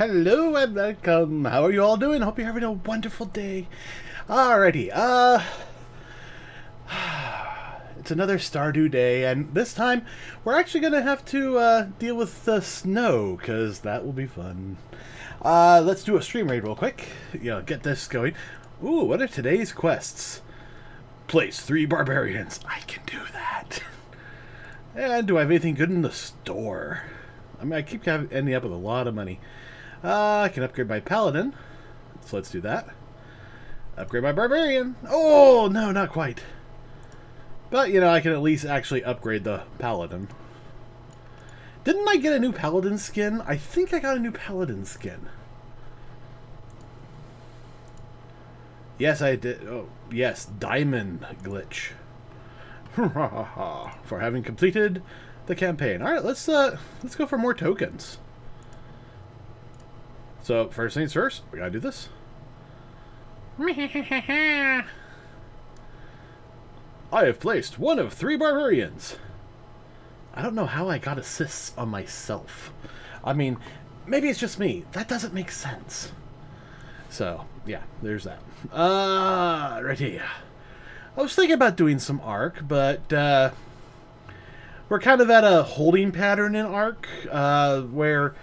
Hello and welcome. How are you all doing? Hope you're having a wonderful day. Alrighty, it's another Stardew day, and this time we're actually gonna have to deal with the snow, because that will be fun. Let's do a stream raid real quick. Get this going. Ooh, what are today's quests? Place 3 barbarians. I can do that. And do I have anything good in the store? I mean, I keep ending up with a lot of money. I can upgrade my paladin. So let's do that. Upgrade my barbarian. Oh, no, not quite. But, I can at least actually upgrade the paladin. Didn't I get a new paladin skin? I think I got a new paladin skin. Yes, I did. Oh, yes, diamond glitch. For having completed the campaign. All right, let's go for more tokens. So first things first, we gotta do this. I have placed 1 of 3 barbarians. I don't know how I got assists on myself. I mean, maybe it's just me. That doesn't make sense. So yeah, there's that. Right here. I was thinking about doing some Ark, but we're kind of at a holding pattern in Ark, where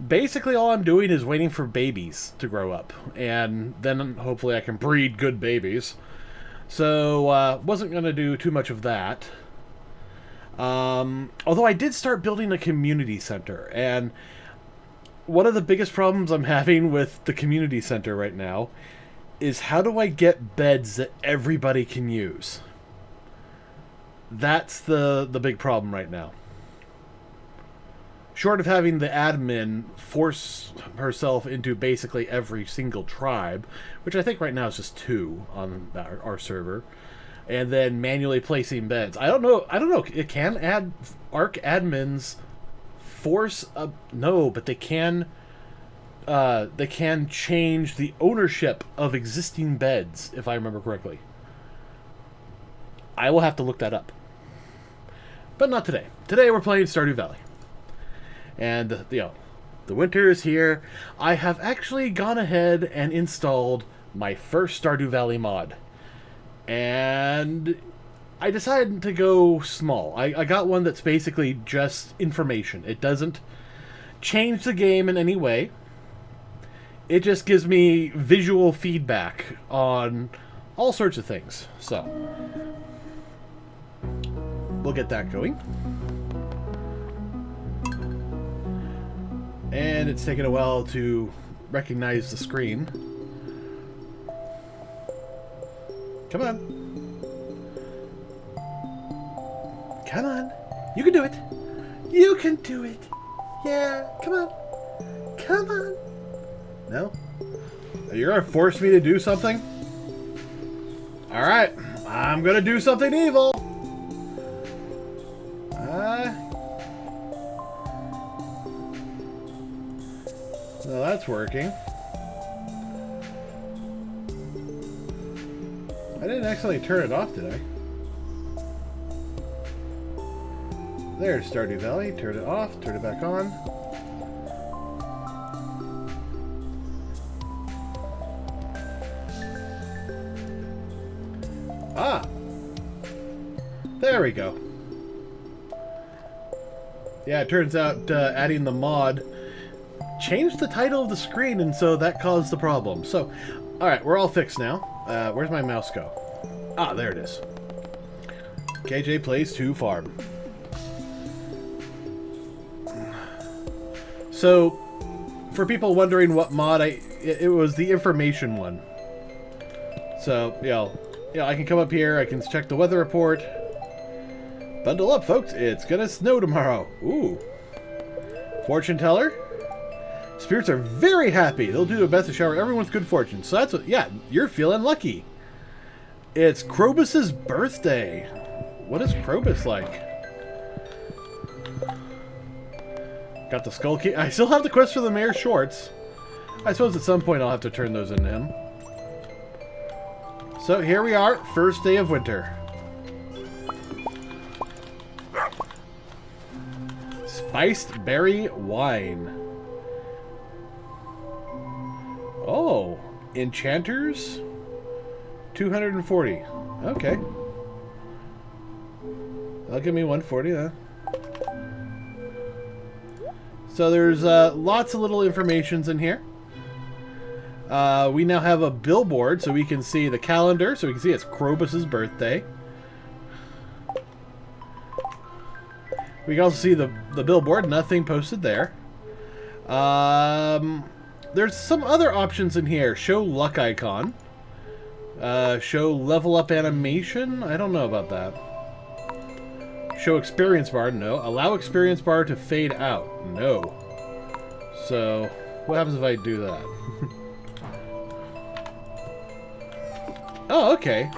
basically all I'm doing is waiting for babies to grow up, and then hopefully I can breed good babies. So wasn't going to do too much of that. Although I did start building a community center, and one of the biggest problems I'm having with the community center right now is how do I get beds that everybody can use? That's the big problem right now. Short of having the admin force herself into basically every single tribe, which I think right now is just 2 on our server, and then manually placing beds. I don't know. It can add Ark admins force up. No, but they can change the ownership of existing beds, if I remember correctly. I will have to look that up. But not today. Today we're playing Stardew Valley. And, the winter is here. I have actually gone ahead and installed my first Stardew Valley mod. And I decided to go small. I got one that's basically just information. It doesn't change the game in any way. It just gives me visual feedback on all sorts of things. So, we'll get that going. And it's taken a while to recognize the screen. Come on. Come on. You can do it. You can do it. Yeah, come on. Come on. No? You're gonna force me to do something? Alright. I'm gonna do something evil. So that's working. I didn't accidentally turn it off, did I? There's Stardew Valley. Turn it off. Turn it back on. Ah! There we go. Yeah, it turns out adding the mod changed the title of the screen, and so that caused the problem. So, alright, we're all fixed now. Where's my mouse go? Ah, there it is. KJ Plays 2 Farm. So, for people wondering what mod it was the information one. So, I can come up here, I can check the weather report. Bundle up, folks, it's gonna snow tomorrow. Ooh. Fortune teller. Spirits are very happy. They'll do their best to shower everyone with good fortune. So that's what, yeah, you're feeling lucky. It's Krobus's birthday. What is Krobus like? Got the skull key. I still have the quest for the mayor's shorts. I suppose at some point I'll have to turn those into him. So here we are, first day of winter. Spiced berry wine. Oh, enchanters, 240. Okay. That'll give me 140 then. So there's lots of little informations in here. We now have a billboard so we can see the calendar, so we can see it's Krobus's birthday. We can also see the billboard, nothing posted there. There's some other options in here. Show luck icon. Show level up animation. I don't know about that. Show experience bar. No. Allow experience bar to fade out. No. So, what happens if I do that? Oh, okay.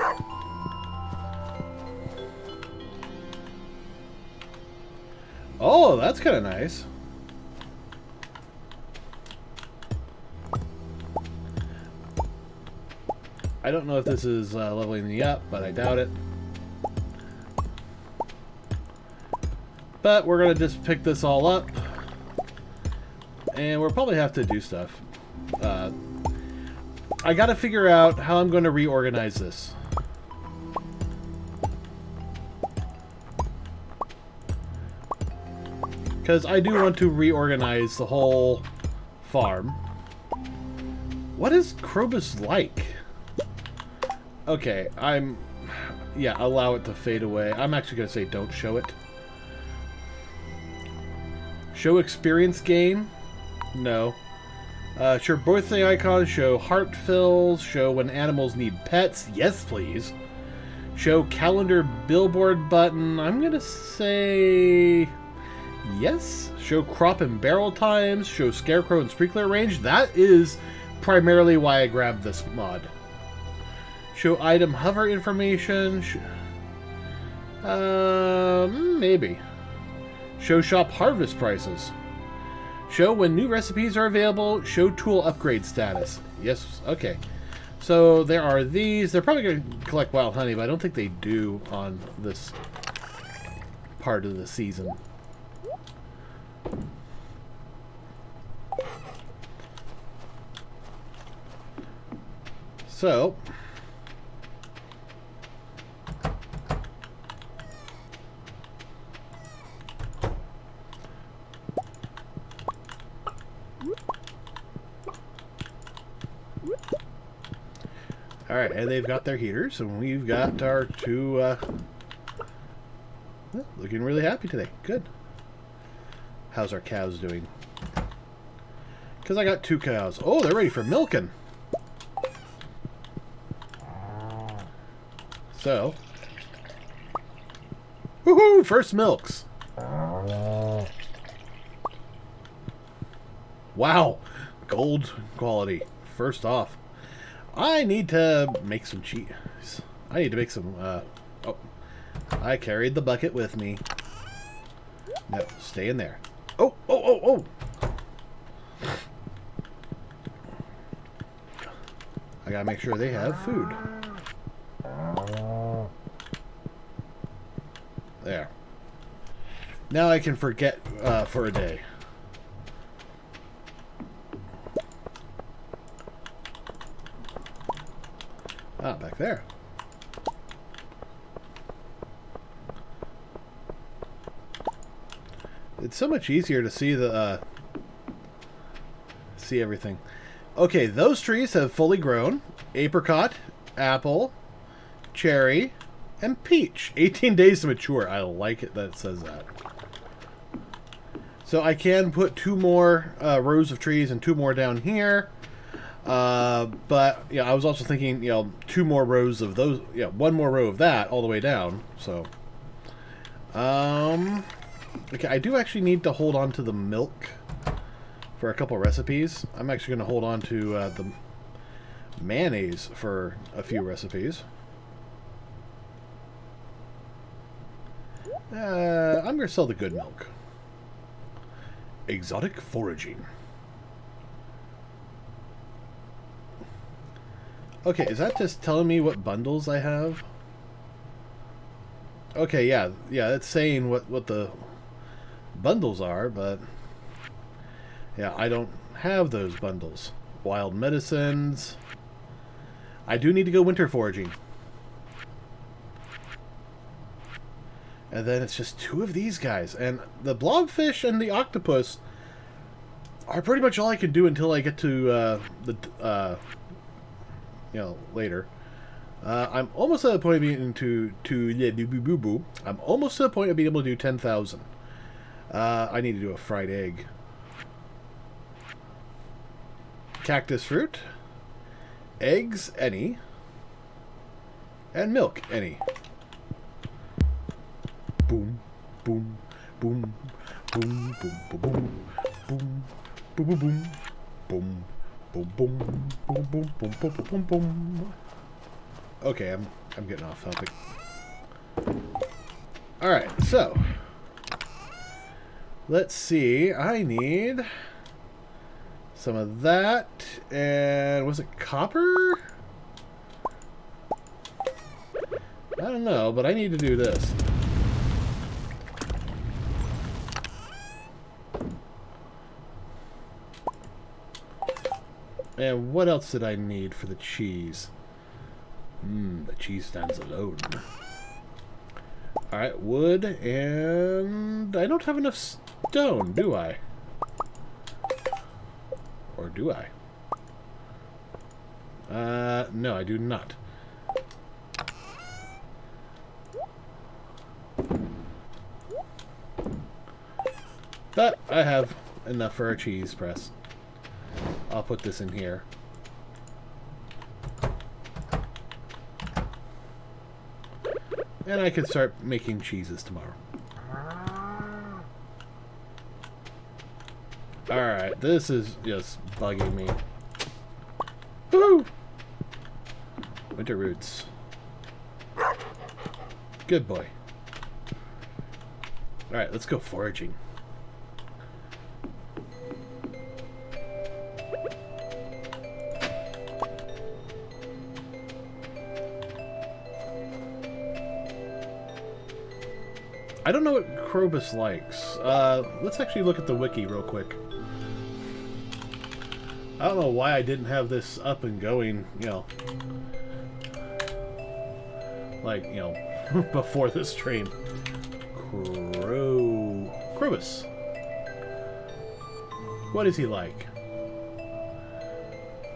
Oh, that's kind of nice. I don't know if this is leveling me up, but I doubt it. But we're going to just pick this all up. And we'll probably have to do stuff. I got to figure out how I'm going to reorganize this. Because I do want to reorganize the whole farm. What is Krobus like? Okay, yeah, allow it to fade away. I'm actually going to say don't show it. Show experience gain? No. Show birthday icons, show heart fills, show when animals need pets. Yes, please. Show calendar billboard button. I'm going to say yes. Show crop and barrel times, show scarecrow and sprinkler range. That is primarily why I grabbed this mod. Show item hover information. Maybe. Show shop harvest prices. Show when new recipes are available. Show tool upgrade status. Yes, okay. So there are these. They're probably going to collect wild honey, but I don't think they do on this part of the season. So... Alright, and they've got their heaters, and we've got our two, looking really happy today. Good. How's our cows doing? Because I got two cows. Oh, they're ready for milking. So. Woohoo! First milks. Wow. Gold quality. First off. I need to make some cheese. I need to make some, oh. I carried the bucket with me. No, stay in there. Oh, oh, oh, oh! I gotta make sure they have food. There. Now I can forget, for a day. Ah, back there. It's so much easier to see the see everything. Okay, those trees have fully grown. Apricot, apple, cherry, and peach. 18 days to mature. I like it that it says that. So I can put two more rows of trees and two more down here. But yeah, I was also thinking, you know, two more rows of those, yeah, one more row of that all the way down. So, okay, I do actually need to hold on to the milk for a couple recipes. I'm actually going to hold on to the mayonnaise for a few recipes. I'm going to sell the good milk. Exotic foraging. Okay, is that just telling me what bundles I have? Okay, yeah, it's saying what the bundles are, but yeah, I don't have those bundles. wild medicines. I do need to go winter foraging. And then it's just 2 of these guys. And the blobfish and the octopus are pretty much all I can do until I get to later. I'm almost at the point of being I'm almost to the point of being able to do 10,000. I need to do a fried egg. Cactus fruit. Eggs, any. And milk, any. Boom, boom, boom, boom, boom, boom, boom, boom, boom, boom, boom, boom, boom, boom, boom, boom, boom, boom, boom, boom. Okay, I'm getting off topic. All right, so let's see. I need some of that, and was it copper? I don't know, but I need to do this. And what else did I need for the cheese? The cheese stands alone. Alright, wood, and I don't have enough stone, do I? Or do I? No, I do not. But I have enough for a cheese press. I'll put this in here. And I can start making cheeses tomorrow. Alright, this is just bugging me. Woo! Winter roots. Good boy. Alright, let's go foraging. I don't know what Krobus likes. Let's actually look at the wiki real quick. I don't know why I didn't have this up and going, before this stream. Krobus. What is he like?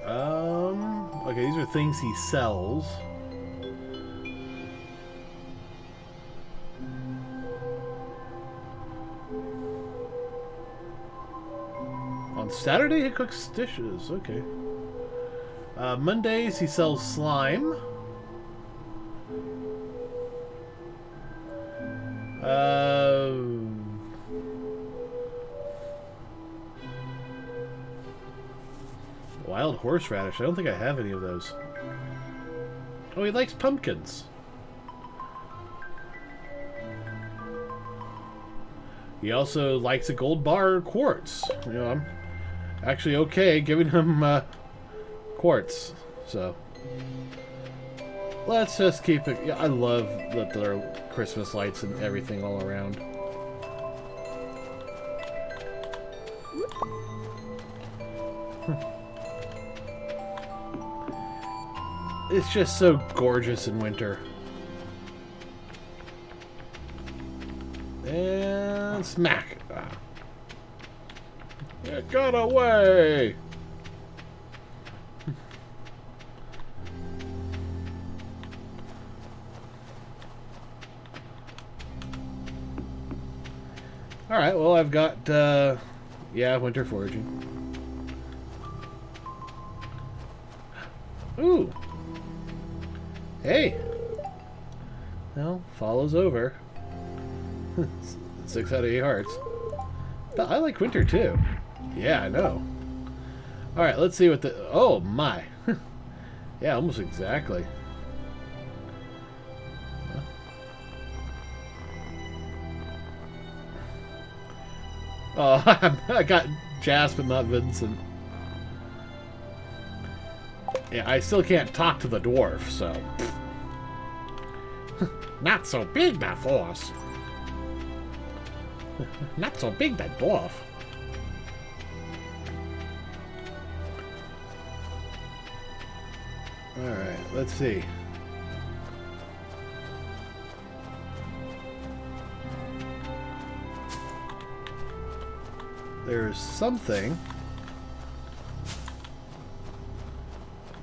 Okay, these are things he sells. On Saturday he cooks dishes. Okay. Mondays he sells slime. Wild horseradish. I don't think I have any of those. Oh, he likes pumpkins. He also likes a gold bar quartz. I'm actually okay giving him quartz. So let's just keep it. Yeah, I love that there are Christmas lights and everything all around. It's just so gorgeous in winter. And smack. It got away. Alright, well I've got, winter foraging. Ooh. Hey. Well, follows over. 6 out of 8 hearts. But I like winter too. Yeah, I know. Alright, let's see what the... Oh, my. Yeah, almost exactly. Oh, I got Jas, but not Vincent. Yeah, I still can't talk to the dwarf, so... Not so big, that force. Not so big, that dwarf. Alright, let's see. There's something.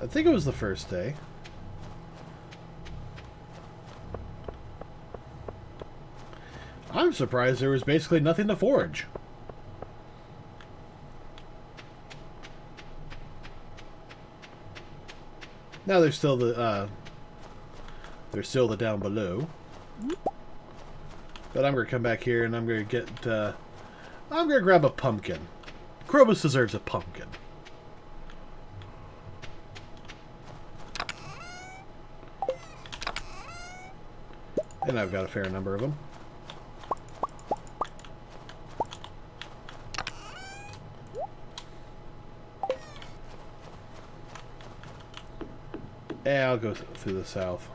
I think it was the first day. I'm surprised there was basically nothing to forage. Now there's still the down below. But I'm gonna come back here and I'm gonna get I'm gonna grab a pumpkin. Krobus deserves a pumpkin. And I've got a fair number of them. Yeah, I'll go through the south.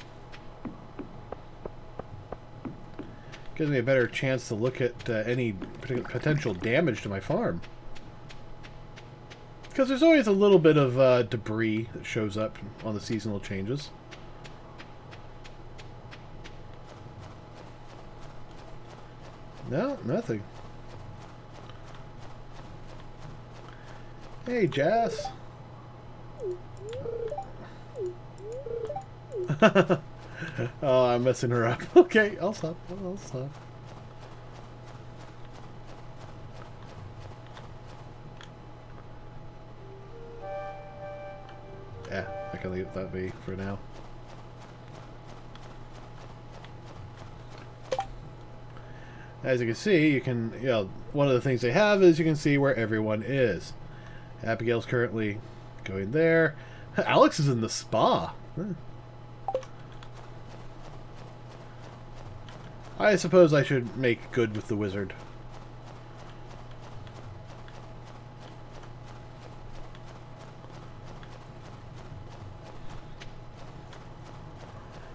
Gives me a better chance to look at any potential damage to my farm. Because there's always a little bit of debris that shows up on the seasonal changes. No, nothing. Hey, Jess. Oh, I'm messing her up. Okay, I'll stop. I'll stop. Yeah, I can leave that be for now. As you can see, you can, one of the things they have is you can see where everyone is. Abigail's currently going there. Alex is in the spa. I suppose I should make good with the wizard.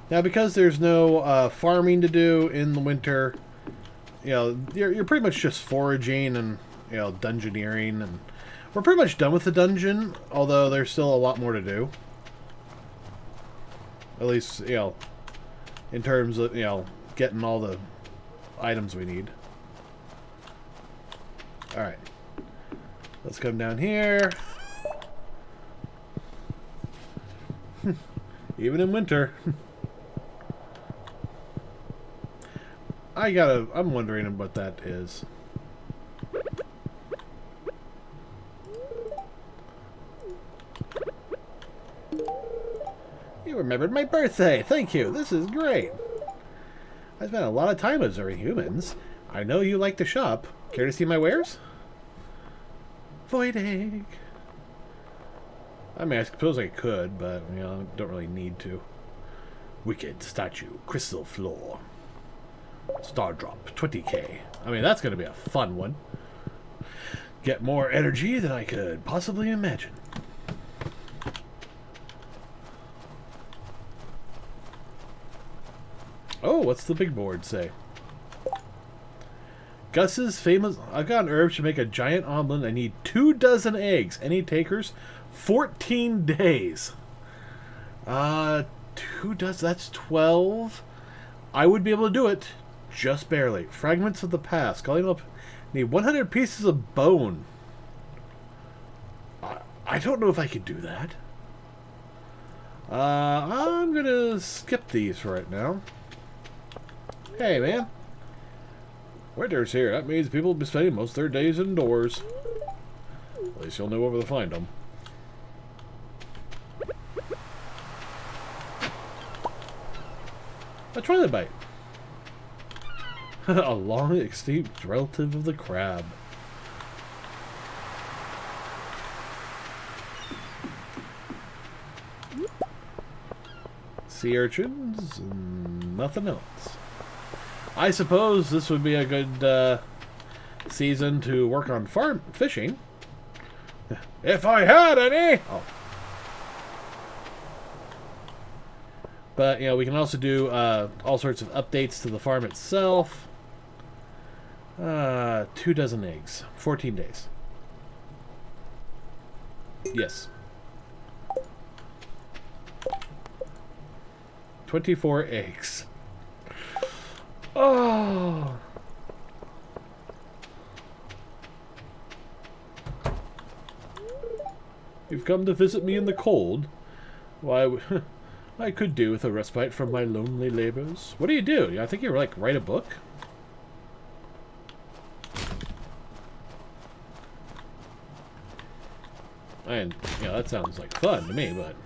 Now, because there's no farming to do in the winter, you're pretty much just foraging and dungeoneering, and we're pretty much done with the dungeon. Although there's still a lot more to do. At least in terms of getting all the items we need. Alright. Let's come down here. Even in winter. I'm wondering what that is. You remembered my birthday. Thank you. This is great. I spent a lot of time observing humans. I know you like to shop. Care to see my wares? Void egg. I mean, I suppose I could, but I don't really need to. Wicked statue, crystal floor. Star drop, 20k. I mean, that's going to be a fun one. Get more energy than I could possibly imagine. Oh, what's the big board say? Gus's famous... I've got an herb to make a giant omelet. I need 24 eggs. Any takers? 14 days. 2 dozen... That's 12. I would be able to do it. Just barely. Fragments of the past. Calling up... Need 100 pieces of bone. I don't know if I could do that. I'm gonna skip these for right now. Hey, man. Winter's here. That means people will be spending most of their days indoors. At least you'll know where to find them. A trilobite. A long extinct relative of the crab. Sea urchins and nothing else. I suppose this would be a good season to work on farm fishing. If I had any! Oh. But, we can also do all sorts of updates to the farm itself. 24 eggs. 14 days. 24 eggs. Oh. You've come to visit me in the cold? Why, I could do with a respite from my lonely labors. What do you do? I think you like write a book? And, yeah, that sounds like fun to me, but...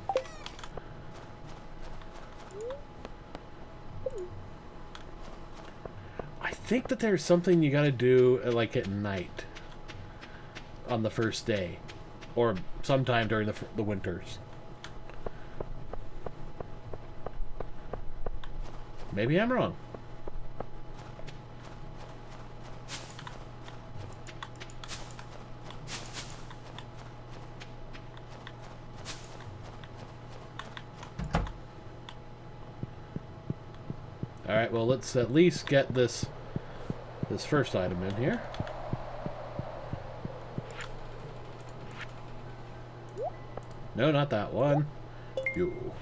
I think that there's something you gotta do, like, at night. On the first day. Or sometime during the winters. Maybe I'm wrong. Alright, well, let's at least get this first item in here. No, not that one. You.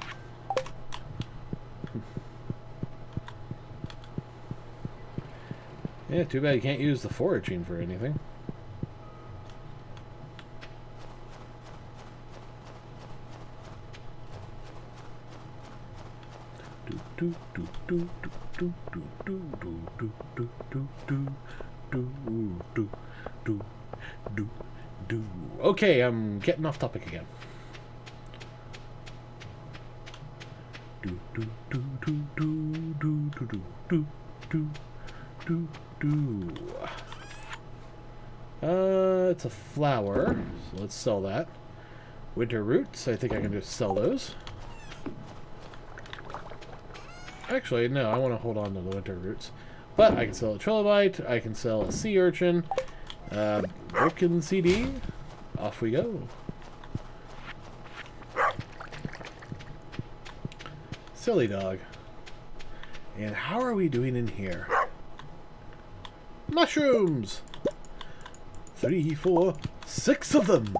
Yeah, too bad you can't use the foraging for anything. Okay, I'm getting off topic again. It's a flower, so let's sell that. Winter roots, I think I can just sell those. Actually, no, I want to hold on to the winter roots. But I can sell a trilobite, I can sell a sea urchin, broken CD. Off we go. Silly dog. And how are we doing in here? Mushrooms! 3, 4, 6 of them!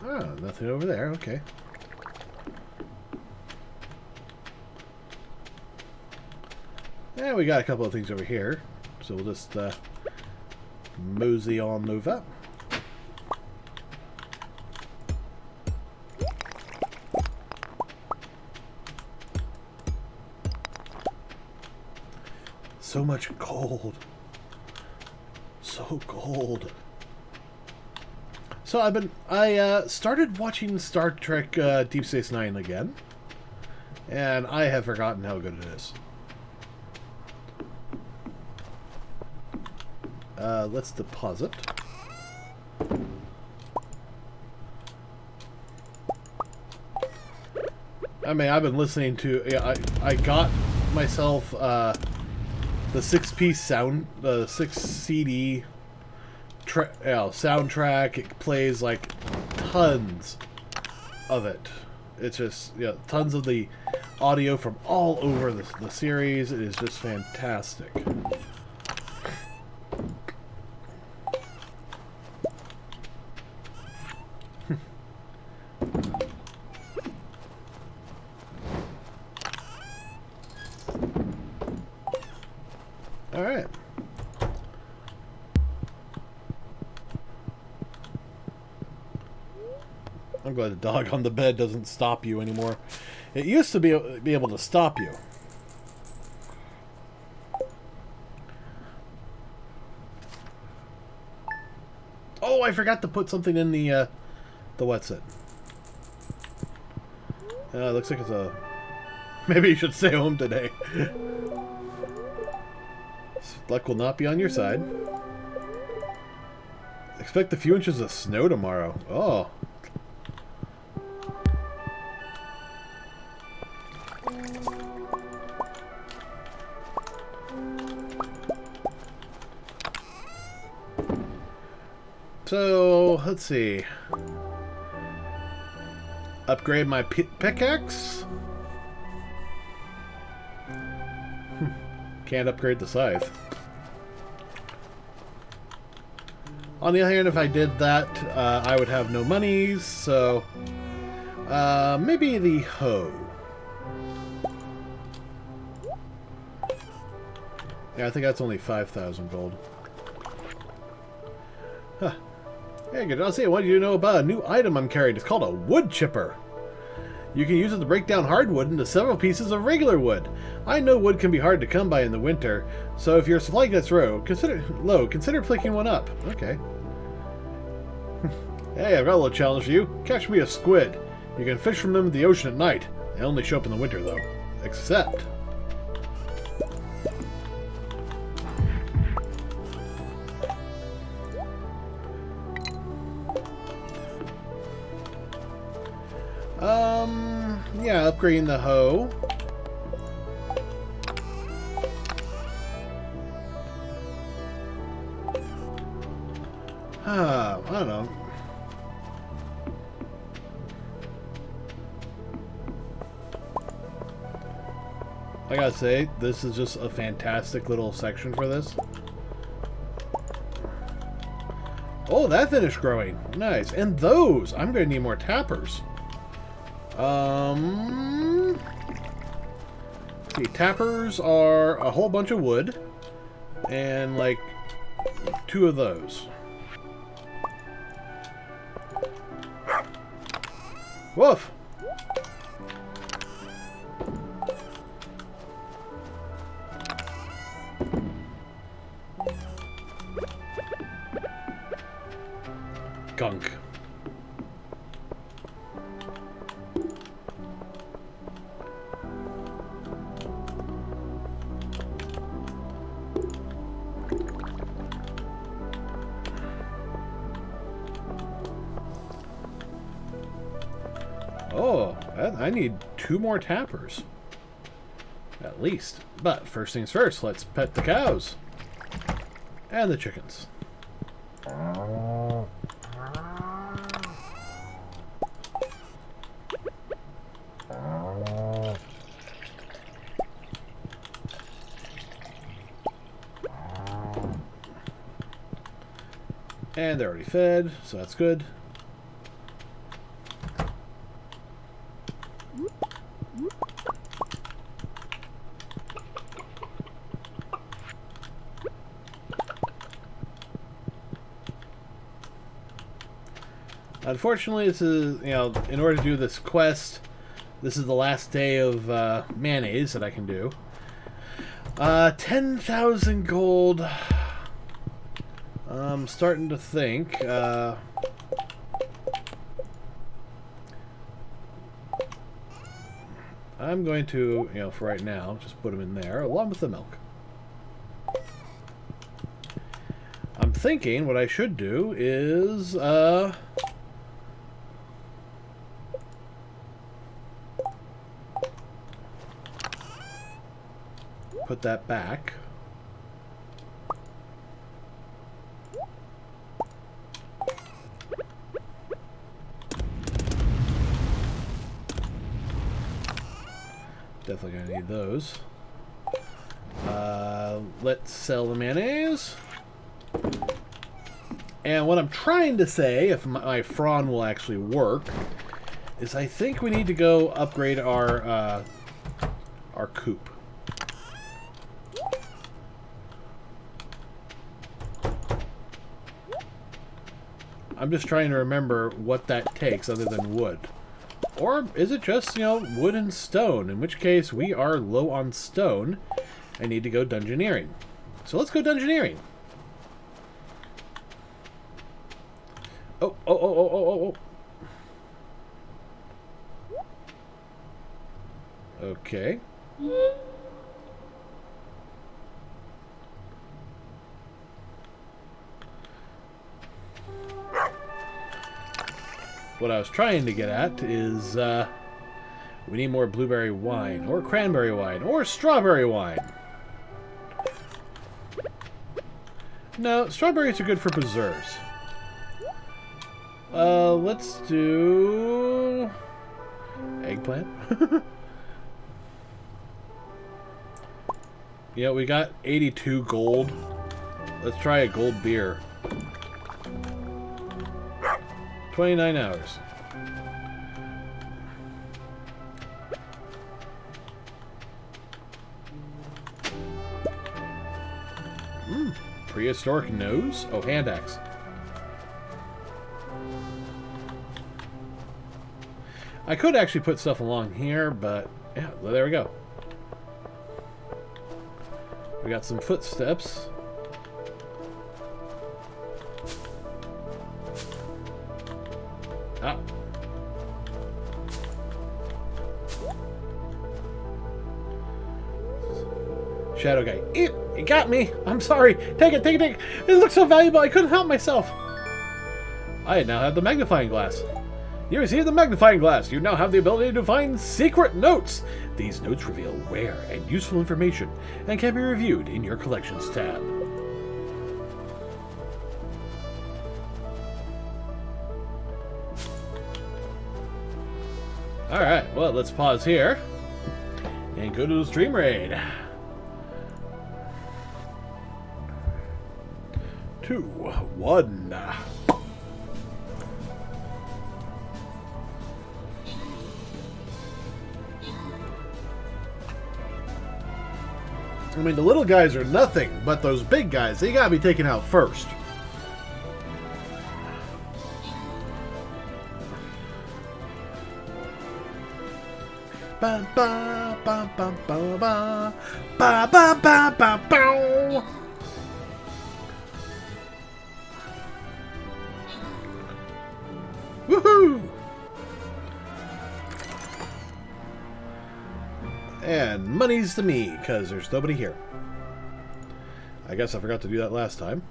Oh, nothing over there, okay. Yeah, we got a couple of things over here. So we'll just mosey on over. So much gold. So gold. So I started watching Star Trek Deep Space Nine again. And I have forgotten how good it is. Let's deposit. I mean, I've been listening to... Yeah, I got myself the 6-piece sound... The 6-CD soundtrack. It plays, like, tons of it. It's just, yeah, tons of the audio from all over the series. It is just fantastic. Alright. I'm glad the dog on the bed doesn't stop you anymore. It used to be able to stop you. Oh, I forgot to put something in the what's it? Looks like it's a... Maybe you should stay home today. Luck will not be on your side. Expect a few inches of snow tomorrow. Oh. So, let's see. Upgrade my pickaxe? Can't upgrade the scythe. On the other hand, if I did that, I would have no monies, so maybe the hoe. Yeah, I think that's only 5,000 gold. Huh. Hey, good. I'll say, what do you know about a new item I'm carrying? It's called a wood chipper. You can use it to break down hardwood into several pieces of regular wood. I know wood can be hard to come by in the winter, so if your supply gets low, consider picking one up. Okay. Hey, I've got a little challenge for you. Catch me a squid. You can fish from them in the ocean at night. They only show up in the winter, though. Except... yeah, upgrading the hoe. I don't know. I gotta say, this is just a fantastic little section for this. Oh, that finished growing. Nice. And those! I'm gonna need more tappers. See, tappers are a whole bunch of wood, and like 2 of those. Woof! Gunk. Oh, I need 2 more tappers. At least. But first things first, let's pet the cows. And the chickens. And they're already fed, so that's good. Unfortunately, this is, you know, in order to do this quest, this is the last day of mayonnaise that I can do. 10,000 gold. I'm starting to think. I'm going to, you know, for right now, just put them in there along with the milk. I'm thinking what I should do is, put that back. Definitely gonna need those. Let's sell the mayonnaise. And what I'm trying to say, if my Fron will actually work, is I think we need to go upgrade our coupe. I'm just trying to remember what that takes other than wood. Or is it just, you know, wood and stone? In which case, we are low on stone and need to go dungeoneering. So let's go dungeoneering. Oh. Okay. What I was trying to get at is, we need more blueberry wine, or cranberry wine, or strawberry wine. No, strawberries are good for preserves. Let's do... eggplant? Yeah, we got 82 gold. Let's try a gold beer. 29 hours. Prehistoric nose? Oh, hand axe. I could actually put stuff along here, but yeah, well, there we go. We got some footsteps. Ah. Shadow guy. It got me. I'm sorry. Take it, take it, take it. It looks so valuable. I couldn't help myself. I now have the magnifying glass. You receive the magnifying glass. You now have the ability to find secret notes. These notes reveal rare and useful information and can be reviewed in your collections tab. Alright, well, let's pause here and go to the stream raid. 2, 1. I mean, the little guys are nothing, but those big guys, they gotta be taken out first. Ba ba ba ba ba ba ba ba ba ba ba. Woohoo! And money's to me, because there's nobody here. I guess I forgot to do that last time.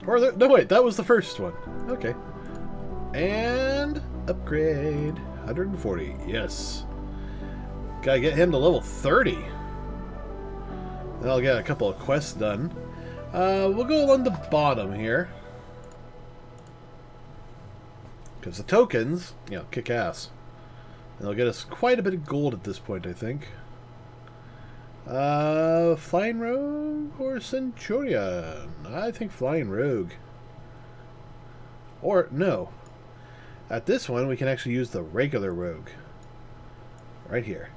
Or, no wait, that was the first one. Okay. And upgrade. 140, yes. Gotta get him to level 30. Then I'll get a couple of quests done. We'll go along the bottom here. Because the tokens, you know, kick ass. And they'll get us quite a bit of gold at this point, I think. Flying Rogue or Centurion? I think Flying Rogue. Or, no. At this one, we can actually use the regular Rogue. Right here.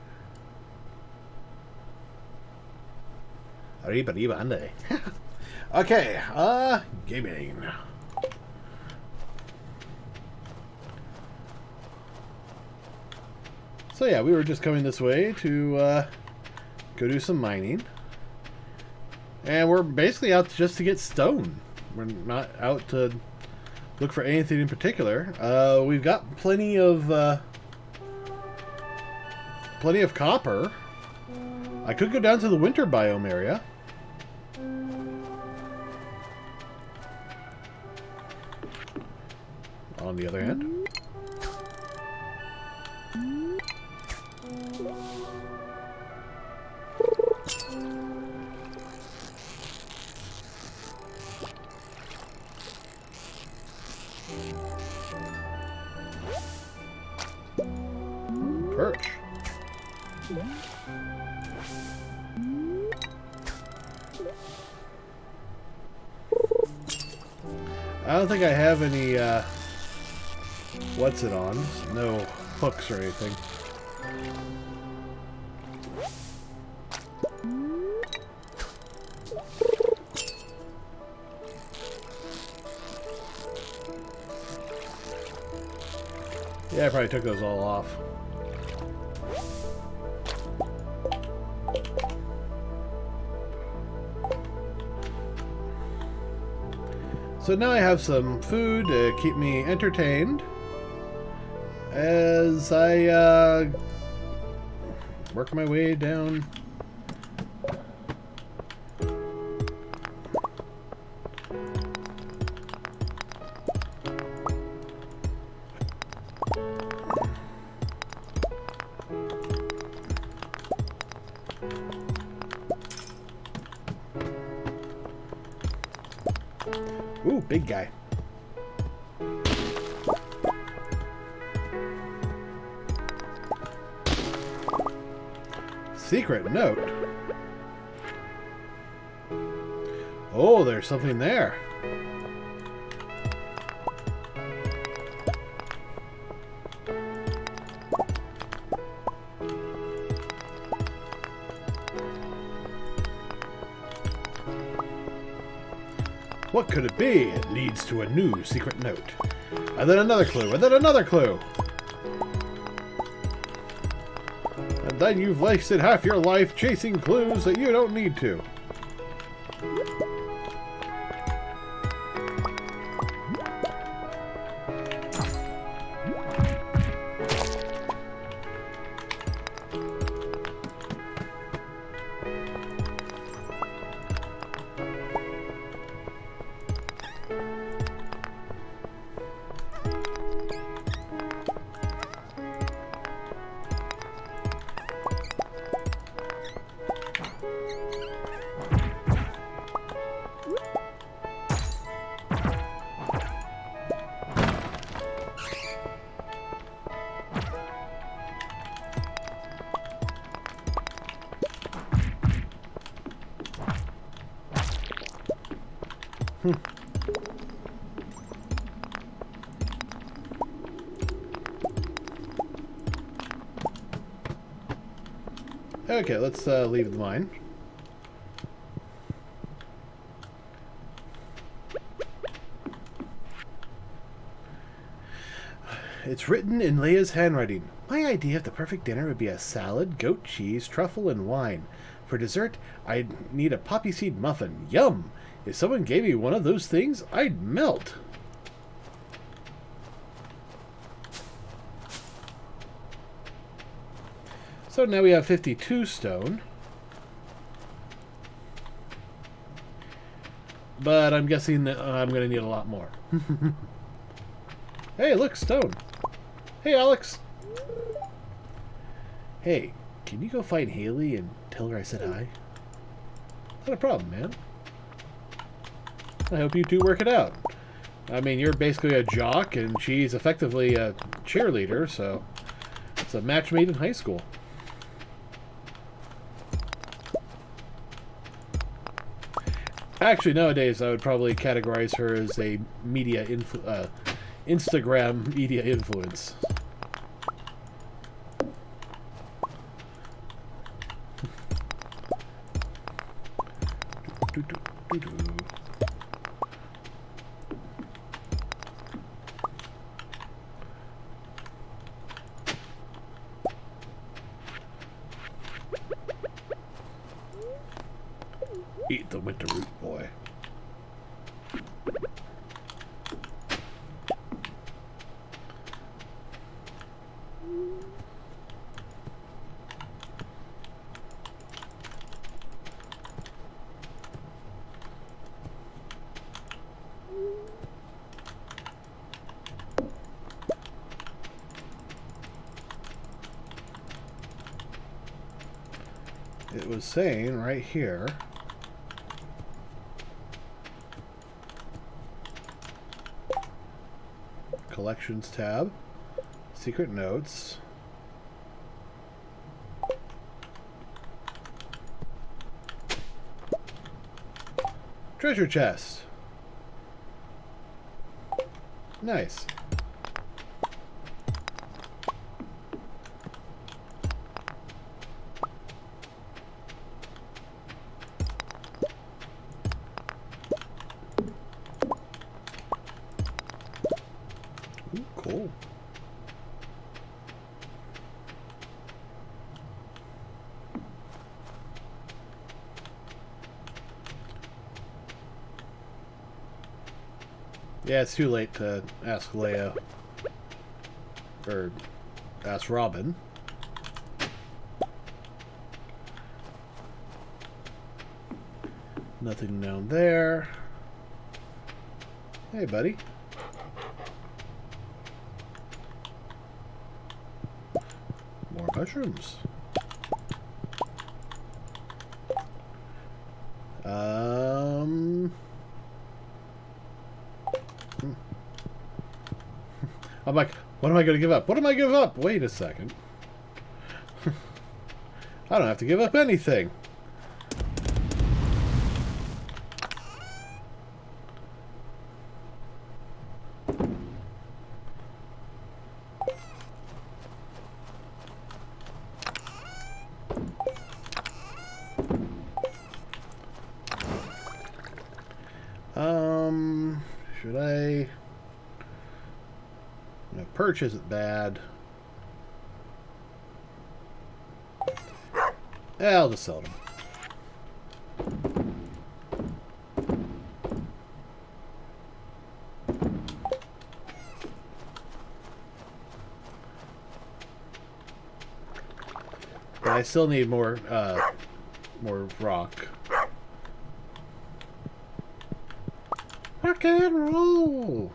Okay, gaming. So yeah, we were just coming this way to go do some mining. And we're basically out just to get stone. We're not out to look for anything in particular. We've got plenty of copper. I could go down to the winter biome area. On the other hand. Perch. I don't think I have any, what's it on? No hooks or anything. Yeah, I probably took those all off. So now I have some food to keep me entertained as I work my way down. Ooh, big guy. Secret note. Oh, there's something there. What could it be? It leads to a new secret note. And then another clue, and then another clue. And then you've wasted half your life chasing clues that you don't need to. Okay, let's leave the mine. It's written in Leia's handwriting. My idea of the perfect dinner would be a salad, goat cheese, truffle, and wine. For dessert, I'd need a poppy seed muffin. Yum! If someone gave me one of those things, I'd melt. So now we have 52 stone. But I'm guessing that I'm going to need a lot more. Hey, look, stone. Hey, Alex. Hey, can you go find Haley and tell her I said hi? Not a problem, man. I hope you two work it out. I mean, you're basically a jock, and she's effectively a cheerleader, so it's a match made in high school. Actually, nowadays, I would probably categorize her as a Instagram media influence. Eat the winter root, boy. It was saying right here. Collections tab, secret notes, treasure chest. Nice. Cool. Yeah, it's too late to ask Leia. Or ask Robin. Nothing down there. Hey, buddy. More mushrooms. I'm like, what am I going to give up? What am I giving up? Wait a second. I don't have to give up anything. Should I... My perch isn't bad. Yeah, I'll just sell them. But I still need more rock. Rock and roll!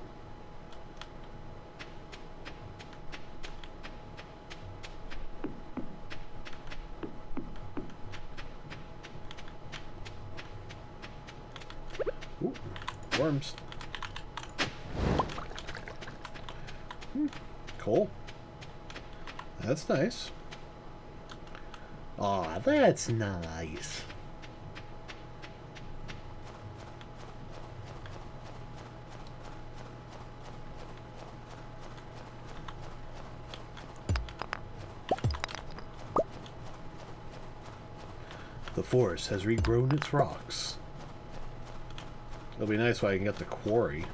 Ooh, worms. Coal. That's nice. Aw, that's nice. The forest has regrown its rocks. It'll be nice when I can get the quarry.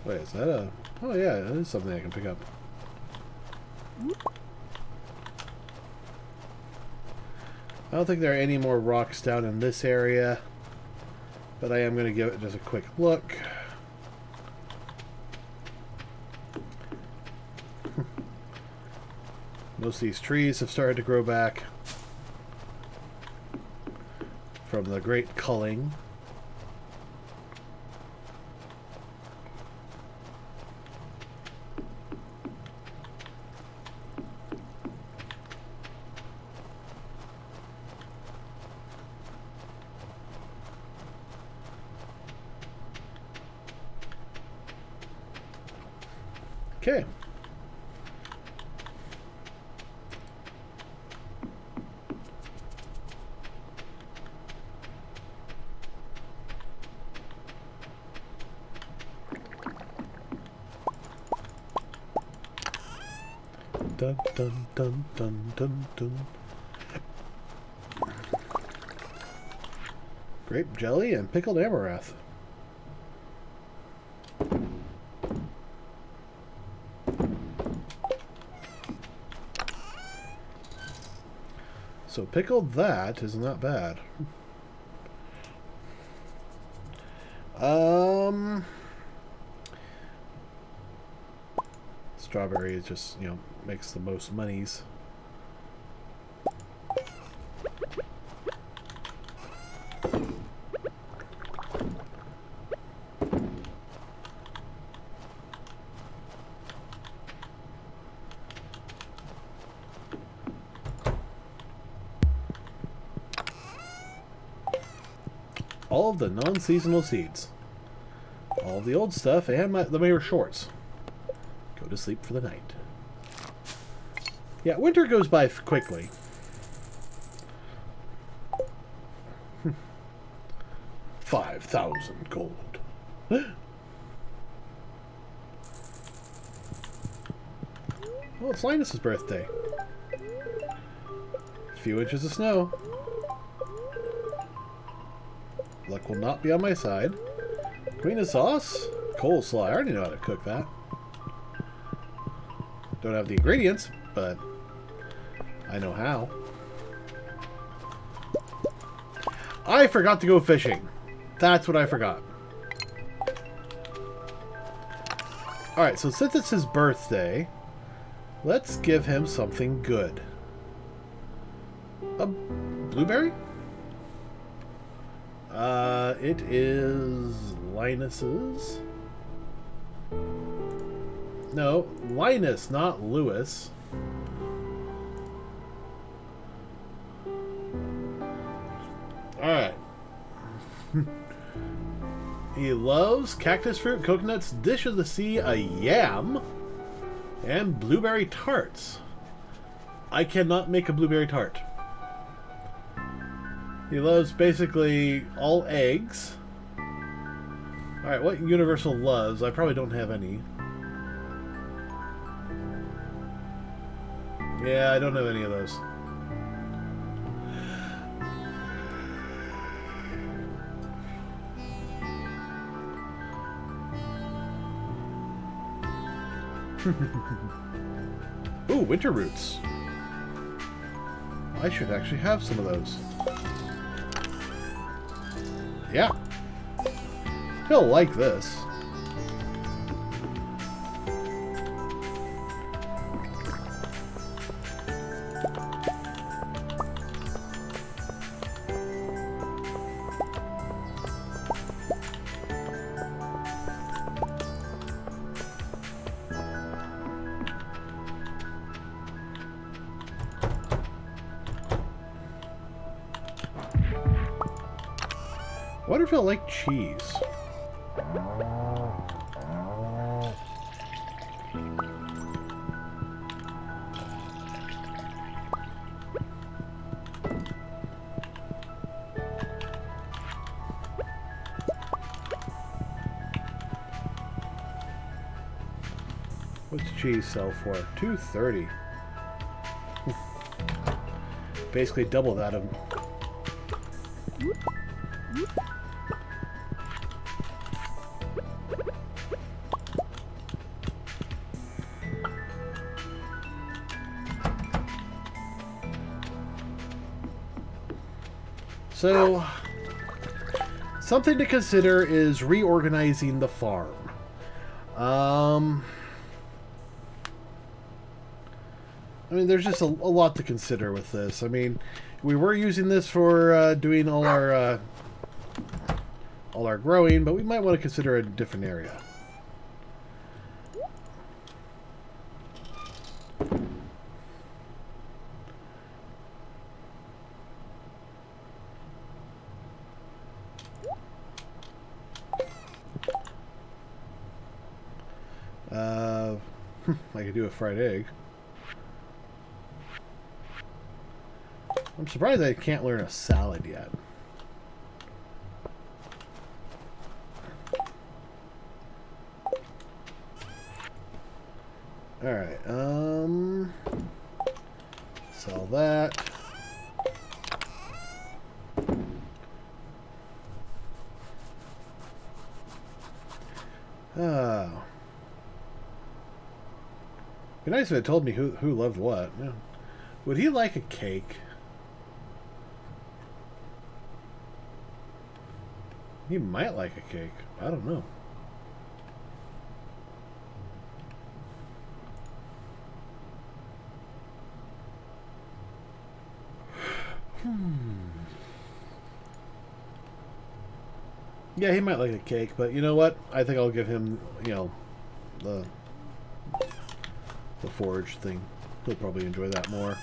Wait, is that a... Oh yeah, that is something I can pick up. I don't think there are any more rocks down in this area, but I am going to give it just a quick look. Most of these trees have started to grow back from the great culling. Okay. Dun dun dun dun dun dun. Grape jelly and pickled amaranth. So pickled that is not bad. Strawberry is just, you know, makes the most monies. All of the non-seasonal seeds. All the old stuff and the mayor shorts. Go to sleep for the night. Yeah, winter goes by quickly. 5,000 gold. Well, it's Linus's birthday. A few inches of snow. Luck will not be on my side. Queen of sauce? Coleslaw. I already know how to cook that. Don't have the ingredients, but I know how. I forgot to go fishing. That's what I forgot. Alright, so since it's his birthday, let's give him something good. A blueberry? It is Linus's. No, Linus, not Lewis. Alright. He loves cactus fruit, coconuts, dish of the sea, a yam, and blueberry tarts. I cannot make a blueberry tart. He loves basically all eggs. Alright, what universal loves? I probably don't have any. Yeah, I don't know any of those. Ooh, winter roots. I should actually have some of those. Yeah. He'll like this. I wonder if he'll like cheese. What's cheese sell for? $2.30. Basically double that of. So, something to consider is reorganizing the farm. I mean, there's just a lot to consider with this. I mean, we were using this for doing all our growing, but we might want to consider a different area. I could do a fried egg. I'm surprised I can't learn a salad yet. Alright, sell that. Oh. Be nice if it told me who loved what. Yeah. Would he like a cake? He might like a cake. I don't know. Yeah, he might like a cake, but you know what? I think I'll give him, you know, the forage thing. He'll probably enjoy that more.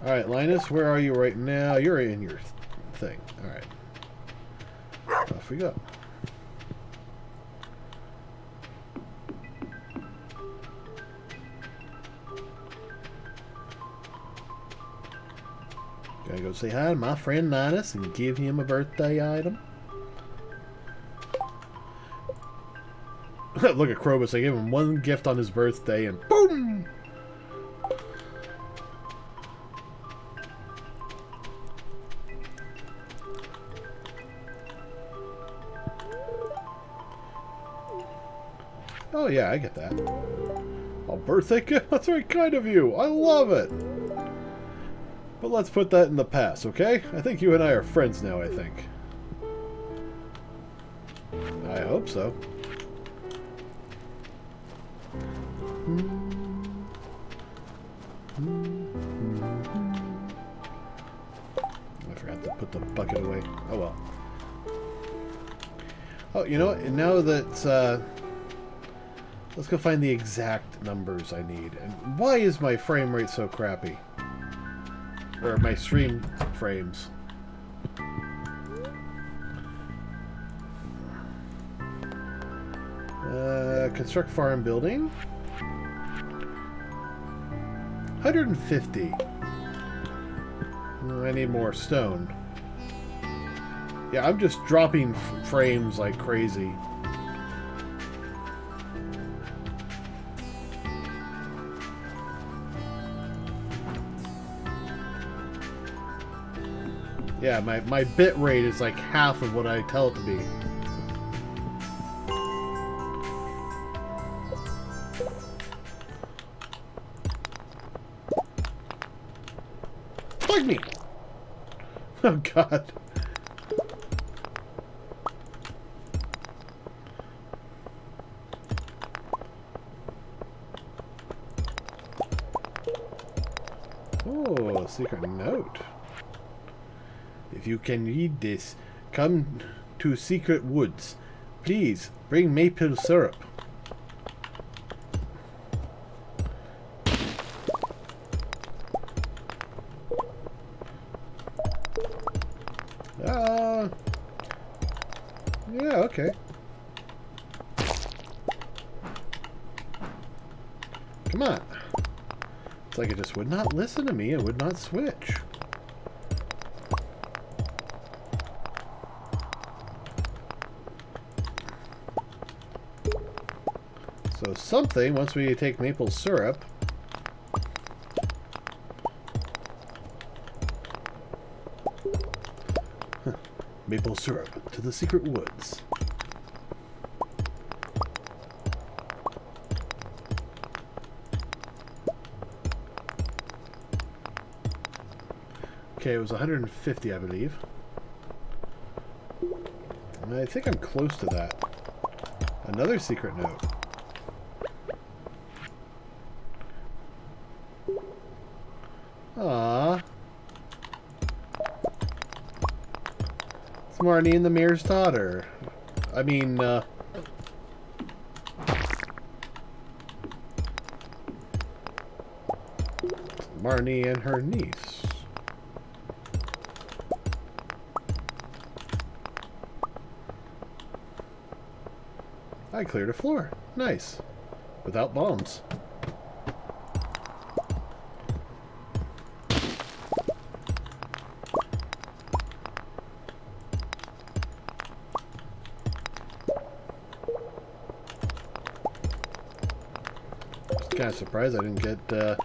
Alright, Linus, where are you right now? You're in your thing. Alright. Off we go. Gotta go say hi to my friend Linus and give him a birthday item. Look at Krobus. I gave him one gift on his birthday and boom! Oh yeah, I get that. A birthday gift? That's very kind of you. I love it. But let's put that in the past, okay? I think you and I are friends now, I think. I hope so. I forgot to put the bucket away. Oh well. Oh, you know what? Now that, let's go find the exact numbers I need. And why is my frame rate so crappy? Or my stream frames. Construct farm building. 150. I need more stone. Yeah, I'm just dropping frames like crazy. Yeah, my bit rate is like half of what I tell it to be. Bug me! Oh god. Oh, a secret note. If you can read this, come to Secret Woods. Please, bring maple syrup. Yeah, okay. Come on. It's like it just would not listen to me and would not switch. So something, once we take maple syrup, maple syrup to the secret woods. Okay, it was 150, I believe. And I think I'm close to that. Another secret note. Aww. It's Marnie and the Mayor's daughter. I mean, Marnie and her niece. I cleared a floor. Nice. Without bombs. Just kind of surprised I didn't get,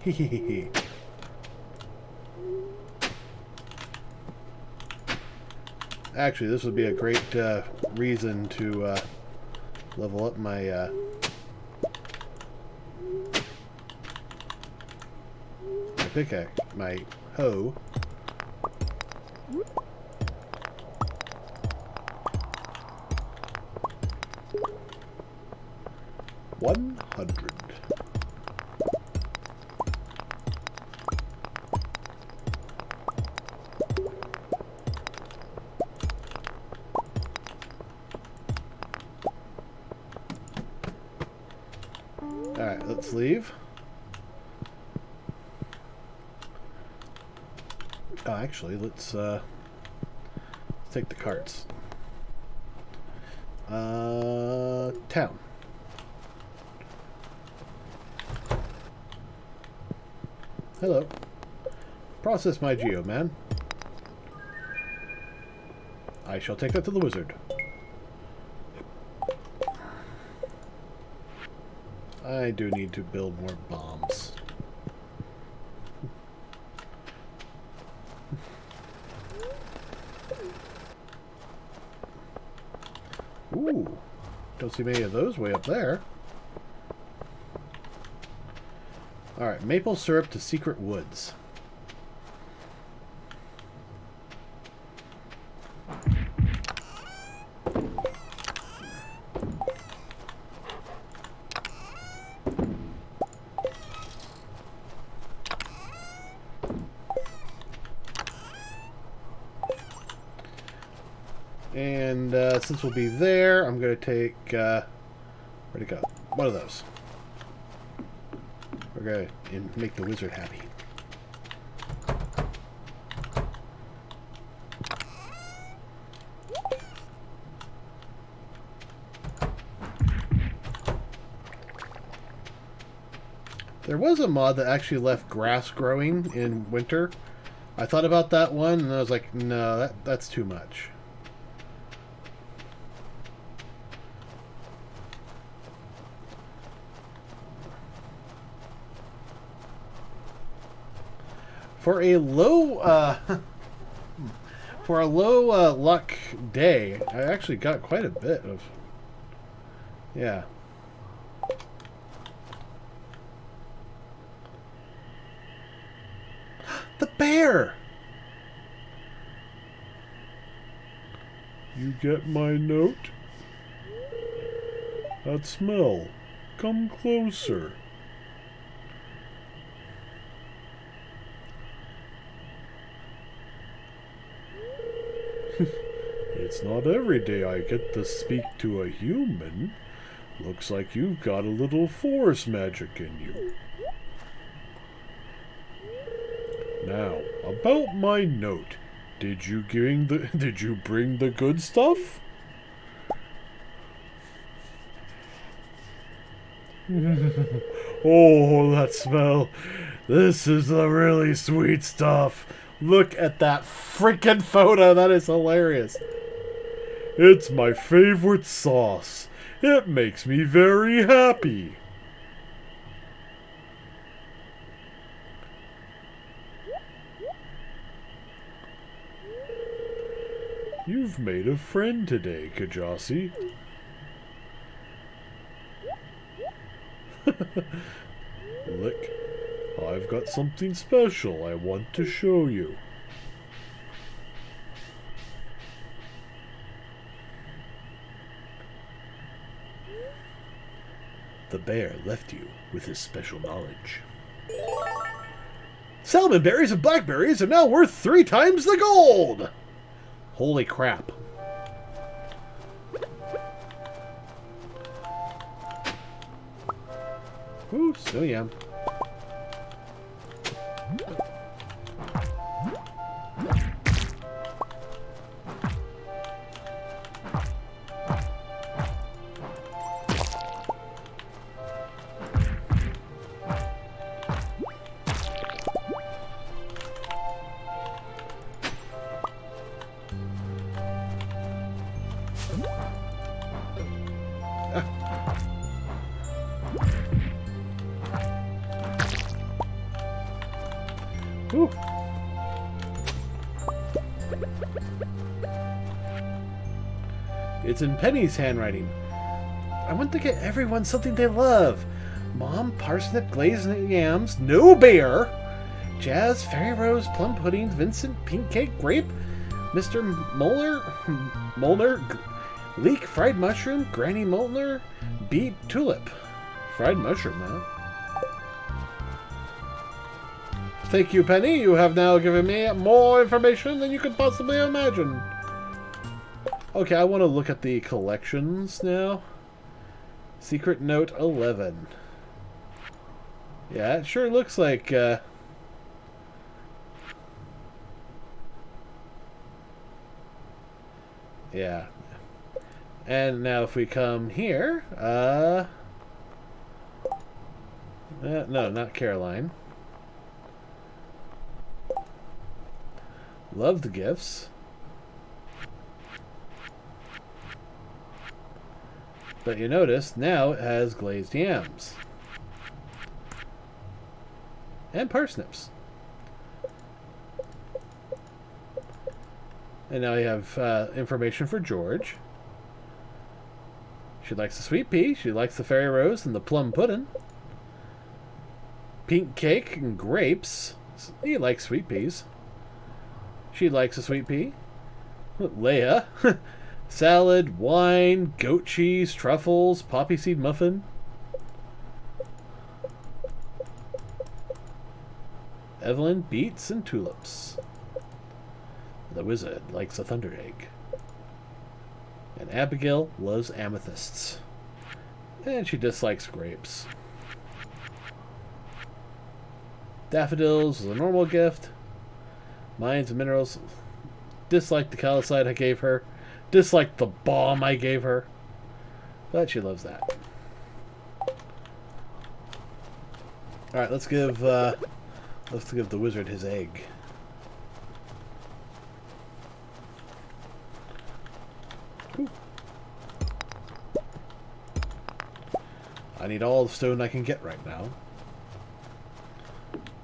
Hehehe. Actually, this would be a great reason to level up my my pickaxe, my hoe. $100. Alright, let's leave. Oh, actually, let's take the carts. Town. Hello. Process my geo, man. I shall take that to the wizard. I do need to build more bombs. Ooh, don't see many of those way up there. Alright, maple syrup to secret woods. And since we'll be there, I'm going to take, where'd it go? One of those. We're going to make the wizard happy. There was a mod that actually left grass growing in winter. I thought about that one, and I was like, no, that's too much. For a low, luck day, I actually got quite a bit of, yeah. The bear! You get my note? That smell. Come closer. It's not every day I get to speak to a human. Looks like you've got a little forest magic in you. Now, about my note. Did you bring the good stuff? Oh, that smell. This is the really sweet stuff. Look at that freaking photo. That is hilarious. It's my favorite sauce. It makes me very happy. You've made a friend today, Kjasi. Look, I've got something special I want to show you. The bear left you with his special knowledge. Salmon berries and blackberries are now worth 3 times the gold! Holy crap. Ooh, so yum. Ooh. It's in Penny's handwriting. I want to get everyone something they love. Mom, parsnip, glazed yams, no bear. Jazz, fairy rose, plum pudding, Vincent, pink cake, grape, Mr. Molnar, leek, fried mushroom, Granny Molnar, beet, tulip. Fried mushroom, huh? Thank you, Penny. You have now given me more information than you could possibly imagine. Okay, I want to look at the collections now. Secret Note 11. Yeah, it sure looks like... yeah. And now if we come here... no, not Caroline. Love the gifts. But you notice, now it has glazed yams. And parsnips. And now you have information for George. She likes the sweet pea, she likes the fairy rose and the plum pudding. Pink cake and grapes. He likes sweet peas. She likes a sweet pea. Leia. Salad, wine, goat cheese, truffles, poppy seed muffin. Evelyn, beets and tulips. The wizard likes a thunder egg. And Abigail loves amethysts. And she dislikes grapes. Daffodils is a normal gift. Mines and minerals. Dislike the calcite I gave her. Dislike the bomb I gave her. But she loves that. Alright, let's give the wizard his egg. Ooh. I need all the stone I can get right now.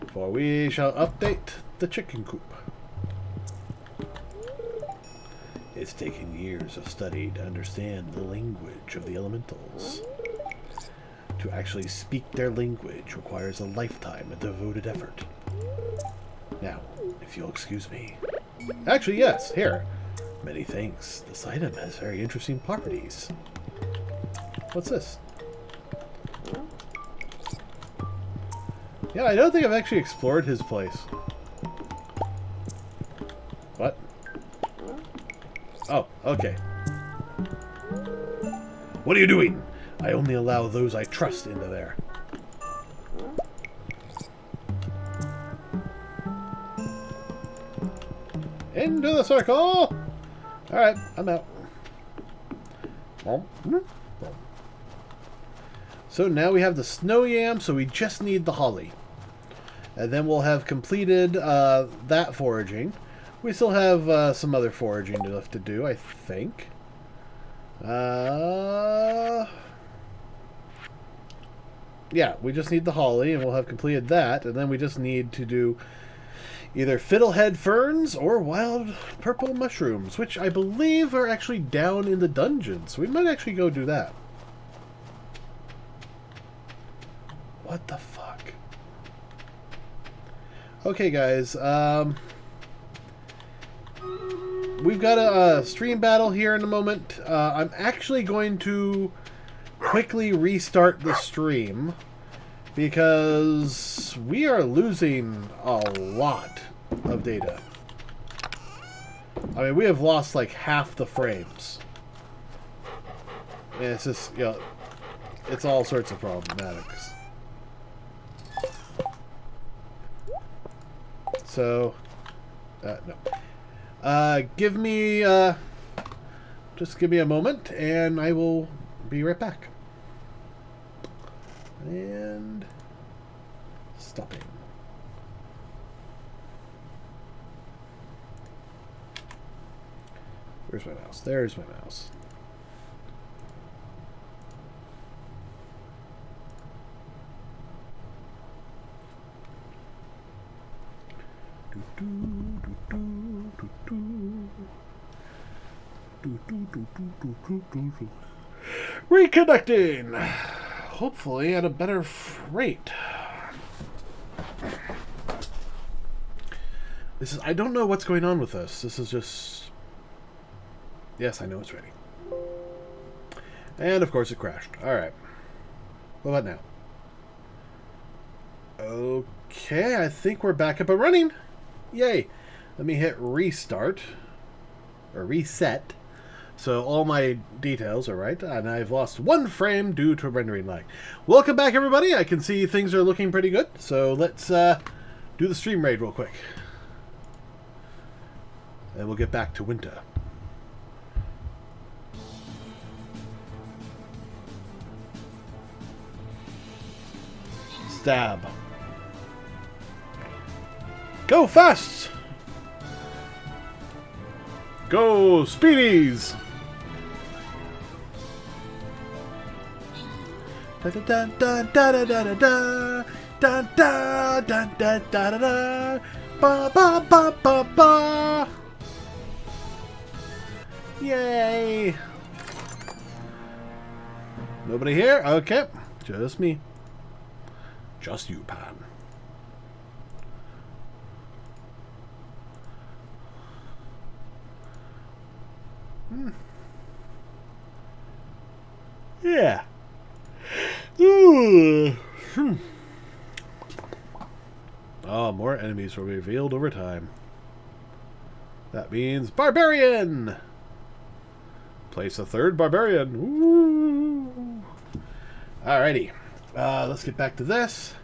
For we shall update the chicken coop. It's taken years of study to understand the language of the elementals. To actually speak their language requires a lifetime of devoted effort. Now, if you'll excuse me. Actually, yes, here. Many thanks. This item has very interesting properties. What's this? Yeah, I don't think I've actually explored his place. What? Oh, okay. What are you doing? I only allow those I trust into there. Into the circle! Alright, I'm out. So now we have the snow yam, so we just need the holly. And then we'll have completed that foraging. We still have some other foraging left to do, I think. Yeah, we just need the holly, and we'll have completed that. And then we just need to do either fiddlehead ferns or wild purple mushrooms, which I believe are actually down in the dungeon. So we might actually go do that. What the fuck? Okay, guys. We've got a stream battle here in a moment. I'm actually going to quickly restart the stream because we are losing a lot of data. I mean, we have lost like half the frames. And it's just, you know, it's all sorts of problematics. So, no. Give me, just give me a moment, and I will be right back. And stopping. Where's my mouse? There's my mouse. Reconnecting! Hopefully at a better rate. This is, I don't know what's going on with this. This is just... Yes, I know it's ready. And of course it crashed. Alright. What about now? Okay, I think we're back up and running. Yay! Let me hit restart. Or reset. So all my details are right, and I've lost one frame due to rendering lag. Welcome back, everybody. I can see things are looking pretty good. So let's do the stream raid real quick. And we'll get back to winter. Stab. Go fast! Go speedies! Da da da da da da da da da da da da da da da ba ba ba ba ba. Yay! Nobody here? Okay, just me. Just you, Pan. Yeah. Ooh. Oh, more enemies will be revealed over time. That means barbarian. Place a third barbarian. Ooh. Alrighty. Let's get back to this.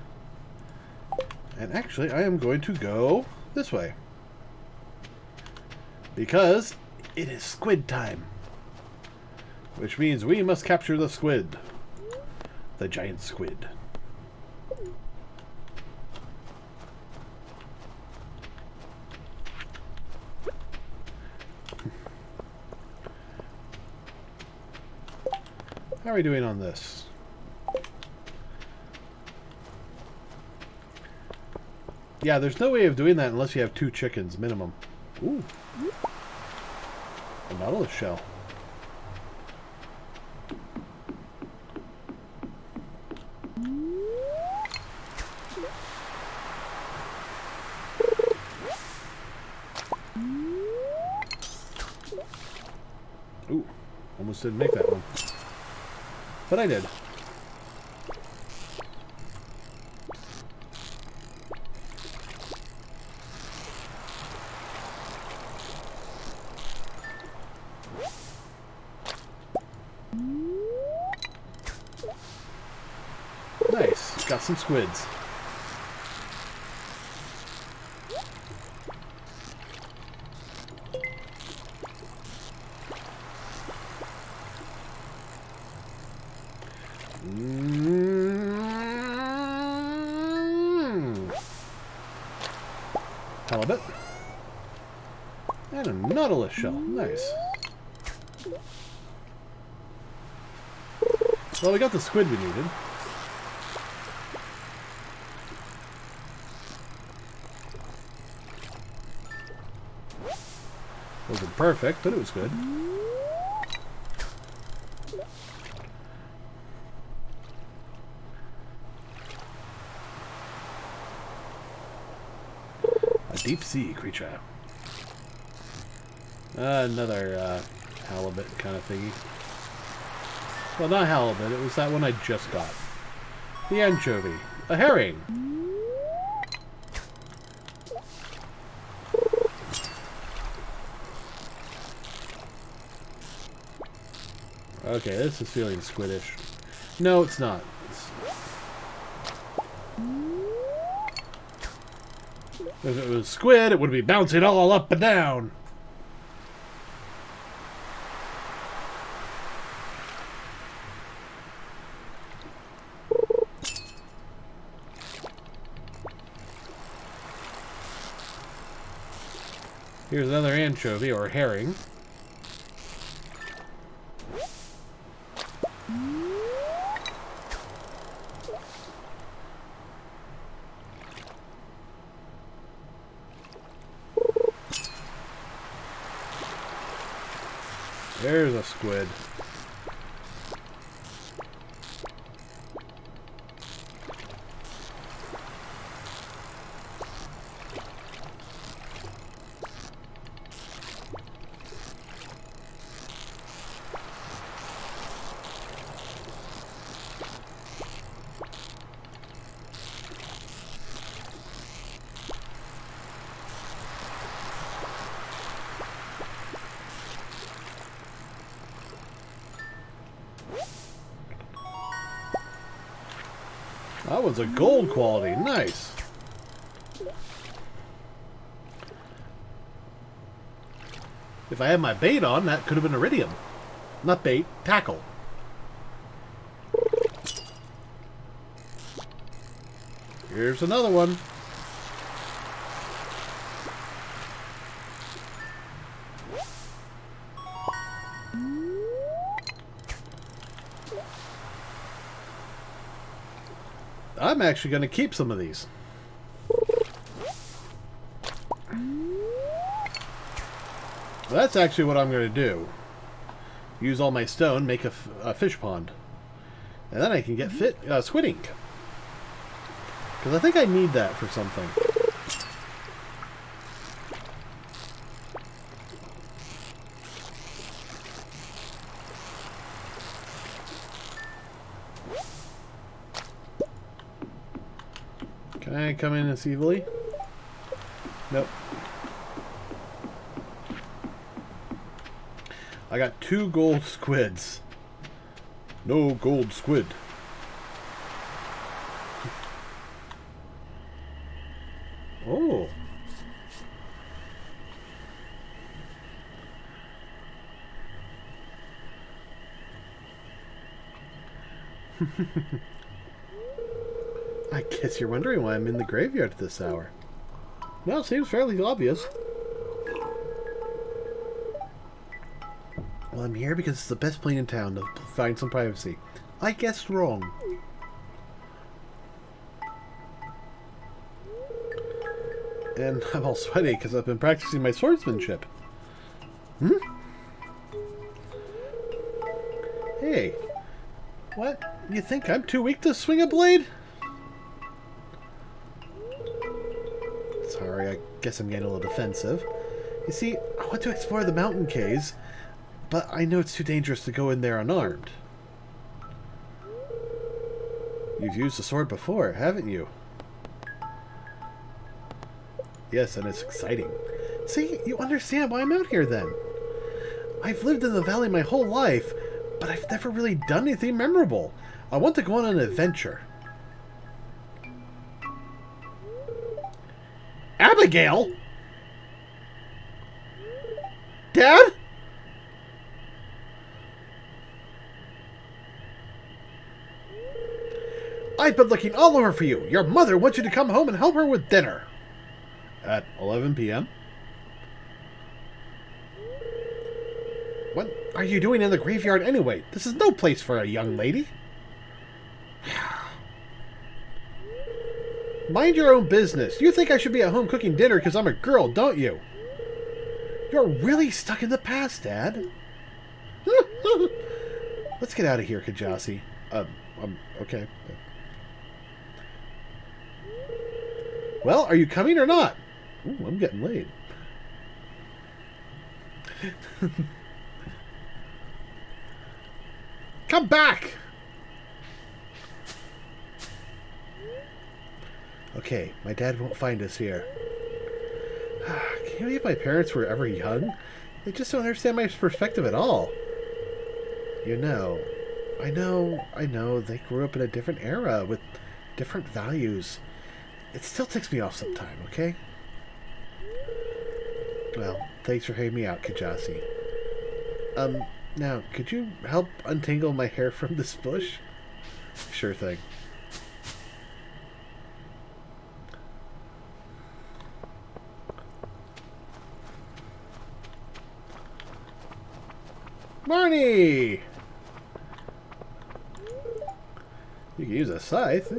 And actually, I am going to go this way. Because it is squid time. Which means we must capture the squid. The giant squid. How are we doing on this? Yeah, there's no way of doing that unless you have 2 chickens minimum. Ooh. A nautilus shell. Ooh, almost didn't make that one. But I did. Nice, got some squids. Halibut. And a nautilus shell. Nice. Well, we got the squid we needed. Wasn't perfect, but it was good. Deep sea creature. Another halibut kind of thingy. Well, not halibut, it was that one I just got. The anchovy. A herring. Okay, this is feeling squiddish. No, it's not. If it was squid, it would be bouncing all up and down. Here's another anchovy, or herring. There's a squid. That one's a gold quality. Nice. If I had my bait on, that could have been iridium. Not bait, tackle. Here's another one. I'm actually going to keep some of these. That's actually what I'm going to do. Use all my stone, make a fish pond. And then I can get squid ink. Because I think I need that for something. Can I come in this evilly? Nope. I got 2 gold squids. No gold squid. Oh. I guess you're wondering why I'm in the graveyard at this hour. Well, it seems fairly obvious. Well, I'm here because it's the best plane in town to find some privacy. I guessed wrong. And I'm all sweaty because I've been practicing my swordsmanship. Hmm? Hey. What? You think I'm too weak to swing a blade? Sorry, I guess I'm getting a little defensive. You see, I want to explore the mountain caves, but I know it's too dangerous to go in there unarmed. You've used the sword before, haven't you? Yes, and it's exciting. See, you understand why I'm out here then. I've lived in the valley my whole life, but I've never really done anything memorable. I want to go on an adventure. Abigail? Dad? I've been looking all over for you. Your mother wants you to come home and help her with dinner. At 11 p.m.? What are you doing in the graveyard anyway? This is no place for a young lady. Mind your own business. You think I should be at home cooking dinner because I'm a girl, don't you? You're really stuck in the past, Dad. Let's get out of here, Kjasi. Okay. Well, are you coming or not? Ooh, I'm getting late. Come back! Okay, my dad won't find us here. Can you believe my parents were ever young? They just don't understand my perspective at all. You know, I know, they grew up in a different era with different values. It still ticks me off sometime, okay? Well, thanks for hearing me out, Kjasi. Now, could you help untangle my hair from this bush? Sure thing. Marnie! You can use a scythe.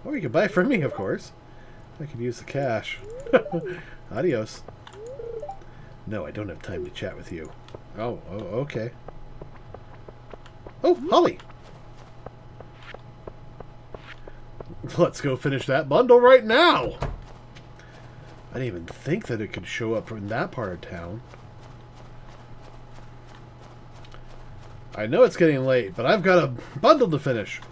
Or you can buy it from me, of course. I could use the cash. Adios. No, I don't have time to chat with you. Oh, okay. Oh, Holly! Let's go finish that bundle right now! I didn't even think that it could show up from that part of town. I know it's getting late, but I've got a bundle to finish.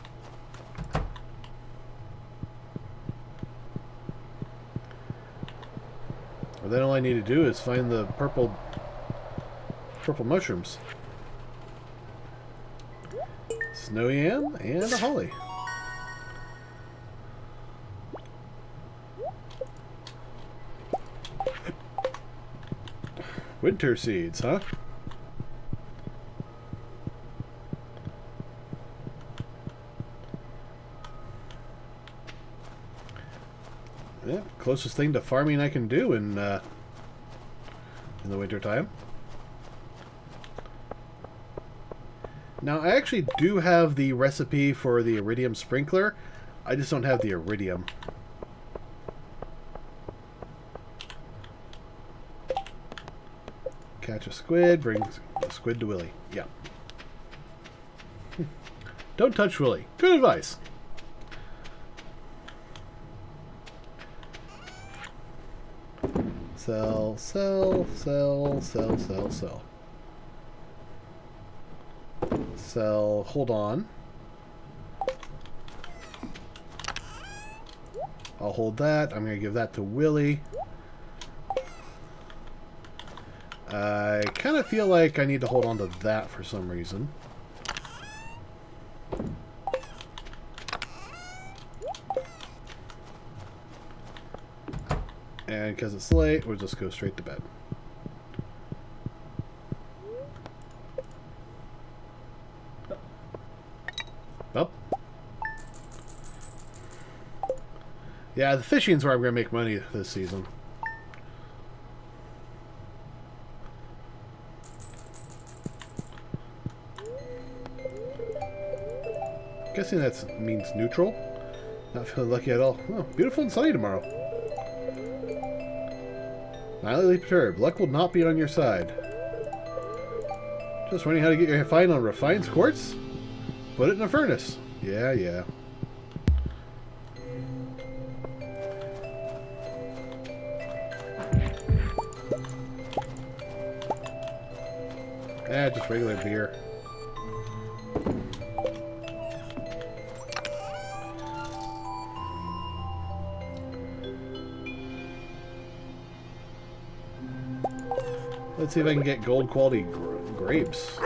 Well, then all I need to do is find the purple mushrooms. Snow yam and a holly. Winter seeds, huh? Yeah, closest thing to farming I can do in the winter time. Now, I actually do have the recipe for the iridium sprinkler. I just don't have the iridium. Catch a squid, bring the squid to Willy. Yeah. Don't touch Willy. Good advice. Sell, sell, sell, sell, sell, sell. Sell, hold on. I'll hold that. I'm going to give that to Willy. I kind of feel like I need to hold on to that for some reason. And because it's late, we'll just go straight to bed. Well. Yeah, the fishing's where I'm going to make money this season. Guessing that means neutral. Not feeling lucky at all. Oh, beautiful and sunny tomorrow. Mildly perturbed. Luck will not be on your side. Just wondering how to get your find on refined quartz? Put it in a furnace. Yeah, yeah. Just regular beer. Let's see if I can get gold quality grapes.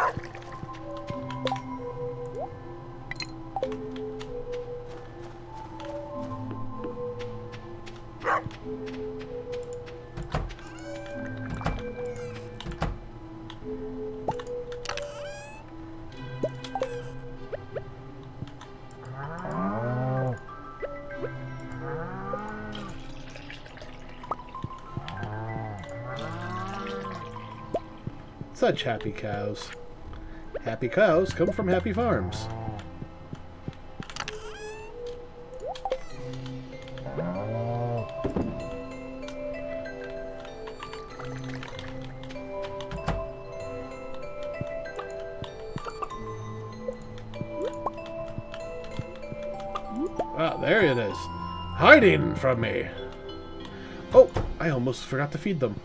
Such happy cows. Happy cows come from happy farms. Ah, there it is. Hiding from me. Oh, I almost forgot to feed them.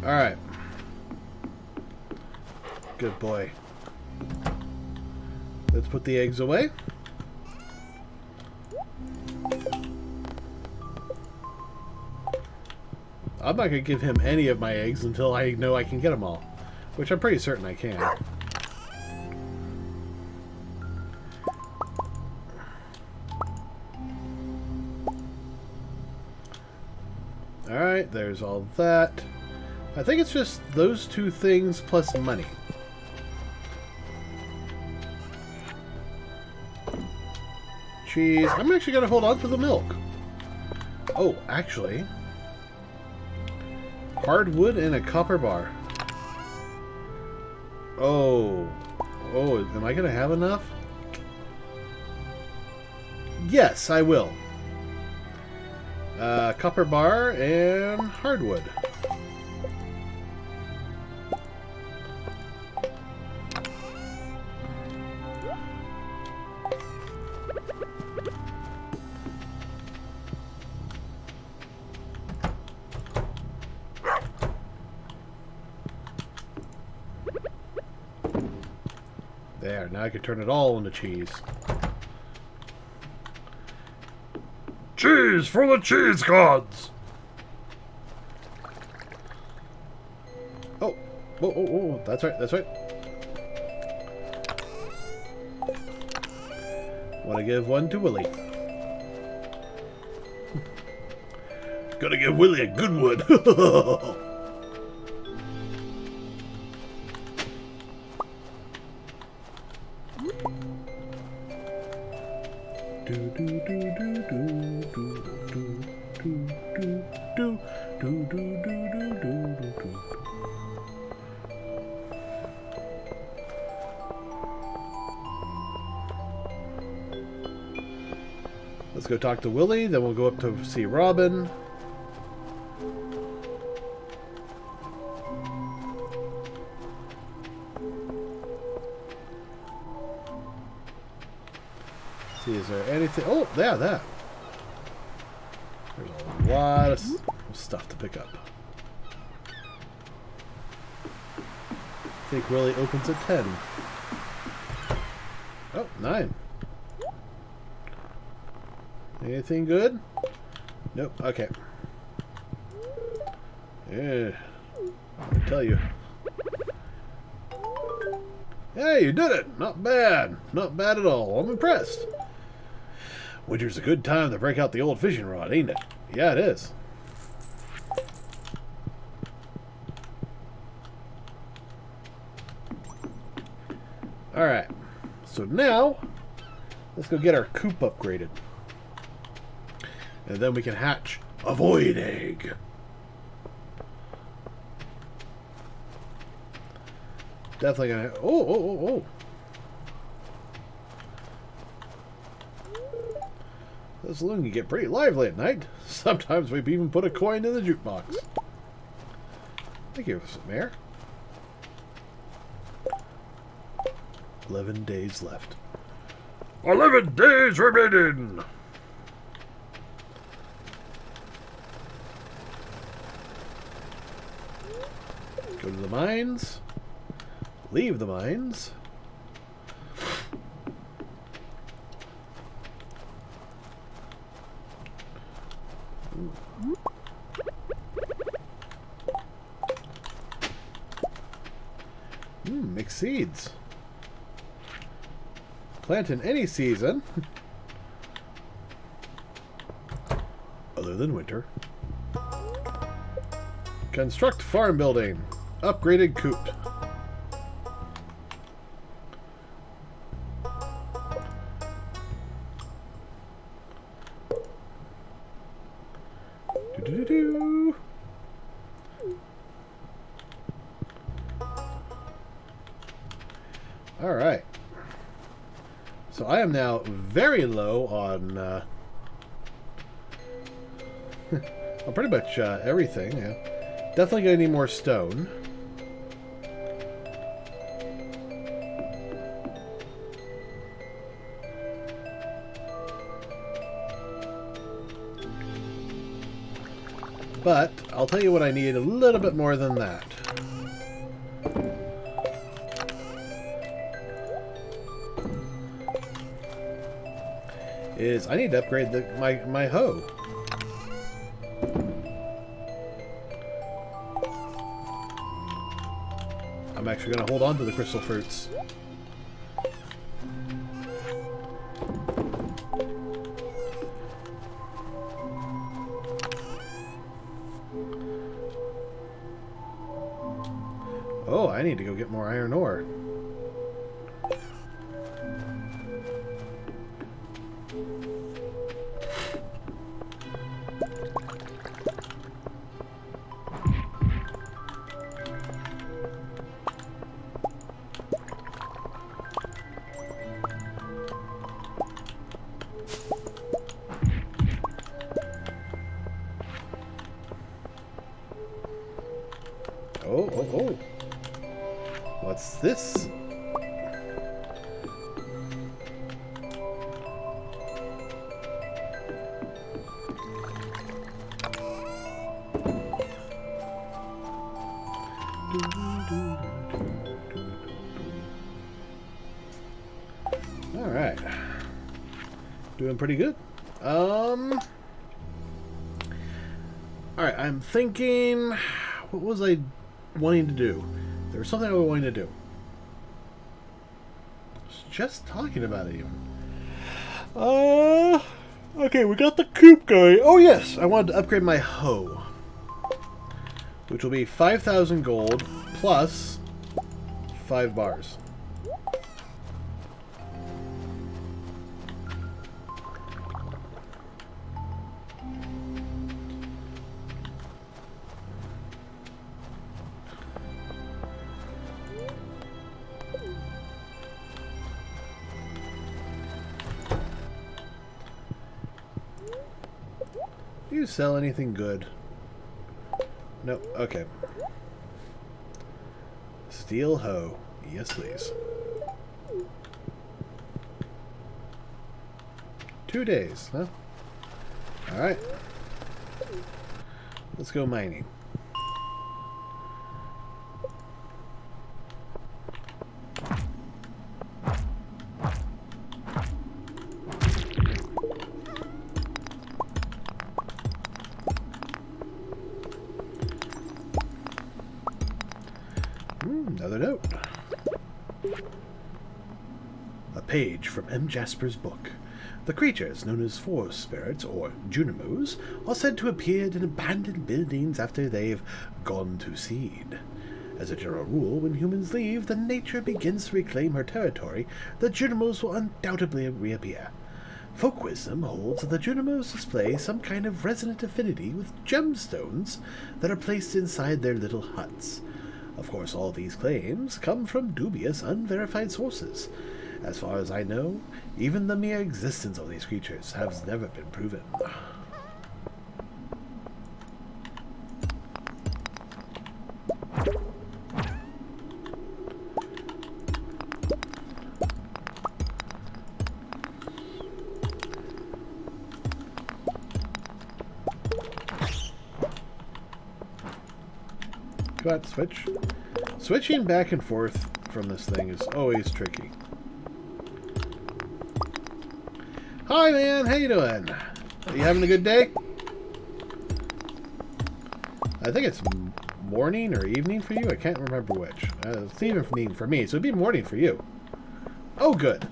Alright. Good boy. Let's put the eggs away. I'm not going to give him any of my eggs until I know I can get them all. Which I'm pretty certain I can. Alright, there's all that. I think it's just those two things plus money. Cheese. I'm actually going to hold on to the milk. Oh, actually. Hardwood and a copper bar. Oh. Oh, am I going to have enough? Yes, I will. Copper bar and hardwood. There, now I can turn it all into cheese. Cheese for the cheese gods! Oh, oh, that's right, that's right. Want to give one to Willy. Gotta give Willy a good one. Let's go talk to Willy, then we'll go up to see Robin. See, is there anything? Oh, yeah, that. There's a lot of stuff to pick up. I think Willy opens at 10. Oh, 9. Anything good? Nope. Okay. Yeah. I'll tell you. Hey, you did it! Not bad. Not bad at all. I'm impressed. Winter's a good time to break out the old fishing rod, ain't it? Yeah, it is. Alright. So now, let's go get our coop upgraded. And then we can hatch A void egg. Definitely gonna... Oh. The saloon can get pretty lively at night. Sometimes we've even put a coin in the jukebox. Thank you, Mayor. 11 days left. 11 days remaining! Go to the mines. Leave the mines. Mix seeds. Plant in any season other than winter. Construct farm building. Upgraded coupe. Do-do-do-do. All right. So I am now very low on well, pretty much everything. Yeah. Definitely gonna need more stone. But I'll tell you what I need a little bit more than that. Is I need to upgrade my hoe. I'm actually going to hold on to the crystal fruits. Oh, I need to go get more iron ore. Oh. What's this? Alright. Doing pretty good. Alright, I'm thinking... What was I wanting to do? There was something I was wanting to do. I was just talking about it even. Okay, we got the coupe going. Oh yes, I wanted to upgrade my hoe. Which will be 5,000 gold plus 5 bars. Do you sell anything good? No. Okay. Steel hoe. Yes, please. 2 days, huh? Alright. Let's go mining. Another note. A page from M. Jasper's book. The creatures known as forest spirits, or junimos, are said to appear in abandoned buildings after they've gone to seed. As a general rule, when humans leave, then nature begins to reclaim her territory, the junimos will undoubtedly reappear. Folk wisdom holds that the Junimos display some kind of resonant affinity with gemstones that are placed inside their little huts. Of course, all these claims come from dubious, unverified sources. As far as I know, even the mere existence of these creatures has never been proven. Come on, switch. Switching back and forth from this thing is always tricky. Hi, man. How you doing? Are you having a good day? I think it's morning or evening for you. I can't remember which. It's evening for me, so it'd be morning for you. Oh, good.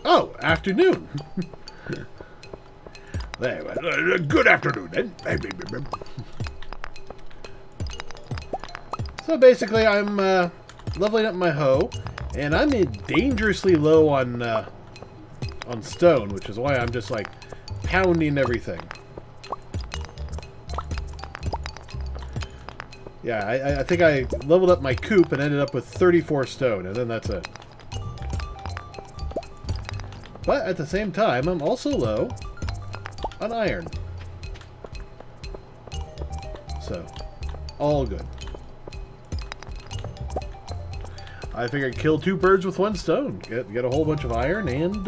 Oh, afternoon. Good afternoon, then. So basically, I'm leveling up my hoe, and I'm dangerously low on stone, which is why I'm just like pounding everything. Yeah, I think I leveled up my coupe and ended up with 34 stone, and then that's it. But at the same time, I'm also low on iron. So, all good. I figured kill two birds with one stone. Get a whole bunch of iron and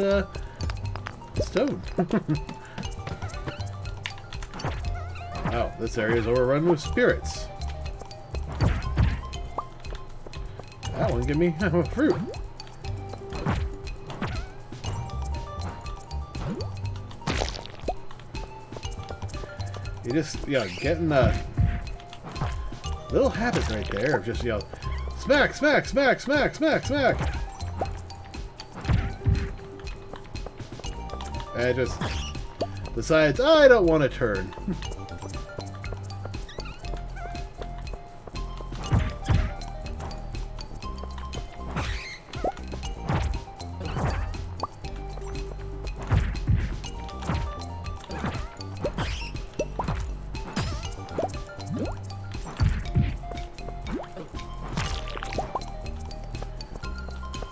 stone. Oh, this area is overrun with spirits. That one give me fruit. You just, getting a little habit right there of just, smack, smack, smack, smack, smack, smack. And it just decides, I don't want to turn.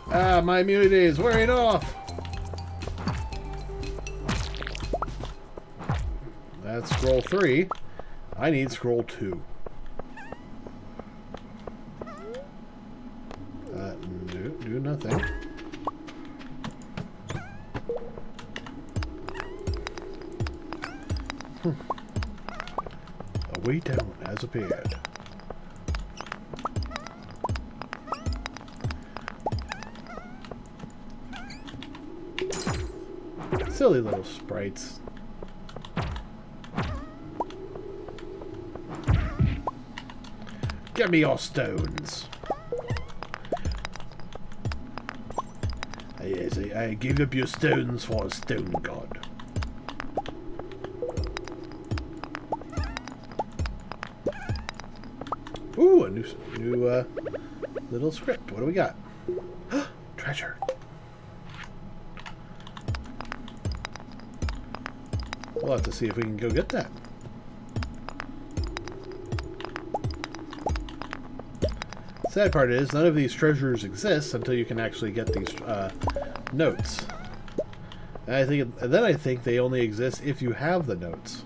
Ah, my immunity is wearing off. That's scroll 3. I need scroll 2. Do nothing. A way down has appeared. Silly little sprites. Give me your stones. Yes, I give up your stones for a stone god. Ooh, a new little script. What do we got? Treasure. We'll have to see if we can go get that. Sad part is, none of these treasures exist until you can actually get these notes. And then I think they only exist if you have the notes.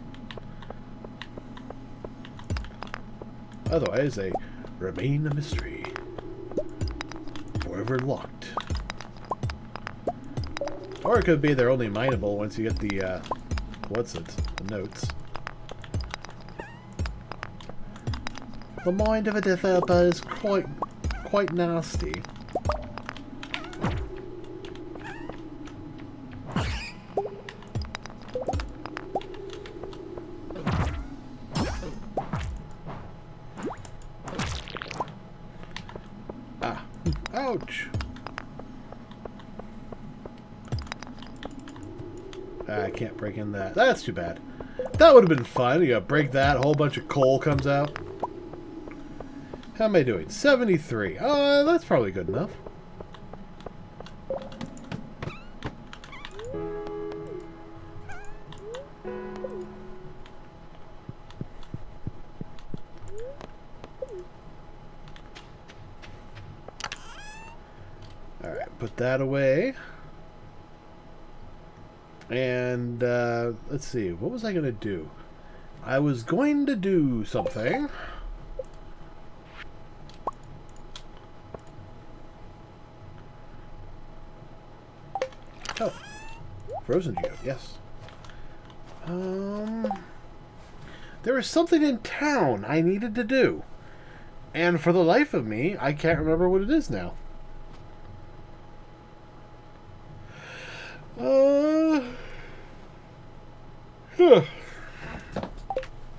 Otherwise, they remain a mystery. Forever locked. Or it could be they're only mineable once you get the, the notes. The mind of a developer is quite nasty. Ah, ouch. I can't break in that. That's too bad. That would have been fun. You gotta break that, a whole bunch of coal comes out. How am I doing? 73. That's probably good enough. Put that away. And let's see, what was I going to do? I was going to do something. Oh, frozen geode, yes. There was something in town I needed to do. And for the life of me, I can't remember what it is now.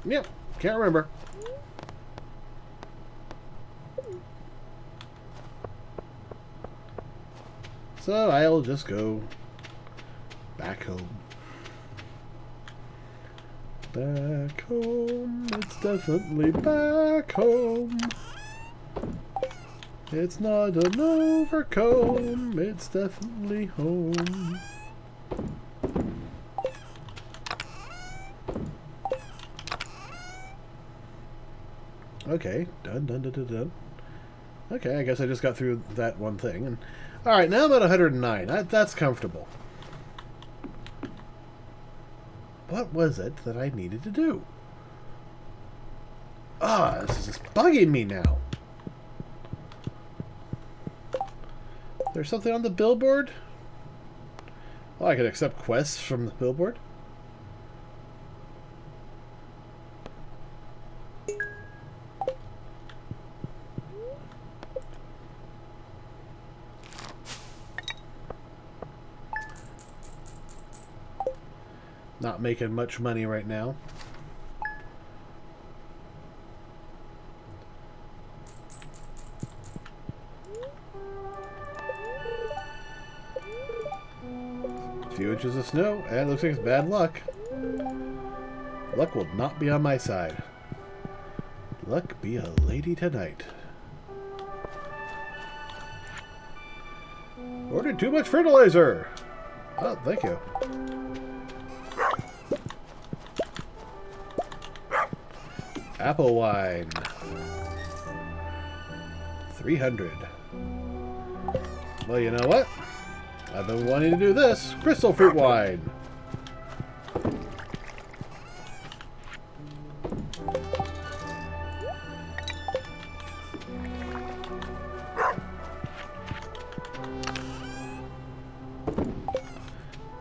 Yep, can't remember. So I'll just go back home. Back home, it's definitely back home. It's not an overcomb, it's definitely home. Okay, done. Okay, I guess I just got through that one thing. And alright, now I'm at 109. That's comfortable. What was it that I needed to do? Ah, this is just bugging me now. There's something on the billboard? Oh, I can accept quests from the billboard? Not making much money right now. A few inches of snow, and it looks like it's bad luck. Luck will not be on my side. Luck be a lady tonight. Ordered too much fertilizer! Oh, thank you. Apple wine. 300. Well, you know what? I've been wanting to do this. Crystal fruit wine.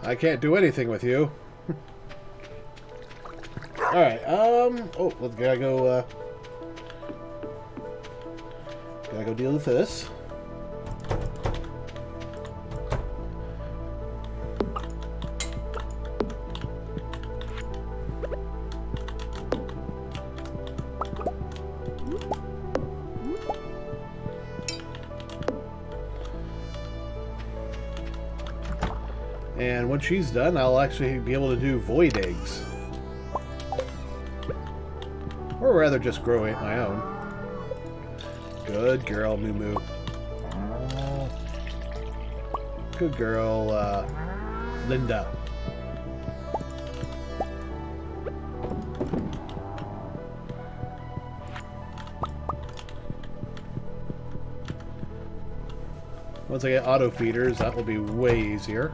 I can't do anything with you. Alright, oh, let's gotta go deal with this. And once she's done, I'll actually be able to do void eggs. Or rather just grow my own. Good girl, Moo Moo. Good girl, Linda. Once I get auto feeders, that will be way easier.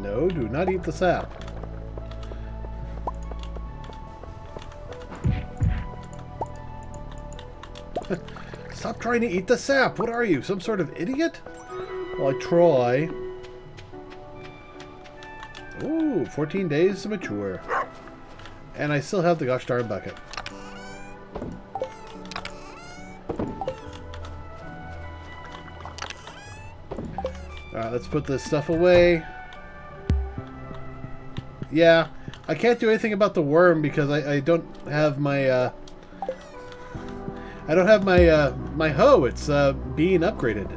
No, do not eat the sap. Stop trying to eat the sap. What are you, some sort of idiot? Well, I try. Ooh, 14 days to mature. And I still have the gosh darn bucket. Alright, let's put this stuff away. Yeah, I can't do anything about the worm because I don't have my my hoe. It's being upgraded.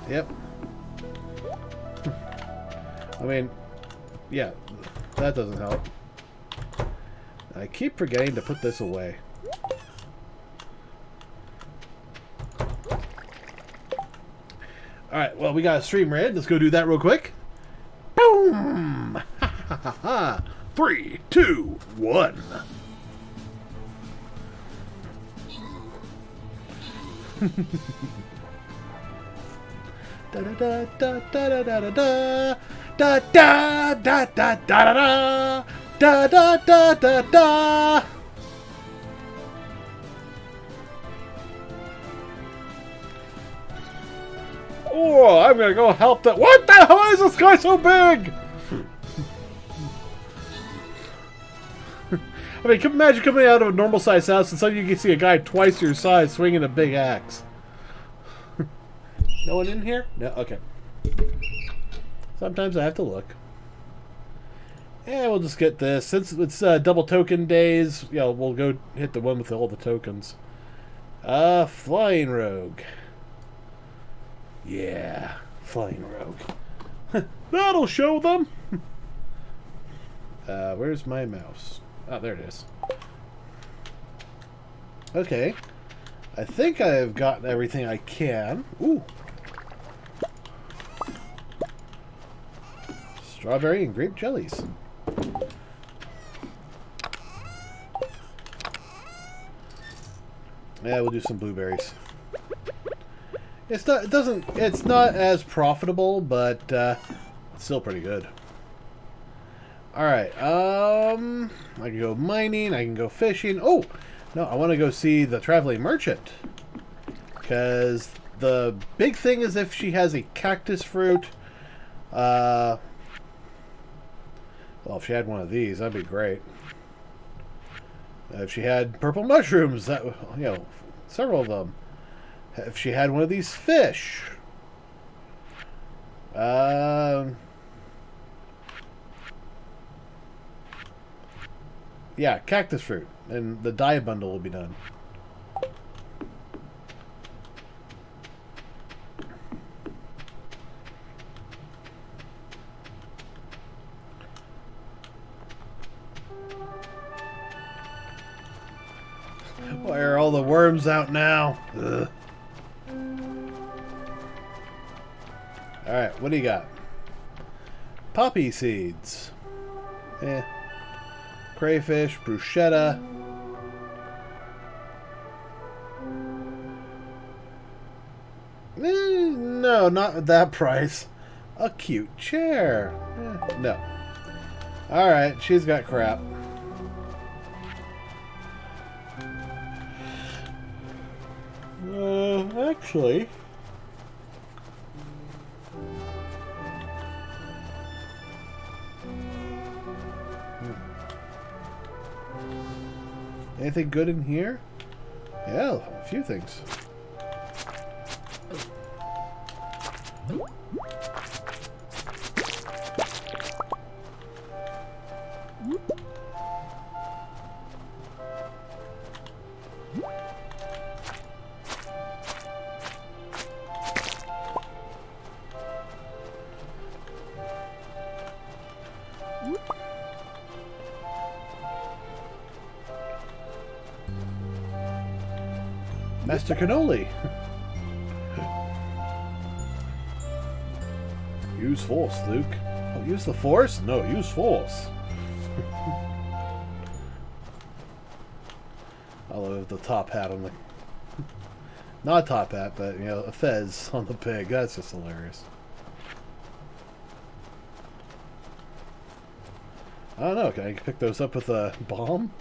Yep. I mean, yeah, that doesn't help. I keep forgetting to put this away. Alright, well, we got a stream raid. Let's go do that real quick. Boom! Ha ha ha! 3, 2, 1. Da da da da da da da da da da da da da da da da da da. Oh, I'm gonna go help that. What the hell is this guy so big? I mean, imagine coming out of a normal sized house and suddenly you can see a guy twice your size swinging a big axe. No one in here? No? Okay. Sometimes I have to look. Yeah, we'll just get this. Since it's double token days, yeah, we'll go hit the one with all the tokens. Flying rogue. Yeah, flying rogue. That'll show them. Where's my mouse? Oh, there it is. Okay. I think I've gotten everything I can. Ooh. Strawberry and grape jellies. Yeah, we'll do some blueberries. It's not as profitable, but it's still pretty good. Alright, I can go mining, I can go fishing. Oh! No, I want to go see the traveling merchant. Because the big thing is if she has a cactus fruit. Well, if she had one of these, that'd be great. If she had purple mushrooms, that, you know, several of them. If she had one of these fish. Yeah, cactus fruit. And the dye bundle will be done. Why are all the worms out now? Ugh. Alright, what do you got? Poppy seeds. Eh. Crayfish, bruschetta. No, not at that price. A cute chair. No. Alright, she's got crap. Actually... Anything good in here? Yeah, a few things. Master Cannoli. Use force, Luke. Oh, use the force? No, use force. I love the top hat on the... Not a top hat, but, you know, a fez on the pig. That's just hilarious. I don't know. Can I pick those up with a bomb?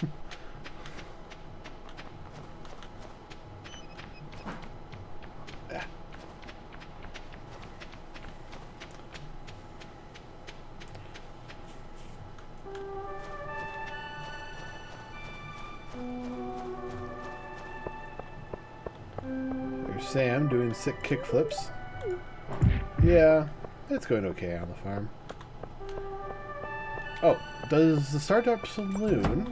Sam doing sick kickflips. Yeah, it's going okay on the farm. Oh, does the Stardew Saloon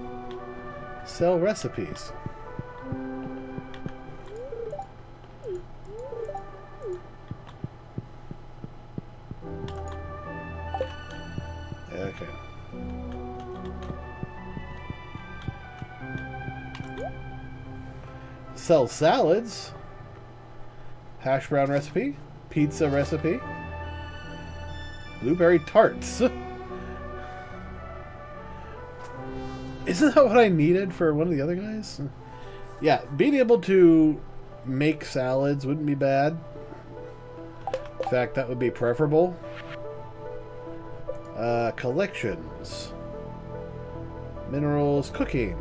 sell recipes? Okay. Sell salads. Hash brown recipe, pizza recipe, blueberry tarts. Isn't that what I needed for one of the other guys? Yeah, being able to make salads wouldn't be bad. In fact, that would be preferable. Collections. Minerals, cooking.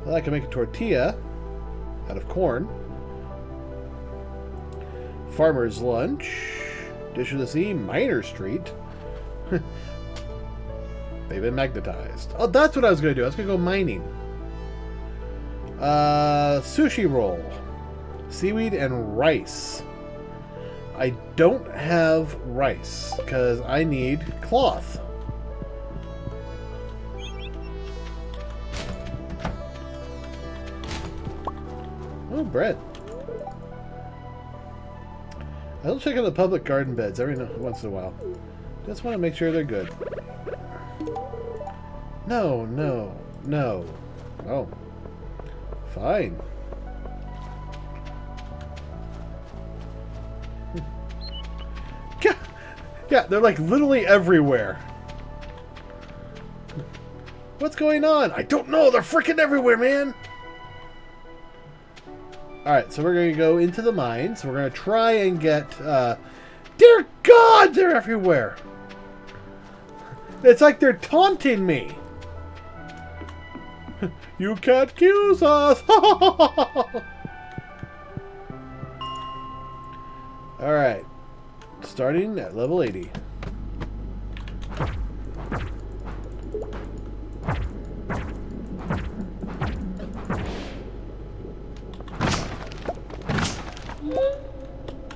Well, I can make a tortilla out of corn. Farmer's lunch. Dish of the sea, Miner Street. They've been magnetized. Oh, that's what I was going to do. I was going to go mining. Sushi roll. Seaweed and rice. I don't have rice because I need cloth. Oh, bread. I'll check out the public garden beds every once in a while. Just want to make sure they're good. No, no, no. Oh. Fine. Yeah, they're like literally everywhere. What's going on? I don't know. They're freaking everywhere, man. Alright, so we're going to go into the mines. We're going to try and get... Dear God, they're everywhere. It's like they're taunting me. You can't accuse us. Alright. Starting at level 80.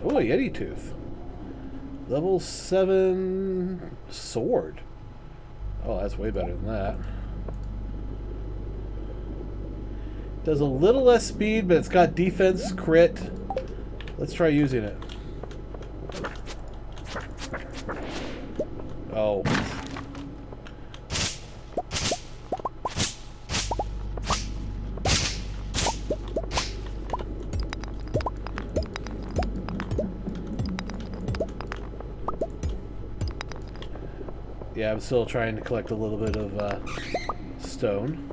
Oh, a Yeti tooth. Level 7 sword. Oh, that's way better than that. Does a little less speed, but it's got defense, crit. Let's try using it. Oh. Yeah, I'm still trying to collect a little bit of stone.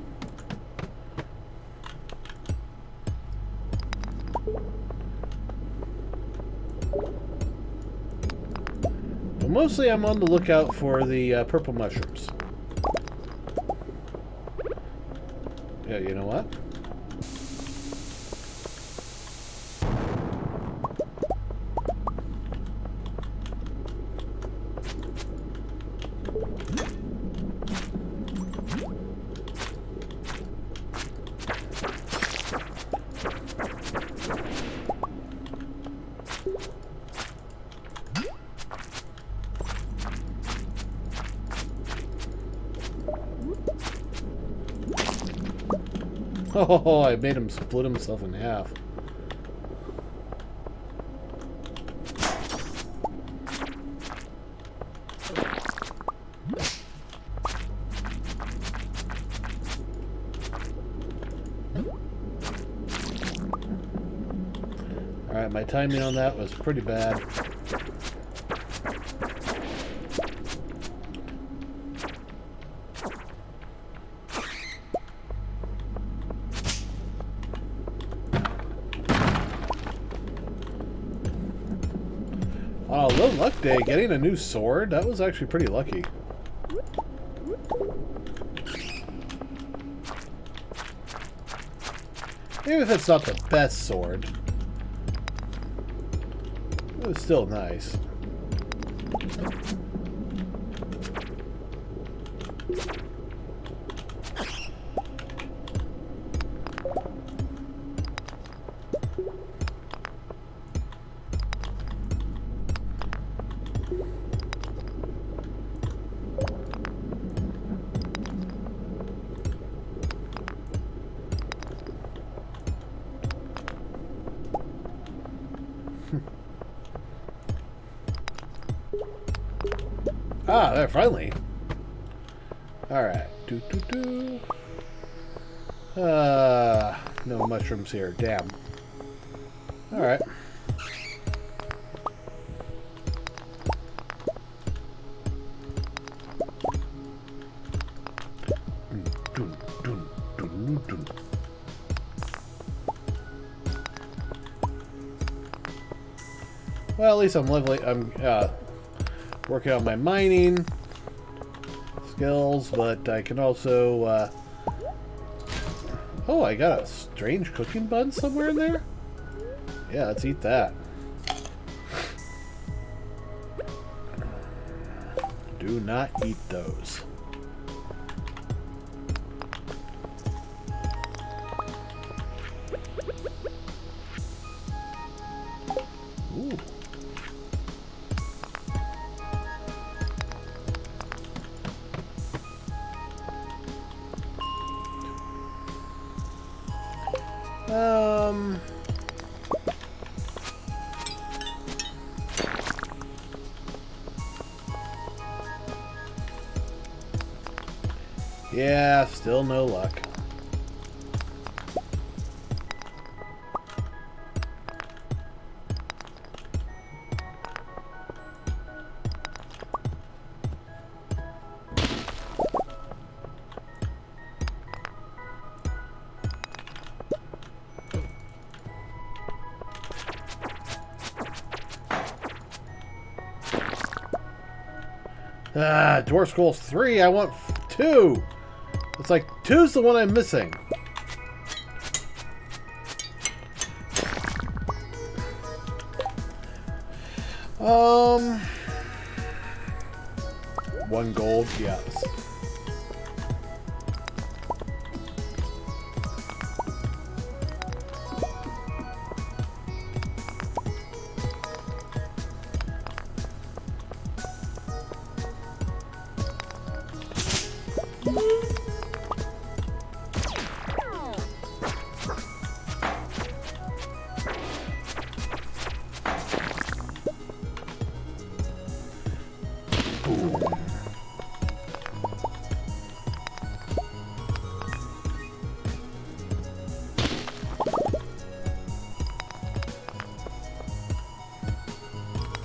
But mostly I'm on the lookout for the purple mushrooms. Yeah, you know what? Oh, I made him split himself in half. Alright, my timing on that was pretty bad. On a low luck day, getting a new sword, that was actually pretty lucky. Even if it's not the best sword, it was still nice. Ah, there, finally. Alright. No mushrooms here. Damn. Alright. Well, at least I'm working on my mining skills, but I can also... Oh, I got a strange cooking bun somewhere in there? Yeah, let's eat that. Do not eat those. Ooh. Yeah, still no luck. Ah, Dwarf Scrolls 3, I want 2! It's like 2's the one I'm missing. One gold, yes.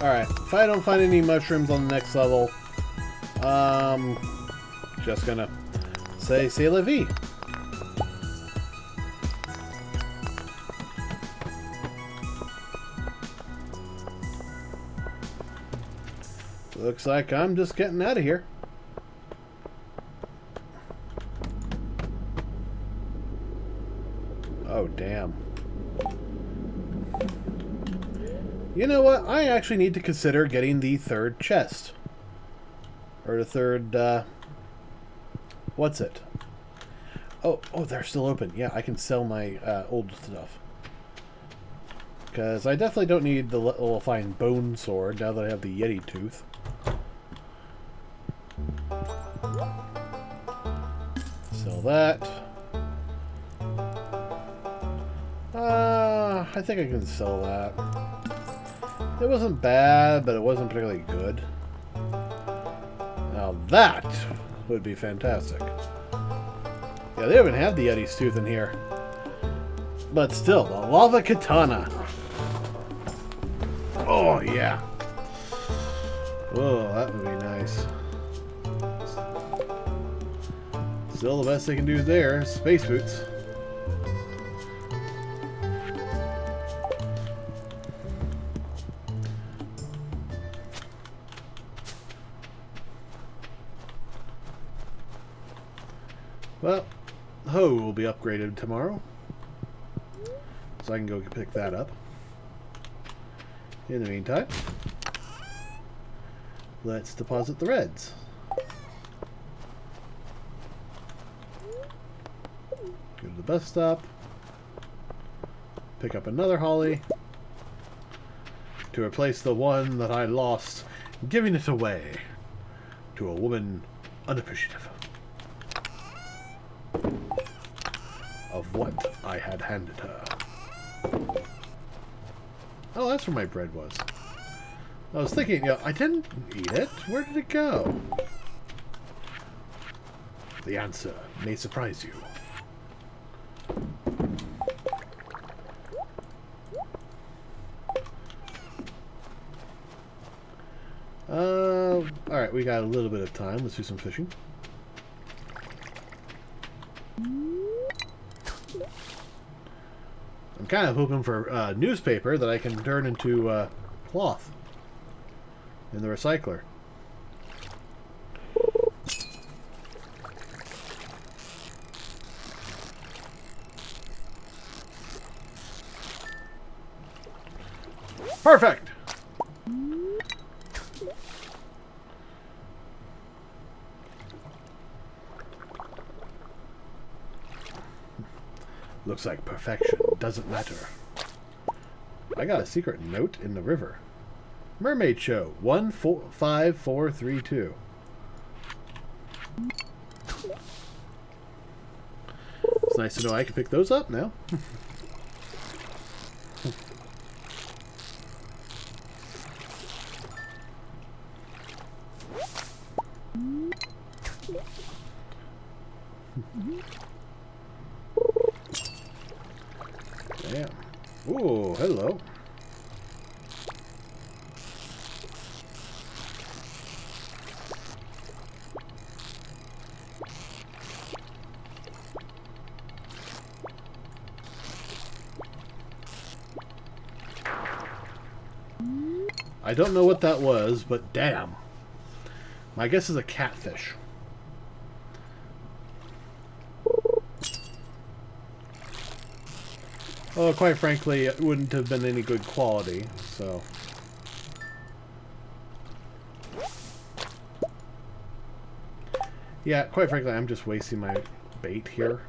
Alright, if I don't find any mushrooms on the next level, just gonna say c'est la vie. Looks like I'm just getting out of here. Oh, damn. You know what? I actually need to consider getting the third chest. Or the third, what's it? Oh, they're still open. Yeah, I can sell my old stuff. Because I definitely don't need the little fine bone sword now that I have the Yeti tooth. Sell that. I think I can sell that. It wasn't bad, but it wasn't particularly good. Now that would be fantastic. Yeah, they even have the Yeti's tooth in here. But still, the lava katana. Oh, yeah. Oh, that would be nice. Still, the best they can do there. Space boots. Well, hoe will be upgraded tomorrow, so I can go pick that up. In the meantime, let's deposit the reds. Go to the bus stop, pick up another holly to replace the one that I lost, giving it away to a woman unappreciative of what I had handed her. Oh, that's where my bread was. I was thinking, you know, I didn't eat it. Where did it go? The answer may surprise you. Alright, we got a little bit of time. Let's do some fishing. I'm kind of hoping for a newspaper that I can turn into cloth in the recycler. Perfect! Looks like perfection doesn't matter. I got a secret note in the river. Mermaid Show 15432. It's nice to know I can pick those up now. Damn. Ooh, hello. I don't know what that was, but damn. My guess is a catfish. Well, quite frankly, it wouldn't have been any good quality, so... Yeah, quite frankly, I'm just wasting my bait here.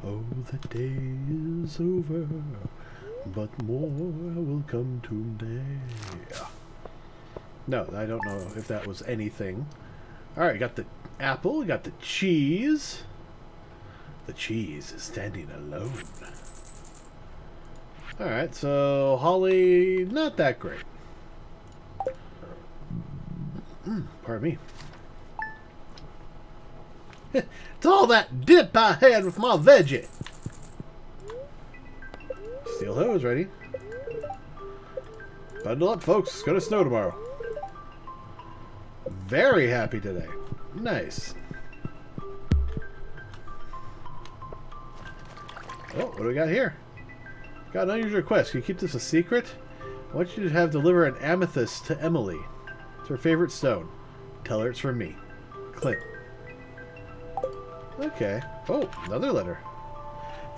Oh, the day is over, but more will come today. No, I don't know if that was anything. Alright, got the apple, got the cheese. The cheese is standing alone. Alright, so holly, not that great. Pardon me. It's all that dip I had with my veggie. Steel hose ready. Bundle up, folks. It's gonna snow tomorrow. Very happy today. Nice. Oh, what do we got here? Got an unusual request. Can you keep this a secret? I want you to have deliver an amethyst to Emily. It's her favorite stone. Tell her it's from me. Clint. Okay. Oh, another letter.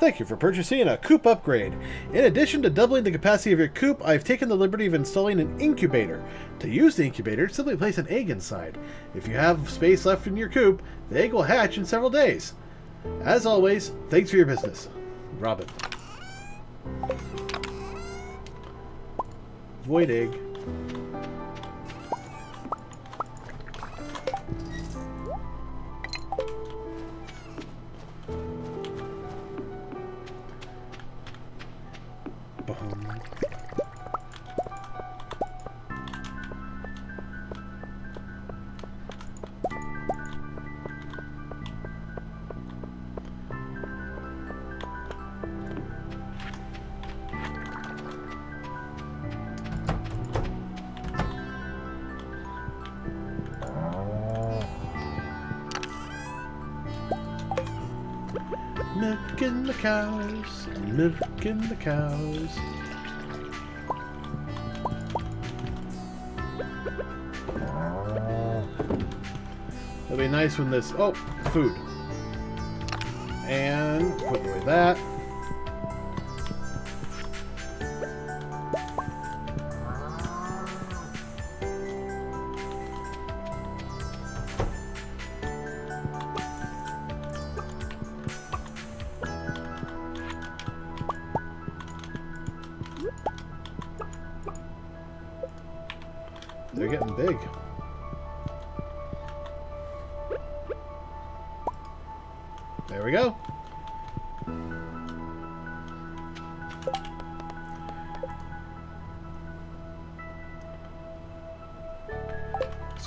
Thank you for purchasing a Coupe Upgrade. In addition to doubling the capacity of your coupe, I've taken the liberty of installing an incubator. To use the incubator, simply place an egg inside. If you have space left in your coupe, the egg will hatch in several days. As always, thanks for your business. Robin. Void egg. Milking the cows, milking the cows. It'll be nice when this... Oh, food. And put away that. They're getting big. There we go.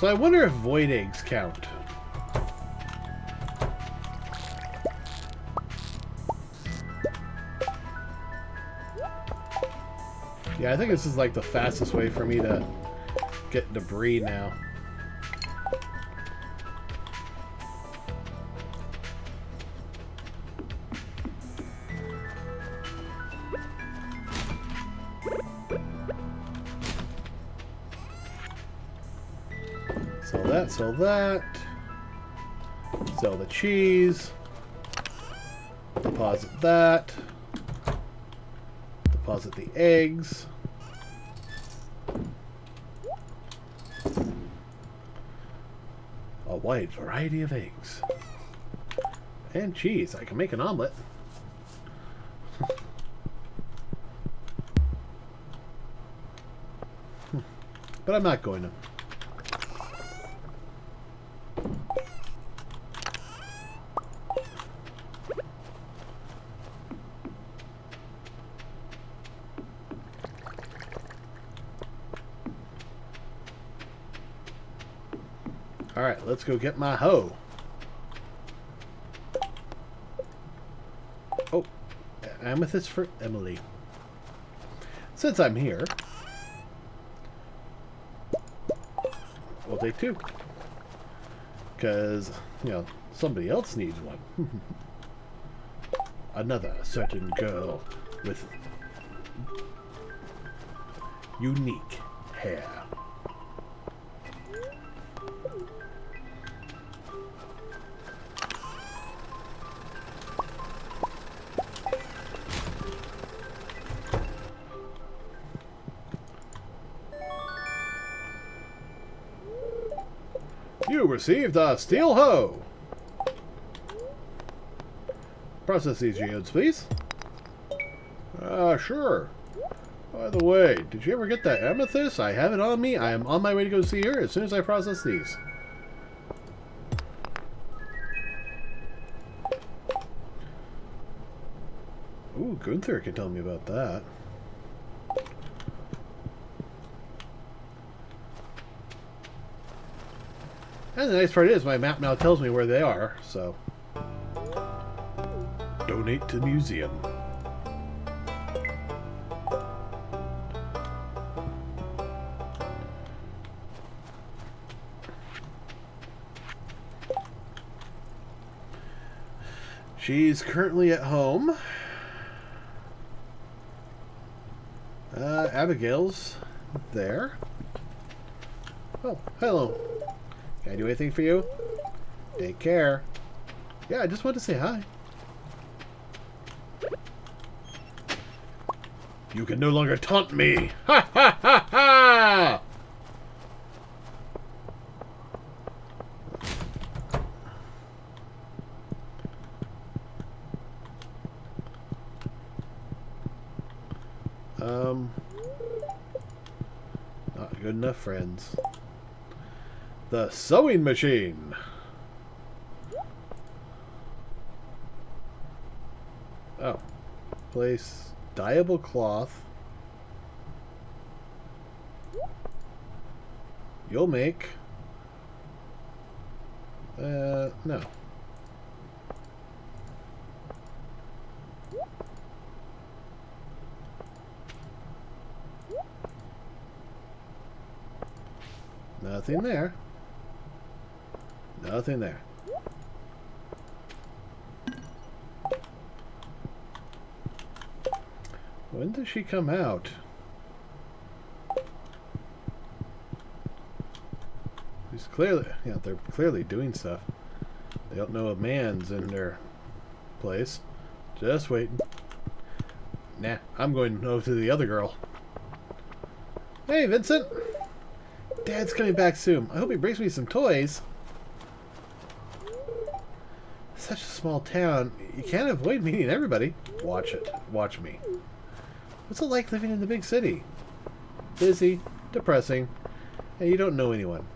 So I wonder if void eggs count. Yeah, I think this is like the fastest way for me to get debris now. Sell that, sell that. Sell the cheese. Deposit that. Deposit the eggs. A wide variety of eggs. And cheese. I can make an omelet. But I'm not going to. Alright, let's go get my hoe. Oh, amethyst for Emily. Since I'm here, we'll take two. Because, you know, somebody else needs one. Another certain girl with unique hair. You received a steel hoe. Process these geodes, please. Sure. By the way, did you ever get that amethyst? I have it on me. I am on my way to go see her as soon as I process these. Ooh, Gunther can tell me about that. And the nice part is, my map now tells me where they are, so... Donate to museum. She's currently at home. Abigail's there. Oh, hello. Can I do anything for you? Take care. Yeah, I just wanted to say hi. You can no longer taunt me! Ha ha ha ha! Not good enough friends. The sewing machine. Oh. Place dyeable cloth. You'll make... no. Nothing there. Nothing there. When does she come out? She's clearly, yeah, they're clearly doing stuff. They don't know a man's in their place. Just waiting. Nah, I'm going over to the other girl. Hey, Vincent! Dad's coming back soon. I hope he brings me some toys. Such a small town. You can't avoid meeting everybody. Watch it. Watch me. What's it like living in the big city? Busy, depressing, and you don't know anyone.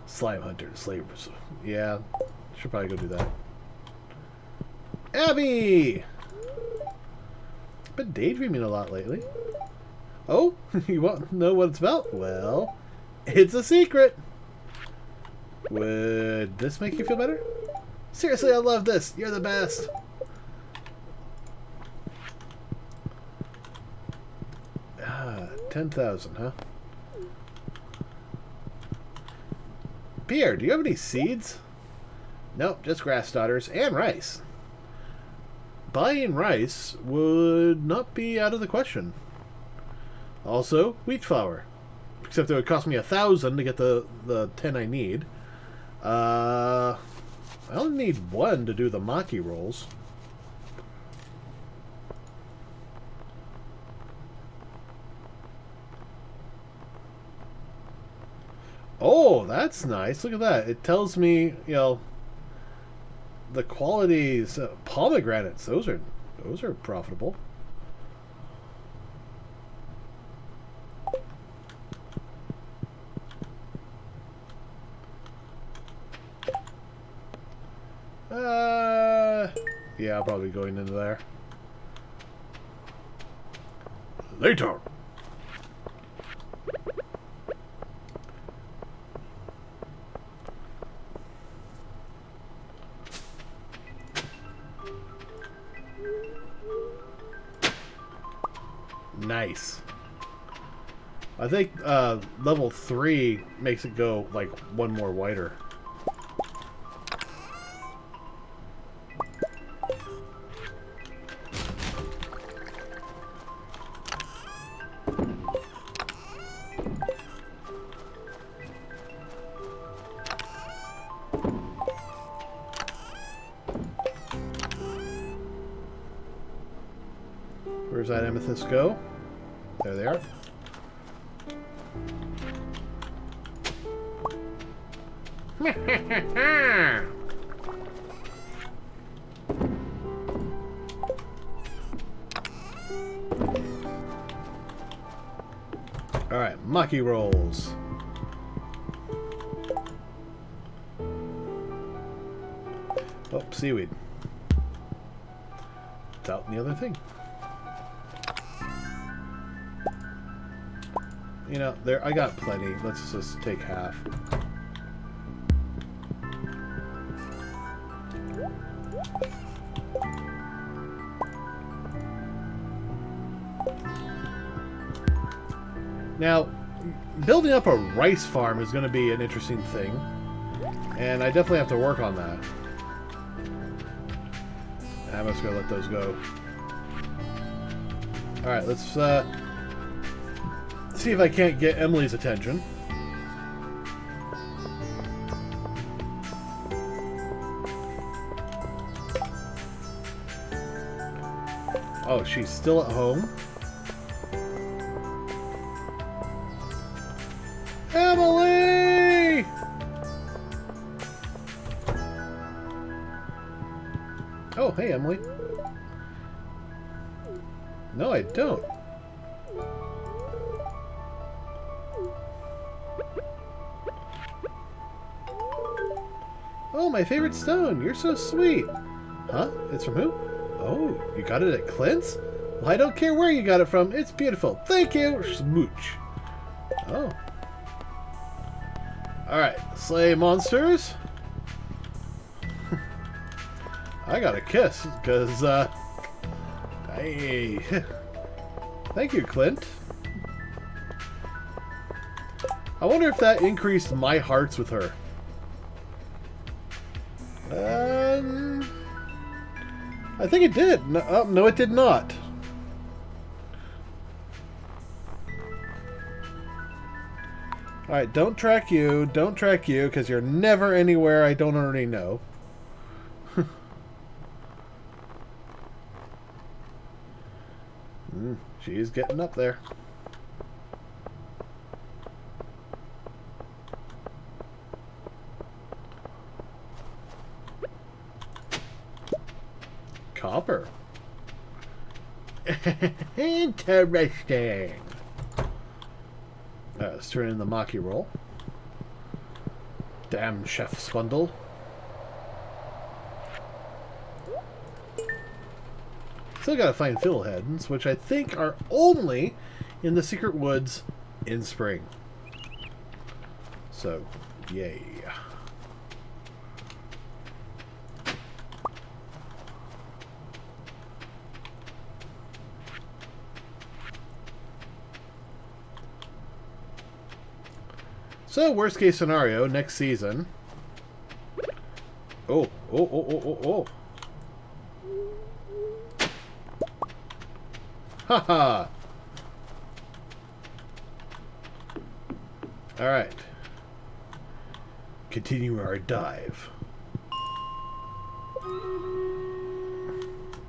Slime hunters, slavers. Yeah, should probably go do that. Abby! Been daydreaming a lot lately. Oh, you want to know what it's about? Well, It's a secret. Would this make you feel better? Seriously, I love this. You're the best. Ah, 10,000, huh? Pierre, do you have any seeds? Nope, just grass daughters and rice. Buying rice would not be out of the question. Also, wheat flour. Except it would cost me 1,000 to get the 10 I need. I only need 1 to do the maki rolls. Oh, that's nice. Look at that. It tells me, you know, the qualities. Pomegranates. Those are profitable. Yeah, I'll probably be going into there. Later. Nice. I think level 3 makes it go like 1 more wider. Where's that amethyst go? There they are. Alright, maki rolls. Oh, seaweed. It's out in the other thing. You know, there I got plenty. Let's just take half. Now, building up a rice farm is going to be an interesting thing, and I definitely have to work on that. I'm just going to let those go. Alright, let's see if I can't get Emily's attention. Oh, she's still at home? Emily! Oh, hey, Emily. No, I don't. Oh, my favorite stone. You're so sweet. Huh? It's from who? Oh, you got it at Clint's? Well, I don't care where you got it from. It's beautiful. Thank you. Smooch. Oh. Alright. Slay monsters. I got a kiss, because, hey. Thank you, Clint. I wonder if that increased my hearts with her. I think it did. No, no, it did not. Alright, don't track you, because you're never anywhere I don't already know. She's getting up there. Copper. Interesting. Let's turn in the maki roll. Damn chef's bundle. Still gotta find fiddleheads, which I think are only in the secret woods in spring. So, yay. So, worst case scenario, next season. Oh. Haha. Alright. Continue our dive.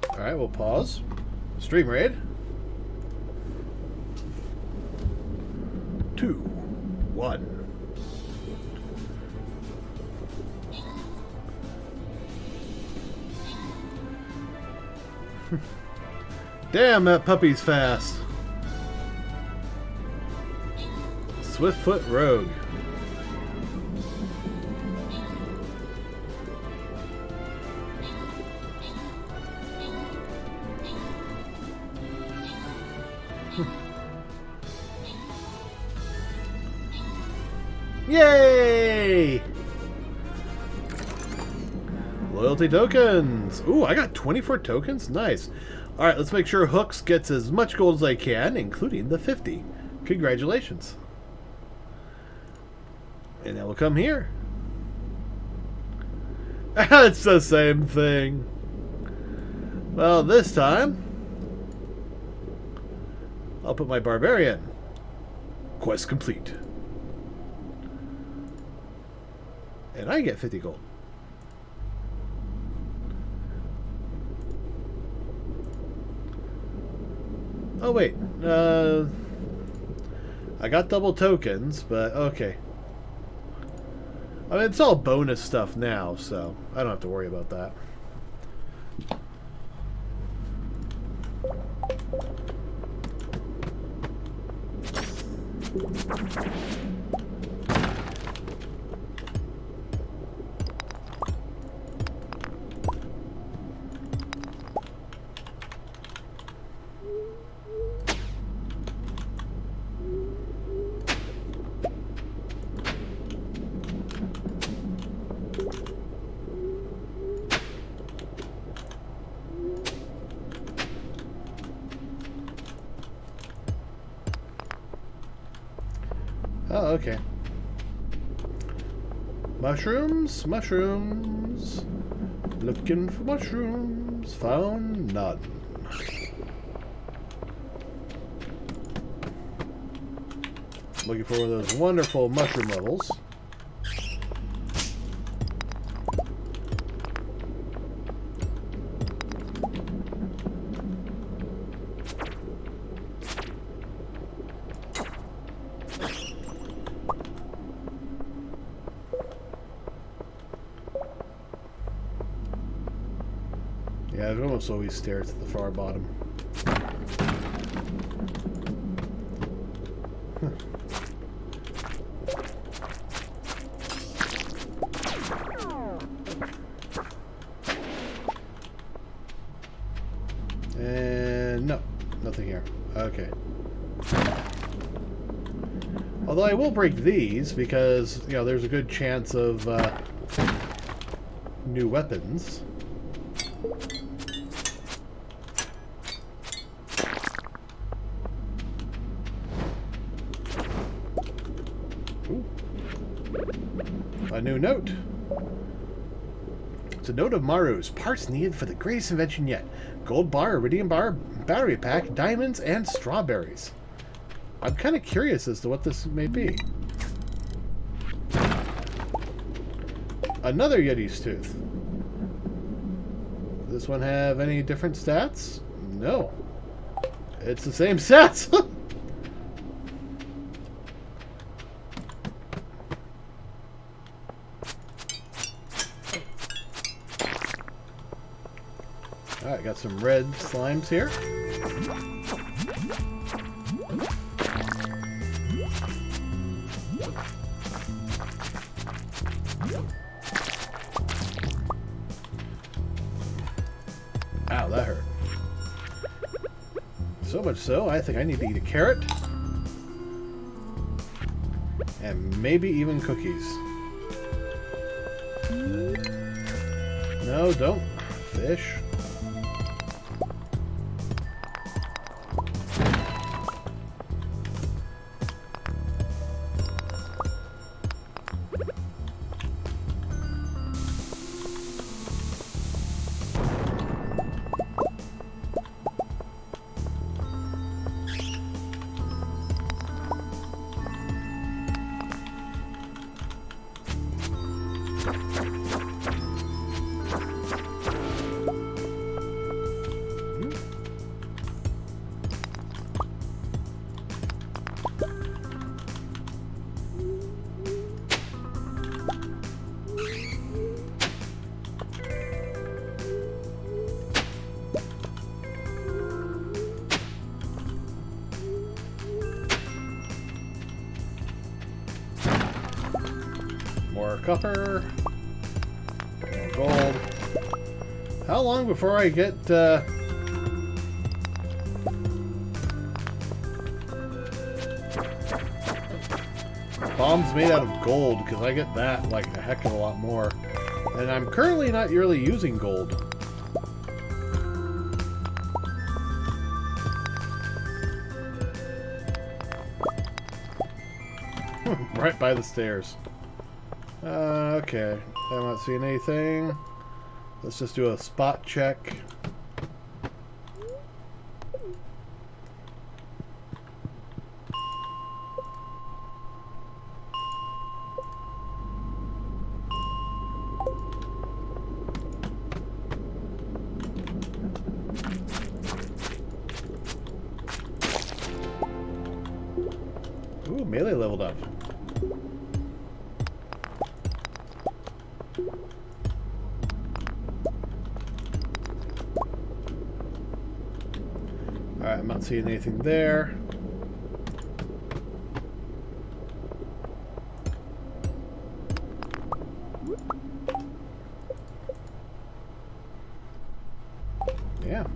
Alright, we'll pause. Stream raid. 2, 1. Damn, that puppy's fast. Swiftfoot Rogue. Yay! Loyalty tokens. Ooh, I got 24 tokens. Nice. All right, let's make sure Hooks gets as much gold as I can, including the 50. Congratulations. And that will come here. It's the same thing. Well, this time, I'll put my Barbarian. Quest complete. And I get 50 gold. Oh, wait. I got double tokens, but okay. I mean, it's all bonus stuff now, so I don't have to worry about that. Oh, okay. Mushrooms, mushrooms. Looking for mushrooms. Found none. Looking for one of those wonderful mushroom levels. Yeah, it almost always stares at the far bottom. And no, nothing here. Okay. Although I will break these because, you know, there's a good chance of new weapons. Ooh. A new note. It's a note of Maru's. Parts needed for the greatest invention yet. Gold bar, iridium bar, battery pack, diamonds, and strawberries. I'm kind of curious as to what this may be. Another Yeti's tooth. Does this one have any different stats? No. It's the same stats. Alright, got some red slimes here. Ow, that hurt. So much so, I think I need to eat a carrot. And maybe even cookies. No, don't. Fish. More copper. More gold. How long before I get bombs made out of gold? Because I get that like a heck of a lot more. And I'm currently not really using gold. Right by the stairs. Okay. I'm not seeing anything. Let's just do a spot check. Ooh, melee leveled up. Alright, I'm not seeing anything there. Yeah.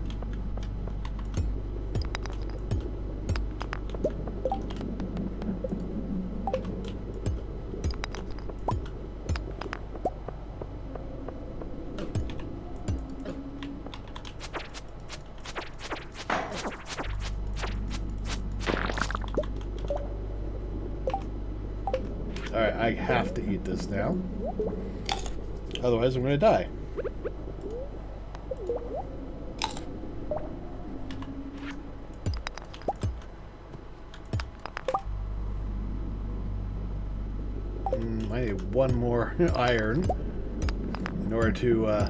Alright, I have to eat this now. Otherwise I'm going to die. I need one more iron in order to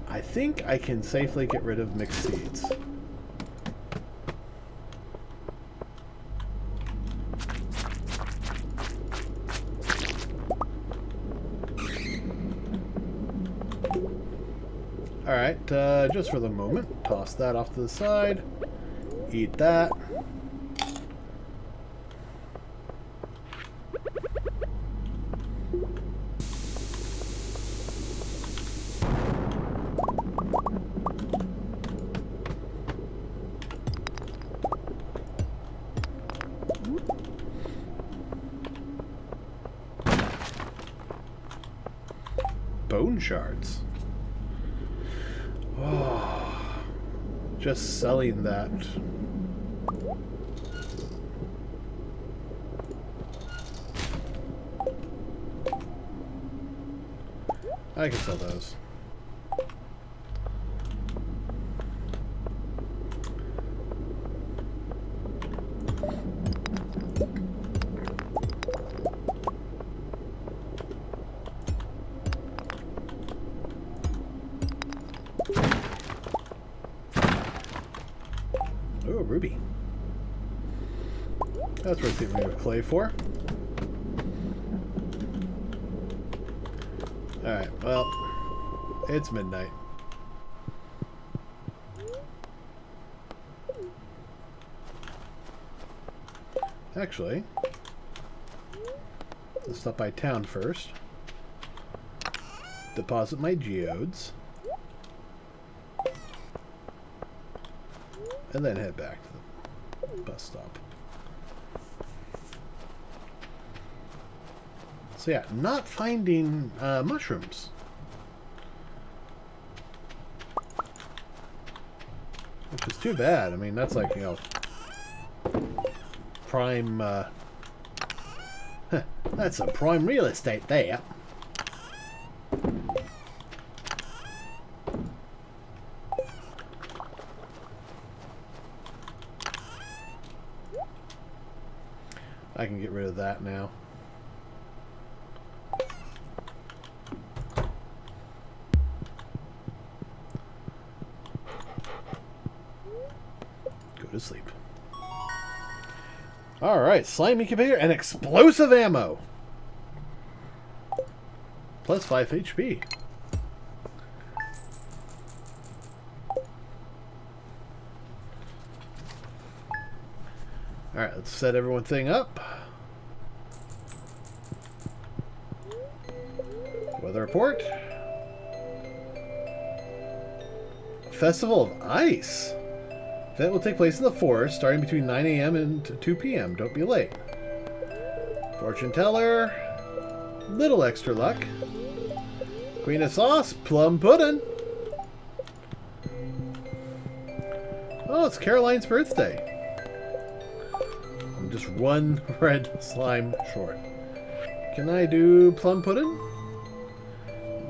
I think I can safely get rid of mixed seeds. Alright, just for the moment, toss that off to the side, eat that. Bone shards. Oh, just selling that. I can sell those. Oh, a ruby. That's worth getting rid of clay for. Alright, well, it's midnight. Actually, let's stop by town first. Deposit my geodes. And then head back to the bus stop. So yeah, not finding mushrooms. Which is too bad. I mean, that's like, you know, prime, that's a prime real estate there. I can get rid of that now. Go to sleep. Alright, slimy computer and explosive ammo. Plus 5 HP. Alright, let's set everything up. Weather report. Festival of Ice. Event will take place in the forest starting between 9 a.m. and 2 p.m. Don't be late. Fortune teller. Little extra luck. Queen of sauce. Plum pudding. Oh, it's Caroline's birthday. I'm just one red slime short. Can I do plum pudding?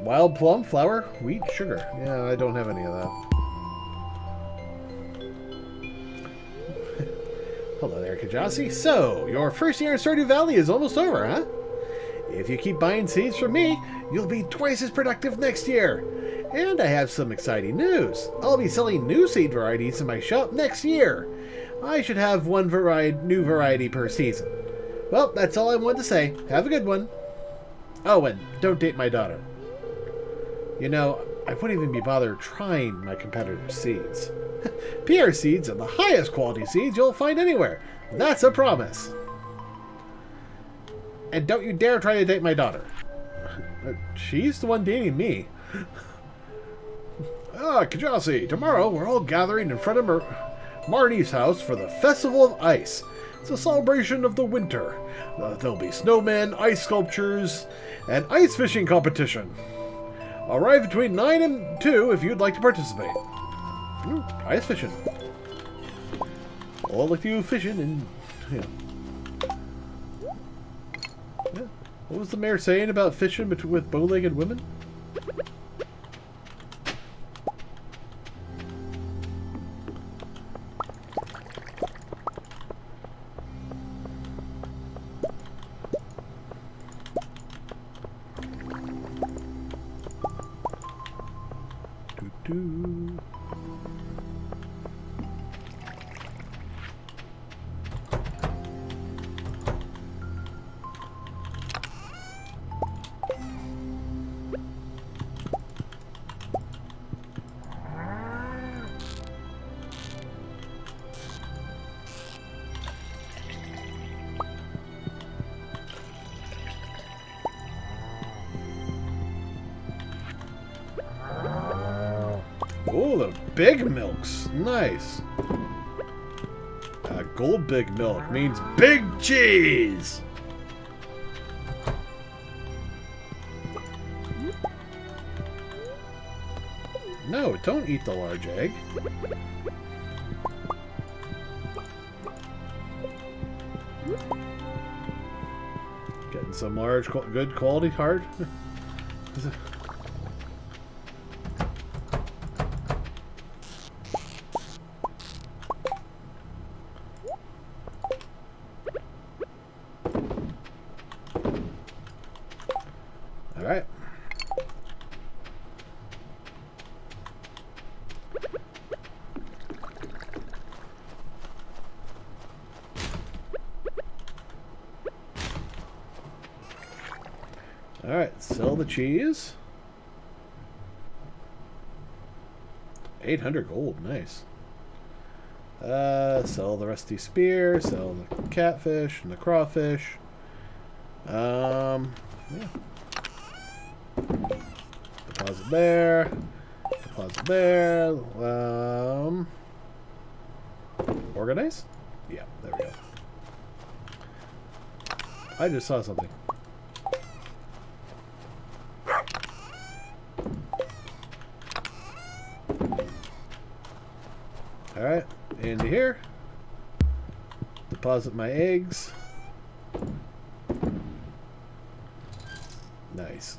Wild plum, flour, wheat, sugar. Yeah, I don't have any of that. Hello there, Kjasi. So, your first year in Stardew Valley is almost over, huh? If you keep buying seeds from me, you'll be twice as productive next year. And I have some exciting news. I'll be selling new seed varieties in my shop next year. I should have one new variety per season. Well, that's all I wanted to say. Have a good one. Oh, and don't date my daughter. You know, I wouldn't even be bothered trying my competitor's seeds. PR seeds are the highest quality seeds you'll find anywhere. That's a promise. And don't you dare try to date my daughter. She's the one dating me. Kjasi, tomorrow we're all gathering in front of Marnie's house for the Festival of Ice. It's a celebration of the winter. There'll be snowmen, ice sculptures, and ice fishing competition. Arrive between 9 and 2 if you'd like to participate. Ice fishing. All like you fishing and, you know. Yeah. What was the mayor saying about fishing with bow-legged women? Oh, the big milks. Nice. Gold big milk means big cheese. No, don't eat the large egg. Getting some large, good quality hard. Alright. Alright, sell the cheese. 800 gold, nice. Sell the rusty spear, sell the catfish and the crawfish. Yeah. Deposit there. Deposit there. Organize? Yeah, there we go. I just saw something. Alright, into here. Deposit my eggs. Nice.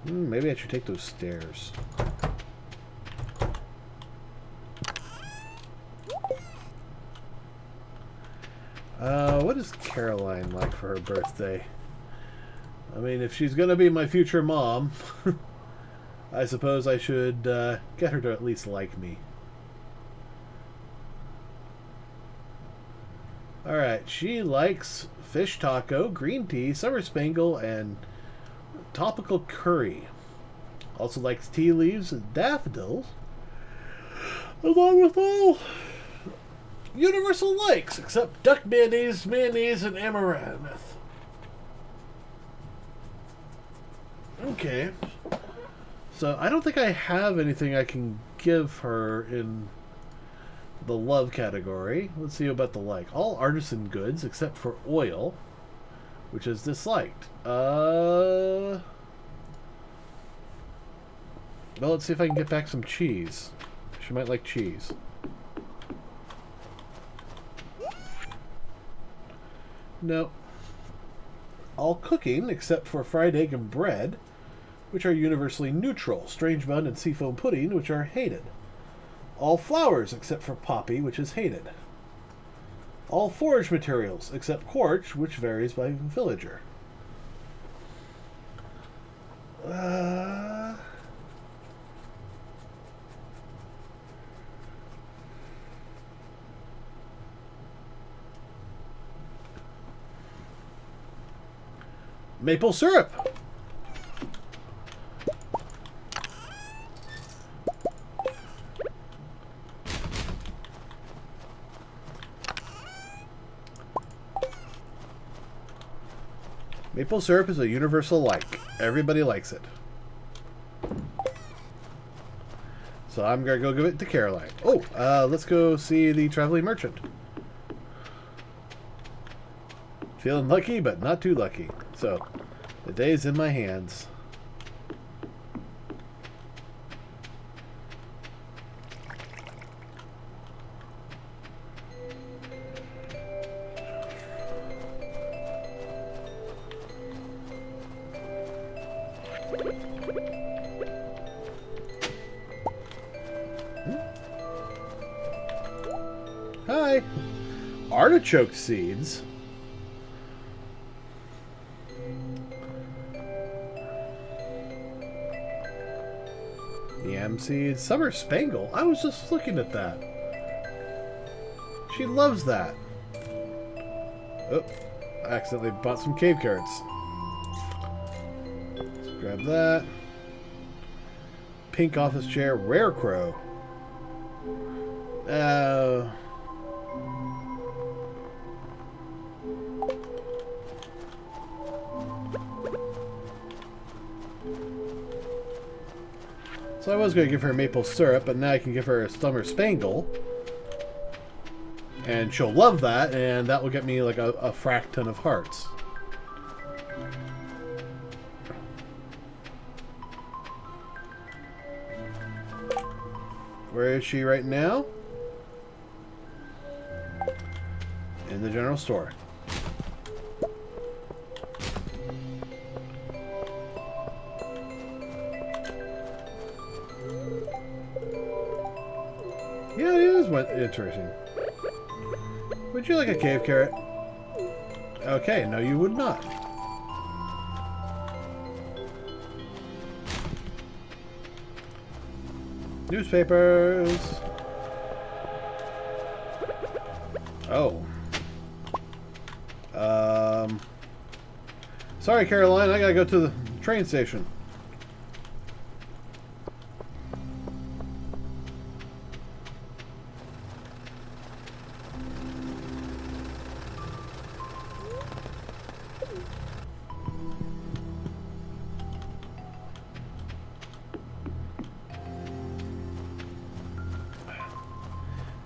Maybe I should take those stairs. What is Caroline like for her birthday? I mean, if she's gonna be my future mom, I suppose I should get her to at least like me. Alright, she likes fish taco, green tea, summer spangle, and topical curry. Also likes tea leaves and daffodils, along with all universal likes, except duck mayonnaise, and amaranth. Okay. So, I don't think I have anything I can give her in the love category. Let's see about the like. All artisan goods except for oil, which is disliked. Well, let's see if I can get back some cheese. She might like cheese. No. All cooking except for fried egg and bread, which are universally neutral. Strange bun and seafoam pudding, which are hated. All flowers except for poppy, which is hated. All forage materials except quartz, which varies by villager. Maple syrup. Maple syrup is a universal like. Everybody likes it. So I'm going to go give it to Caroline. Oh, let's go see the traveling merchant. Feeling lucky, but not too lucky. So, the day's in my hands. Hi! Artichoke seeds? Yam seeds. Summer spangle? I was just looking at that. She loves that. Oh, I accidentally bought some cave carrots. Let's grab that. Pink office chair. Rare crow. So I was going to give her maple syrup, but now I can give her a summer spangle. And she'll love that, and that will get me like a frack ton of hearts. Where is she right now? In the general store. Yeah, it is interesting. Would you like a cave carrot? Okay, no you would not. Newspapers. Oh. Sorry, Caroline. I gotta go to the train station.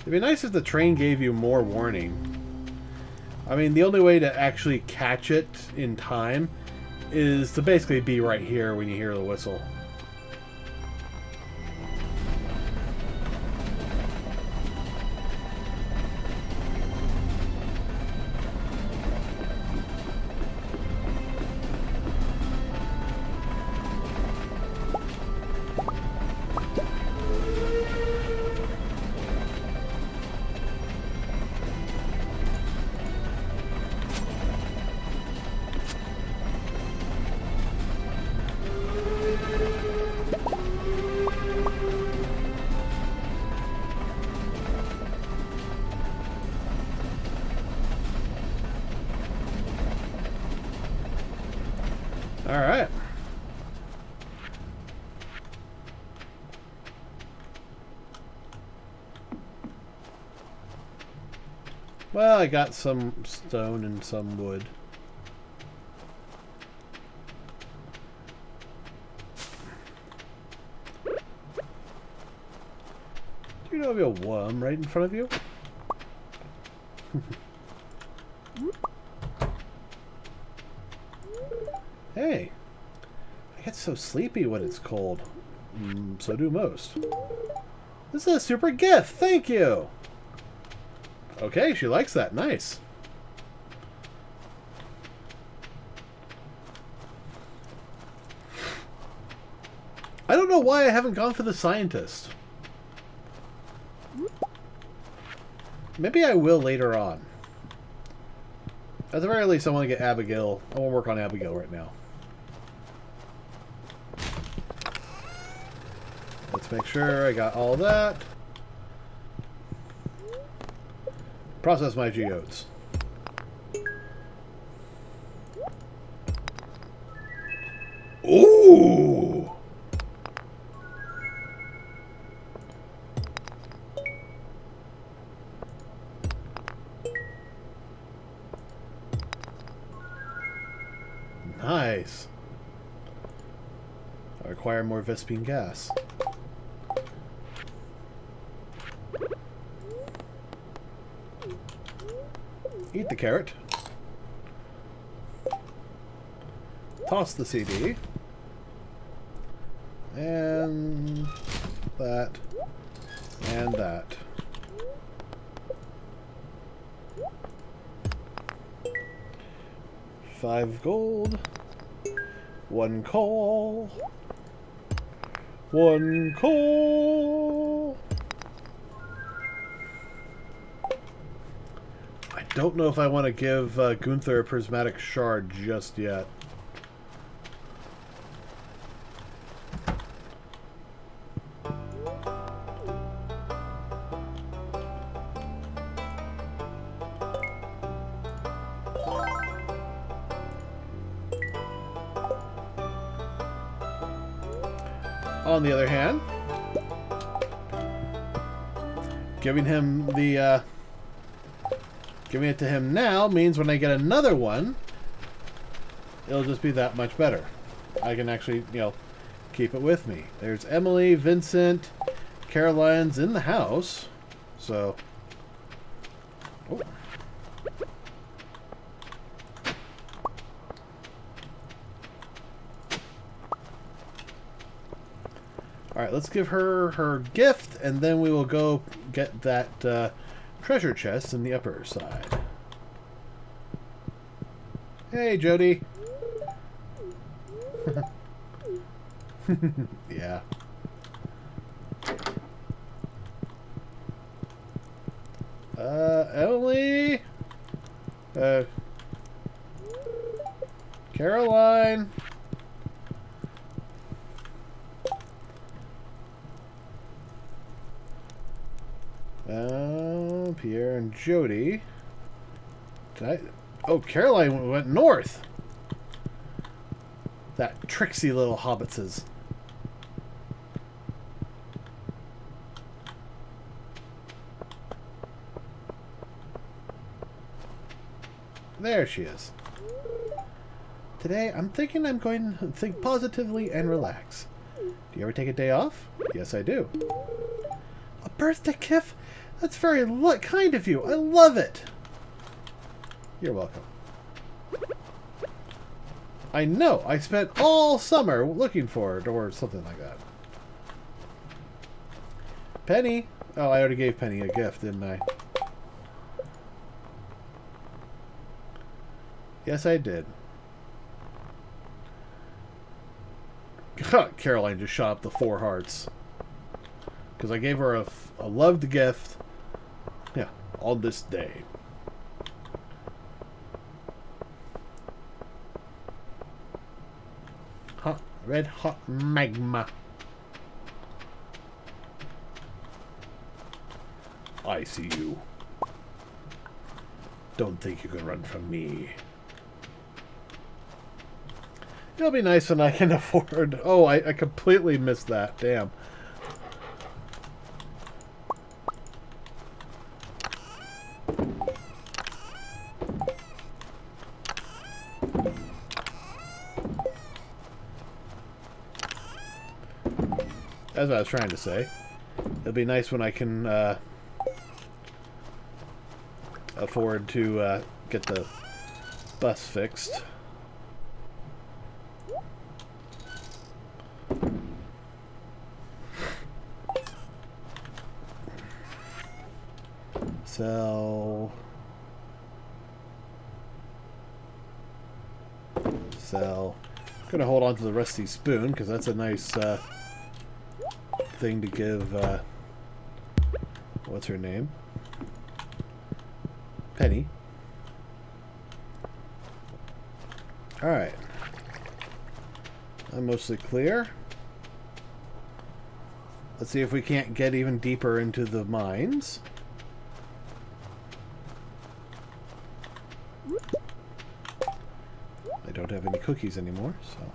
It'd be nice if the train gave you more warning. I mean, the only way to actually catch it in time is to basically be right here when you hear the whistle. Alright. Well, I got some stone and some wood. Do you know of a worm right in front of you? Hey, I get so sleepy when it's cold. So do most. This is a super gift. Thank you. Okay, she likes that. Nice. I don't know why I haven't gone for the scientist. Maybe I will later on. At the very least, I want to get Abigail. I want to work on Abigail right now. Let's make sure I got all that. Process my geodes. Ooh! Nice. I require more Vespine gas. Eat the carrot. Toss the CD. And that. And that. $5 gold. 1 coal. 1 coal. I don't know if I want to give Gunther a prismatic shard just yet. On the other hand, giving him the giving it to him now means when I get another one, it'll just be that much better. I can actually, you know, keep it with me. There's Emily, Vincent, Caroline's in the house, so. Oh. Alright, let's give her her gift, and then we will go get that treasure chest in the upper side. Hey, Jody. Yeah. Emily? Caroline? Pierre and and Jody. Did I? Oh, Caroline went north. That tricksy little hobbitses. There she is. Today, I'm thinking I'm going to think positively and relax. Do you ever take a day off? Yes, I do. A birthday gift? That's very kind of you. I love it. You're welcome. I know. I spent all summer looking for it, or something like that. Penny. Oh, I already gave Penny a gift, didn't I? Yes, I did. Caroline just shot up the 4 hearts. Because I gave her a loved gift. Yeah, on this day. Hot, red hot magma. I see you. Don't think you can run from me. It'll be nice when I can afford... Oh, I completely missed that. Damn. That's what I was trying to say. It'll be nice when I can afford to get the bus fixed. Sell. I'm gonna hold on to the rusty spoon because that's a nice thing to give. What's her name? Penny. All right. I'm mostly clear. Let's see if we can't get even deeper into the mines. I don't have any cookies anymore, so...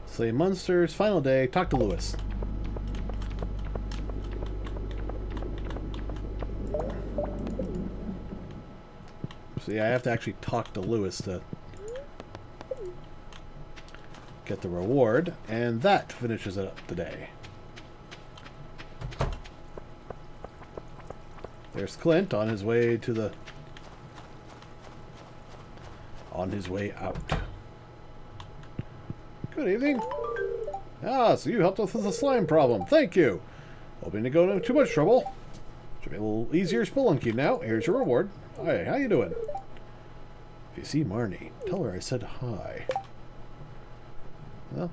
Slay monsters, final day, talk to Lewis. See, I have to actually talk to Lewis to get the reward, and that finishes up the day. There's Clint on his way to the... on his way out. Good evening. Ah, so you helped us with the slime problem. Thank you. Hoping to go into too much trouble. Should be a little easier spelunking now. Here's your reward. Hi, how you doing? If you see Marnie, tell her I said hi. Well.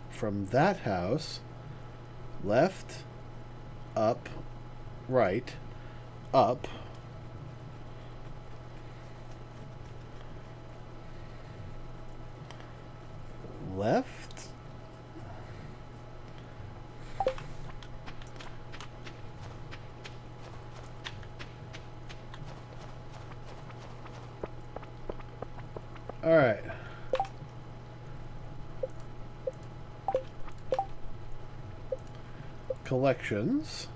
From that house, left, up, right, up, left, all right. Collections.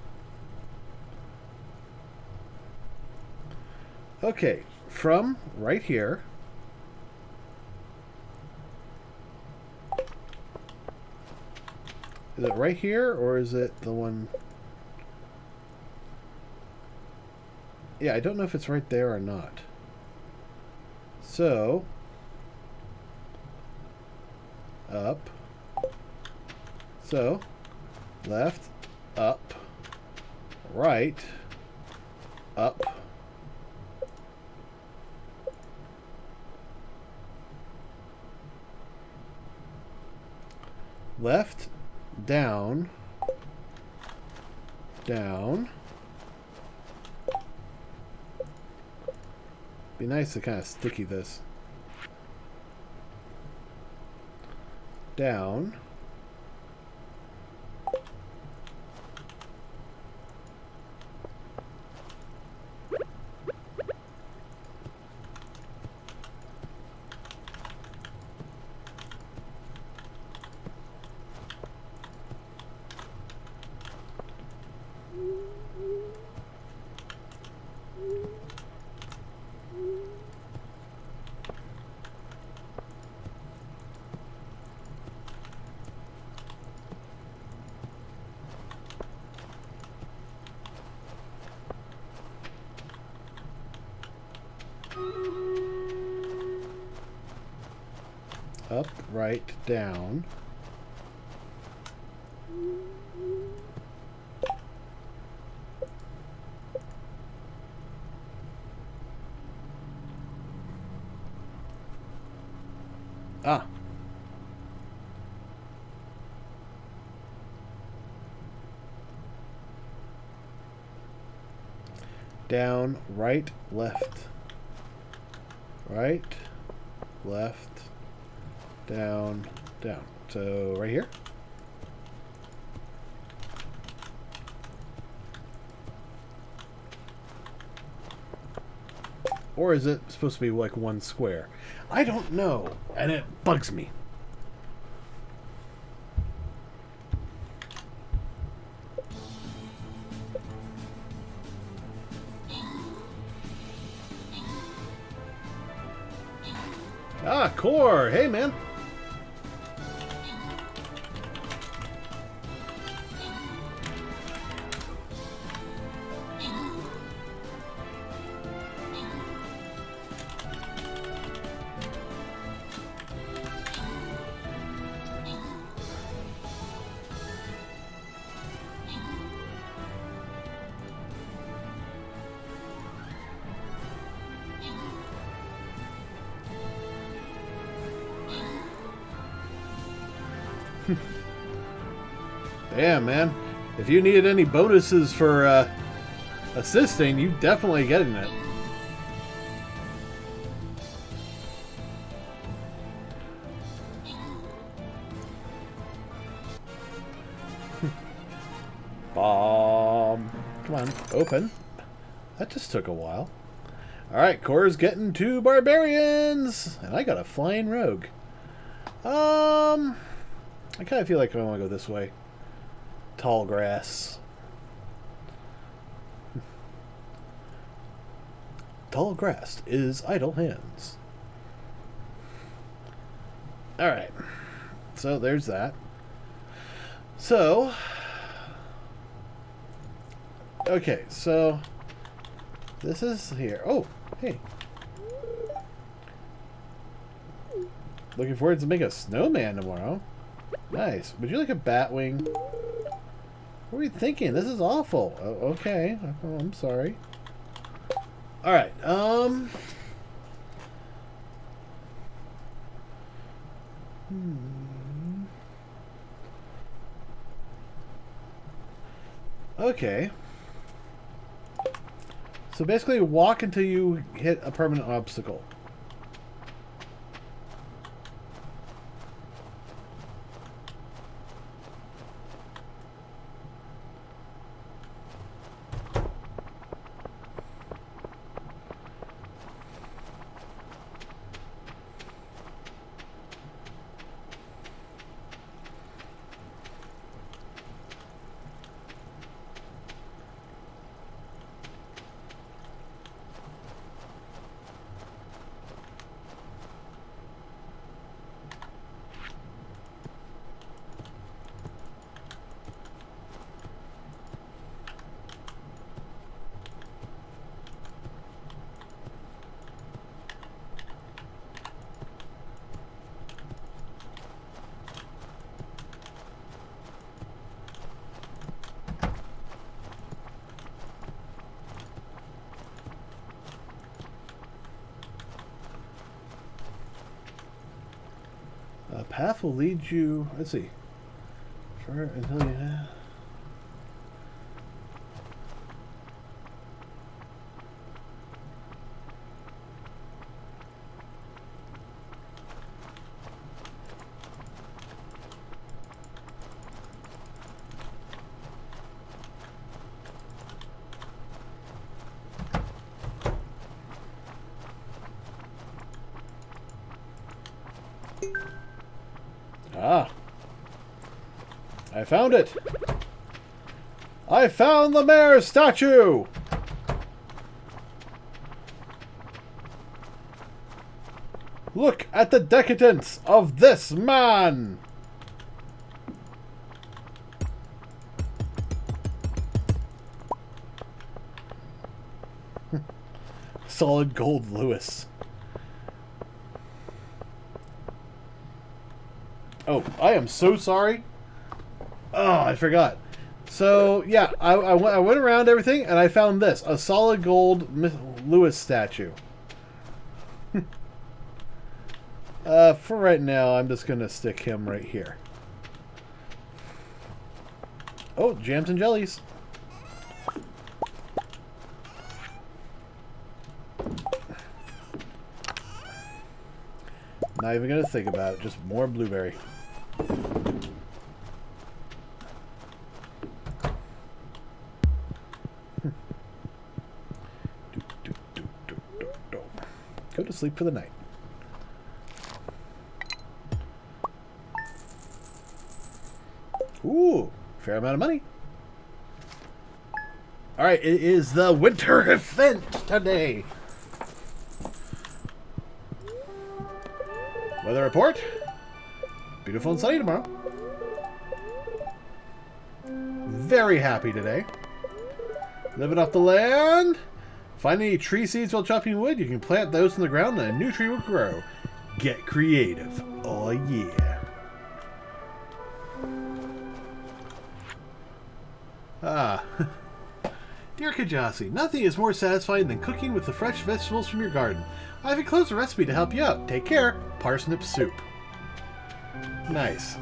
Okay, from right here. Is it right here, or is it the one... Yeah, I don't know if it's right there or not. So... Up. So... Left. Up. Right. Up. Left. Down. Down. Be nice to kind of sticky this. Down. Up, right, down. Ah. Down, right, left. Right, left, down, down. So, right here? Or is it supposed to be like one square? I don't know, and it bugs me. Ah, core! Hey, man! Damn, man. If you needed any bonuses for assisting, you definitely getting it. Bomb. Come on, open. That just took a while. Alright, Cora's getting 2 barbarians! And I got a flying rogue. I kind of feel like I want to go this way. Tall grass. Tall grass is idle hands. Alright. So there's that. So. Okay, so. This is here. Oh, hey. Looking forward to make a snowman tomorrow. Nice. Would you like a bat wing? What are you thinking? This is awful. Oh, okay. Oh, I'm sorry. Alright, Okay. So basically walk until you hit a permanent obstacle. Path will lead you. Let's see. For until you. Ah. I found it. I found the mayor's statue. Look at the decadence of this man. Solid gold Lewis. Oh, I am so sorry. Oh, I forgot. So, yeah, I went around everything, and I found this. A solid gold Lewis statue. For right now, I'm just going to stick him right here. Oh, jams and jellies. Not even going to think about it. Just more blueberry. Go to sleep for the night. Ooh, fair amount of money. Alright, it is the winter event today. Weather report. Beautiful and sunny tomorrow. Very happy today. Living off the land. Find any tree seeds while chopping wood. You can plant those in the ground and a new tree will grow. Get creative. Oh yeah. Ah. Dear Kjasi, nothing is more satisfying than cooking with the fresh vegetables from your garden. I have enclosed a recipe to help you out. Take care. Parsnip soup. Nice.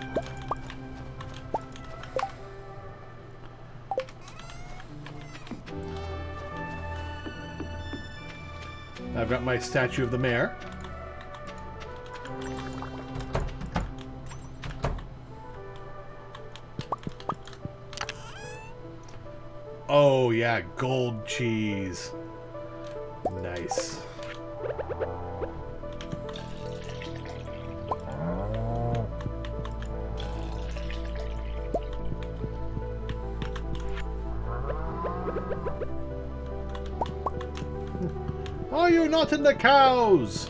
I've got my statue of the mayor. Oh yeah, gold cheese. Nice. Are you not in the cows?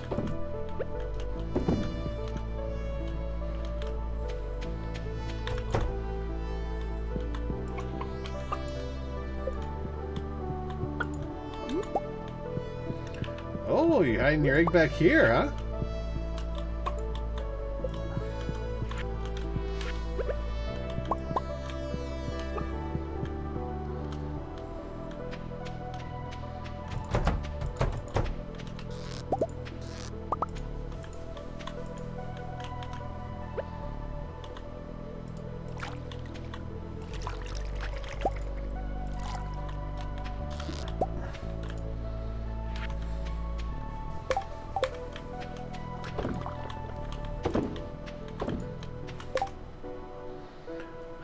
Oh, you're hiding your egg back here, huh?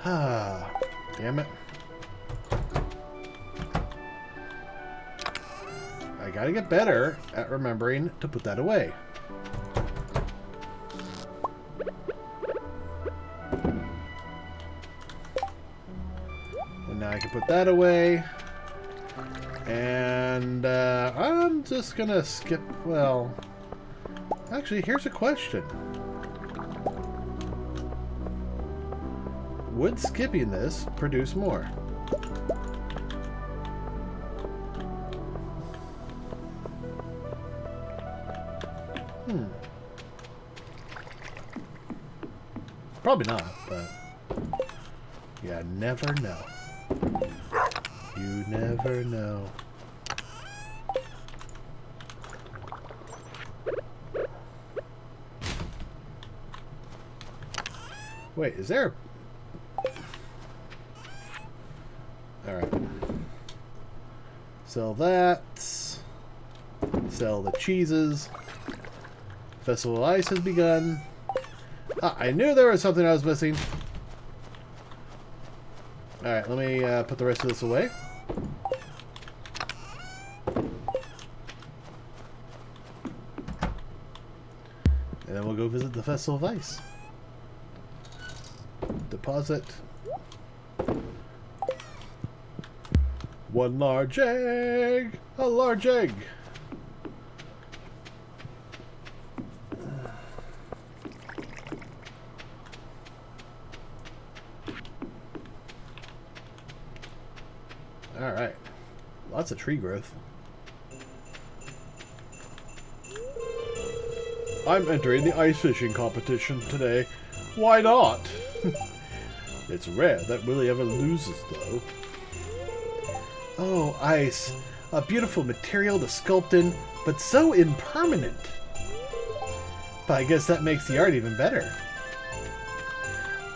Ah, damn it. I gotta get better at remembering to put that away. And now I can put that away. And I'm just gonna skip, well, actually, here's a question. Would skipping this produce more? Probably not, but you never know. You never know. Wait, is there... Alright. Sell that. Sell the cheeses. Festival of Ice has begun. Ah, I knew there was something I was missing. Alright, let me put the rest of this away. And then we'll go visit the Festival of Ice. Deposit. One large egg! A large egg! Alright. Lots of tree growth. I'm entering the ice fishing competition today. Why not? It's rare that Willie ever loses, though. Oh, ice. A beautiful material to sculpt in, but so impermanent. But I guess that makes the art even better.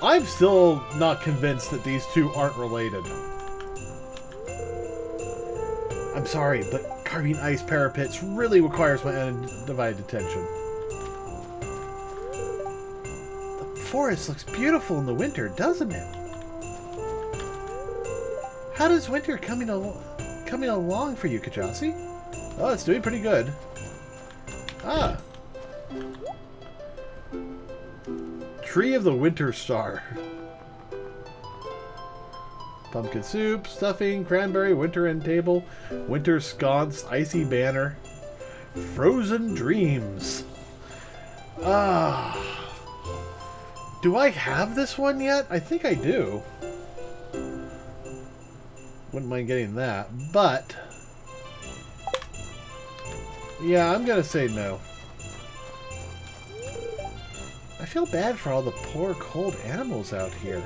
I'm still not convinced that these two aren't related. I'm sorry, but carving ice parapets really requires my undivided attention. The forest looks beautiful in the winter, doesn't it? How does winter coming along for you, Kjasi? Oh, it's doing pretty good. Ah. Tree of the Winter Star. Pumpkin soup, stuffing, cranberry, winter end table, winter sconce, icy banner, frozen dreams. Ah. Do I have this one yet? I think I do. Wouldn't mind getting that, but... yeah, I'm gonna say no. I feel bad for all the poor cold animals out here.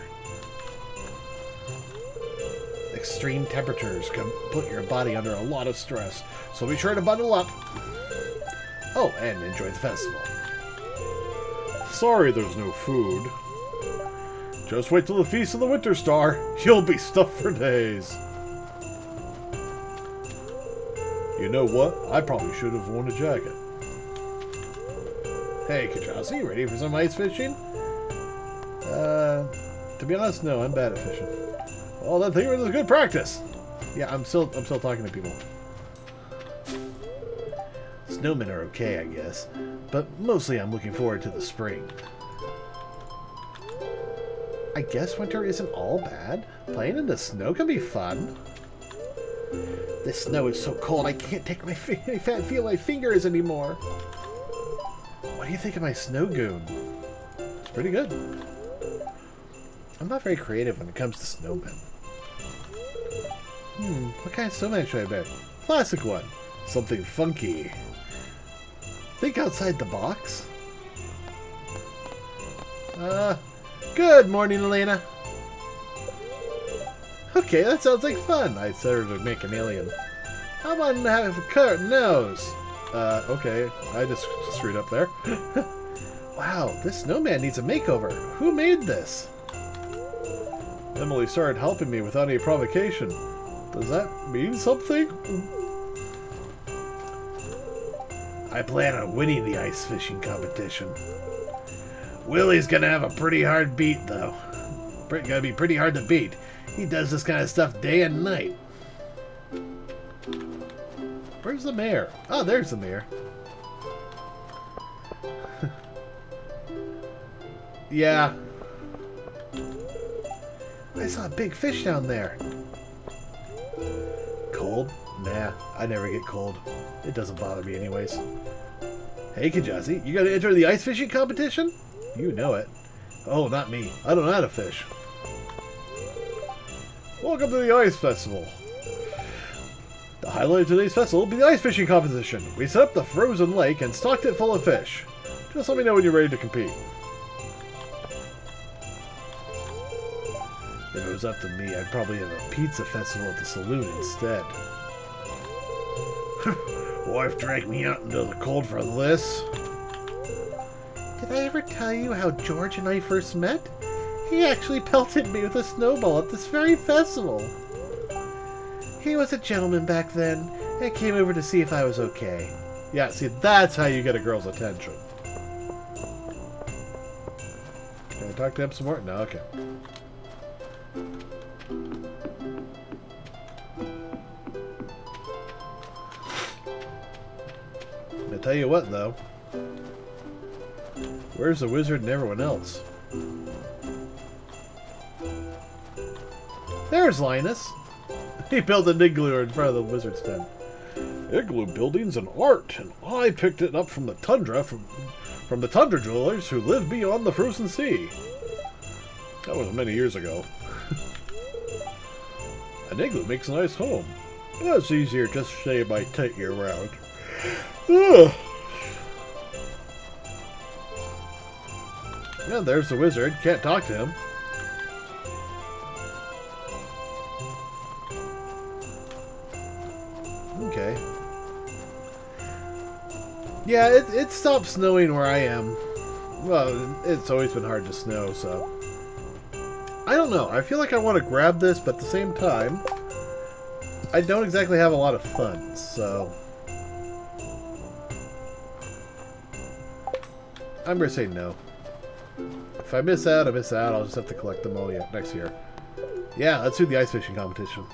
Extreme temperatures can put your body under a lot of stress, so be sure to bundle up. Oh, and enjoy the festival. Sorry there's no food. Just wait till the Feast of the Winter Star. You'll be stuffed for days. You know what? I probably should have worn a jacket. Hey, Kjasi, ready for some ice fishing? To be honest, no, I'm bad at fishing. Well, then think of it as good practice. Yeah, I'm still talking to people. Snowmen are okay, I guess, but mostly I'm looking forward to the spring. I guess winter isn't all bad. Playing in the snow can be fun. This snow is so cold I can't take my feel my fingers anymore. What do you think of my snow goon? It's pretty good. I'm not very creative when it comes to snowmen. What kind of snowman should I make? Classic one. Something funky. Think outside the box. Good morning, Elena. Okay, that sounds like fun. I said her to make an alien. How about have a cut nose? Okay, I just screwed up there. Wow, this snowman needs a makeover. Who made this? Emily started helping me without any provocation. Does that mean something? I plan on winning the ice fishing competition. Willie's gonna have a pretty hard beat, though. Gonna be pretty hard to beat. He does this kind of stuff day and night. Where's the mayor? Oh, there's the mayor. Yeah. I saw a big fish down there. Cold? Nah, I never get cold. It doesn't bother me anyways. Hey, Kjasi, you gonna enter the ice fishing competition? You know it. Oh, not me. I don't know how to fish. Welcome to the Ice Festival. The highlight of today's festival will be the ice fishing competition. We set up the frozen lake and stocked it full of fish. Just let me know when you're ready to compete. If it was up to me, I'd probably have a pizza festival at the Saloon instead. Wife dragged me out into the cold for this. Did I ever tell you how George and I first met? He actually pelted me with a snowball at this very festival. He was a gentleman back then and came over to see if I was okay. Yeah, see, that's how you get a girl's attention. Can I talk to him some more? No, okay. I tell you what, though. Where's the wizard and everyone else? There's Linus. He built an igloo in front of the wizard's tent. Igloo building's an art, and I picked it up from the tundra from the tundra dwellers who live beyond the frozen sea. That was many years ago. An igloo makes a nice home. It's easier just to stay by tight year round. Ugh. Yeah, there's the wizard. Can't talk to him. Okay. Yeah, it stopped snowing where I am. Well, it's always been hard to snow, so... I don't know. I feel like I want to grab this, but at the same time, I don't exactly have a lot of funds, so... I'm going to say no. If I miss out, I miss out. I'll just have to collect them all next year. Yeah, let's do the ice fishing competition.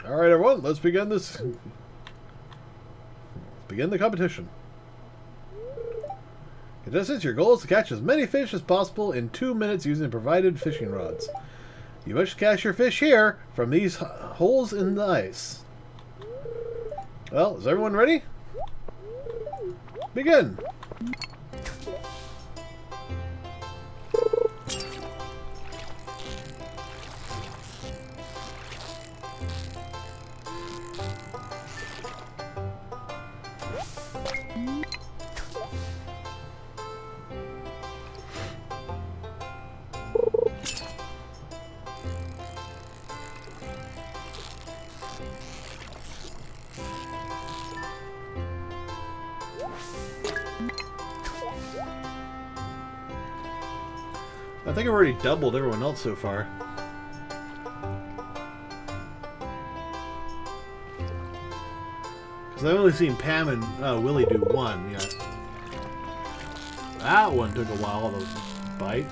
Alright everyone, let's begin this. Let's begin the competition. Contestants, your goal is to catch as many fish as possible in 2 minutes using provided fishing rods. You must catch your fish here from these holes in the ice. Well, is everyone ready? Begin! I think I've already doubled everyone else so far. Because I've only seen Pam and Willie do one yet. That one took a while to bite.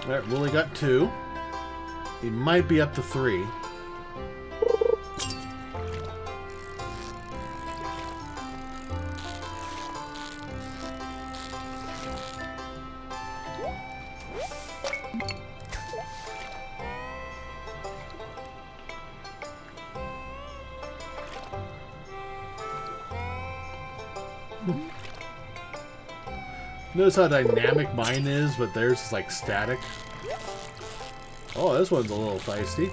Alright, Willie got 2. He might be up to 3. Notice how dynamic mine is, but theirs is like static. Oh, this one's a little feisty.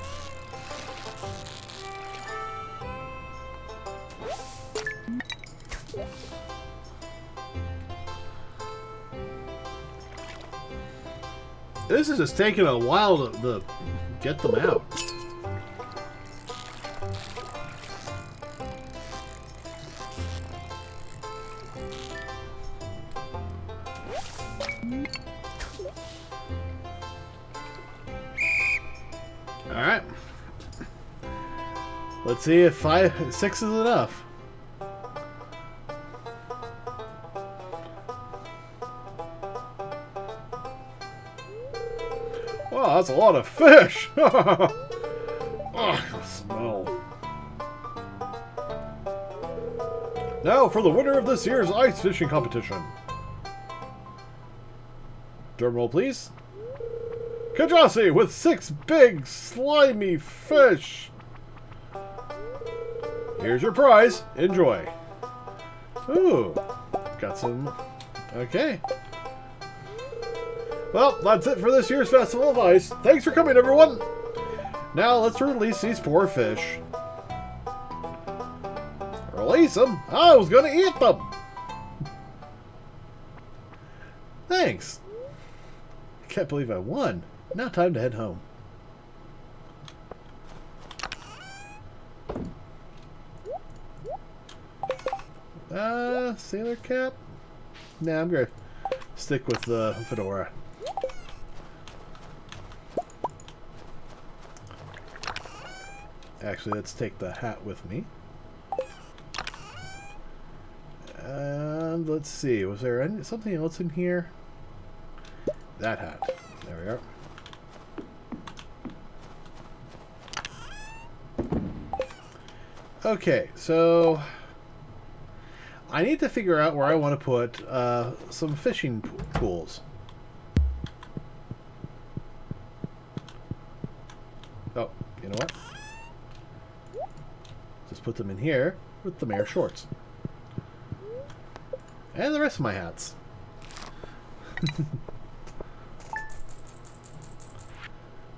This is just taking a while to get them out. Alright. Let's see if 6 is enough. Wow, that's a lot of fish! Oh, the smell. Now for the winner of this year's ice fishing competition. Drum roll, please. Kjasi with 6 big, slimy fish. Here's your prize. Enjoy. Ooh, got some. Okay. Well, that's it for this year's Festival of Ice. Thanks for coming, everyone. Now let's release these poor fish. Release them? I was gonna eat them. Thanks. I can't believe I won. Now time to head home. Sailor cap? Nah, I'm gonna stick with the fedora. Actually, let's take the hat with me. And let's see, was there something else in here? That hat. There we are. Okay, so I need to figure out where I want to put some fishing pools. Oh, you know what? Just put them in here with the mayor shorts. And the rest of my hats.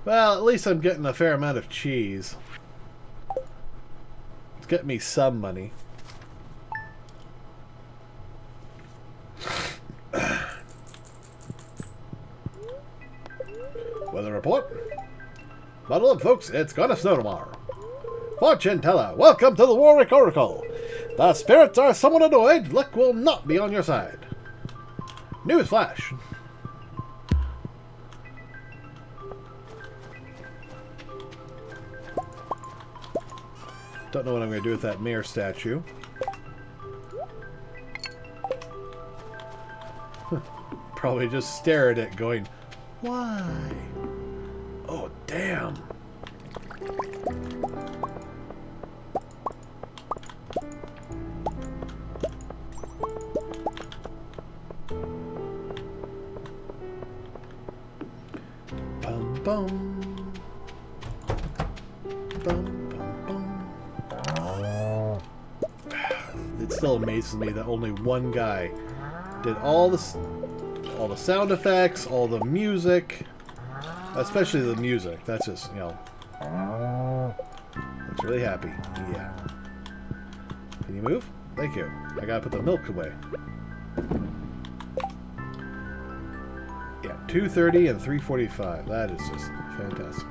Well, at least I'm getting a fair amount of cheese. It's getting me some money. Weather report. Buckle up, folks. It's gonna snow tomorrow. Fortune teller, welcome to the Warwick Oracle. The spirits are somewhat annoyed. Luck will not be on your side. News flash. Don't know what I'm going to do with that mayor statue. Probably just stare at it going, why? Oh, damn. Bum, bum. Bum, bum, bum. It still amazes me that only one guy did all the sound effects, all the music, especially the music. That's just, you know, looks really happy. Yeah. Can you move? Thank you. I gotta put the milk away. Yeah, 2:30 and 3:45. That is just fantastic.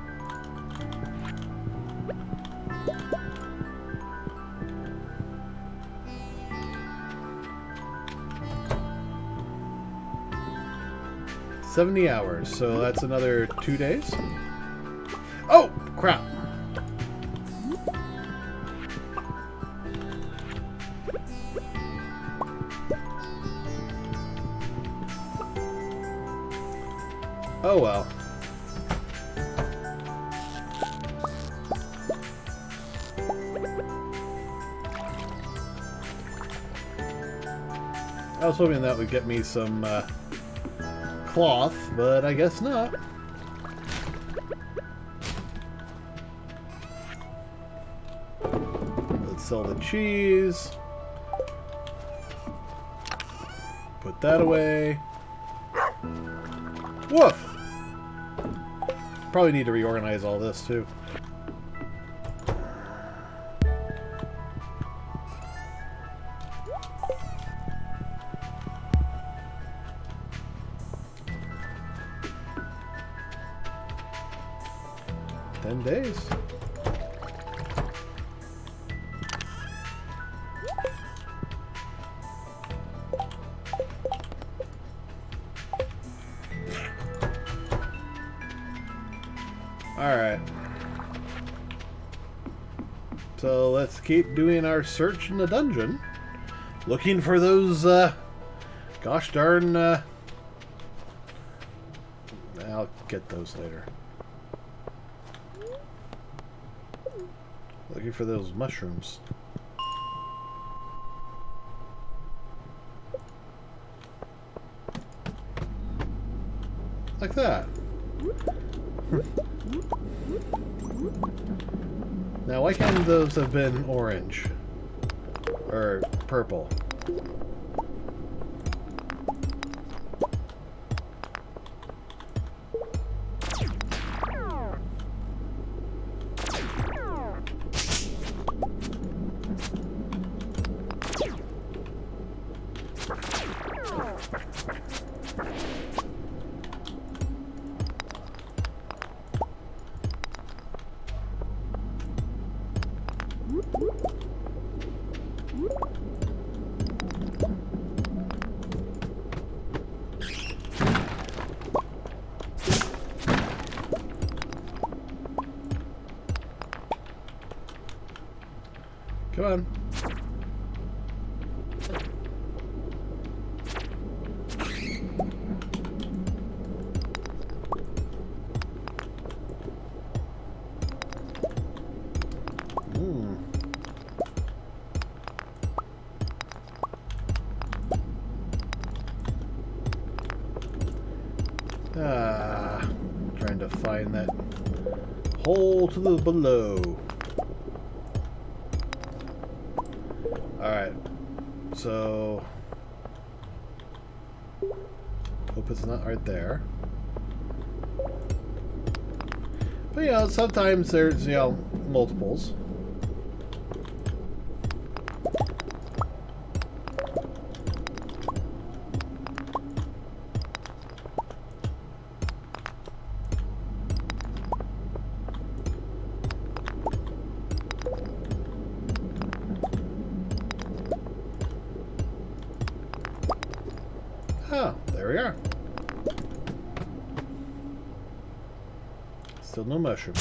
$70 hours, so that's another 2 days. Oh, crap. Oh well. I was hoping that would get me some cloth, but I guess not. Let's sell the cheese. Put that away. Woof! Probably need to reorganize all this too. Days. Alright. So let's keep doing our search in the dungeon. Looking for those, gosh darn, I'll get those later. Looking for those mushrooms. Like that. Now, why can't those have been orange? Or purple? Come on. Trying to find that hole to the below. Alright, so hope it's not right there. But you know, sometimes there's, you know, multiples. Oh, there we are. Still no mushroom.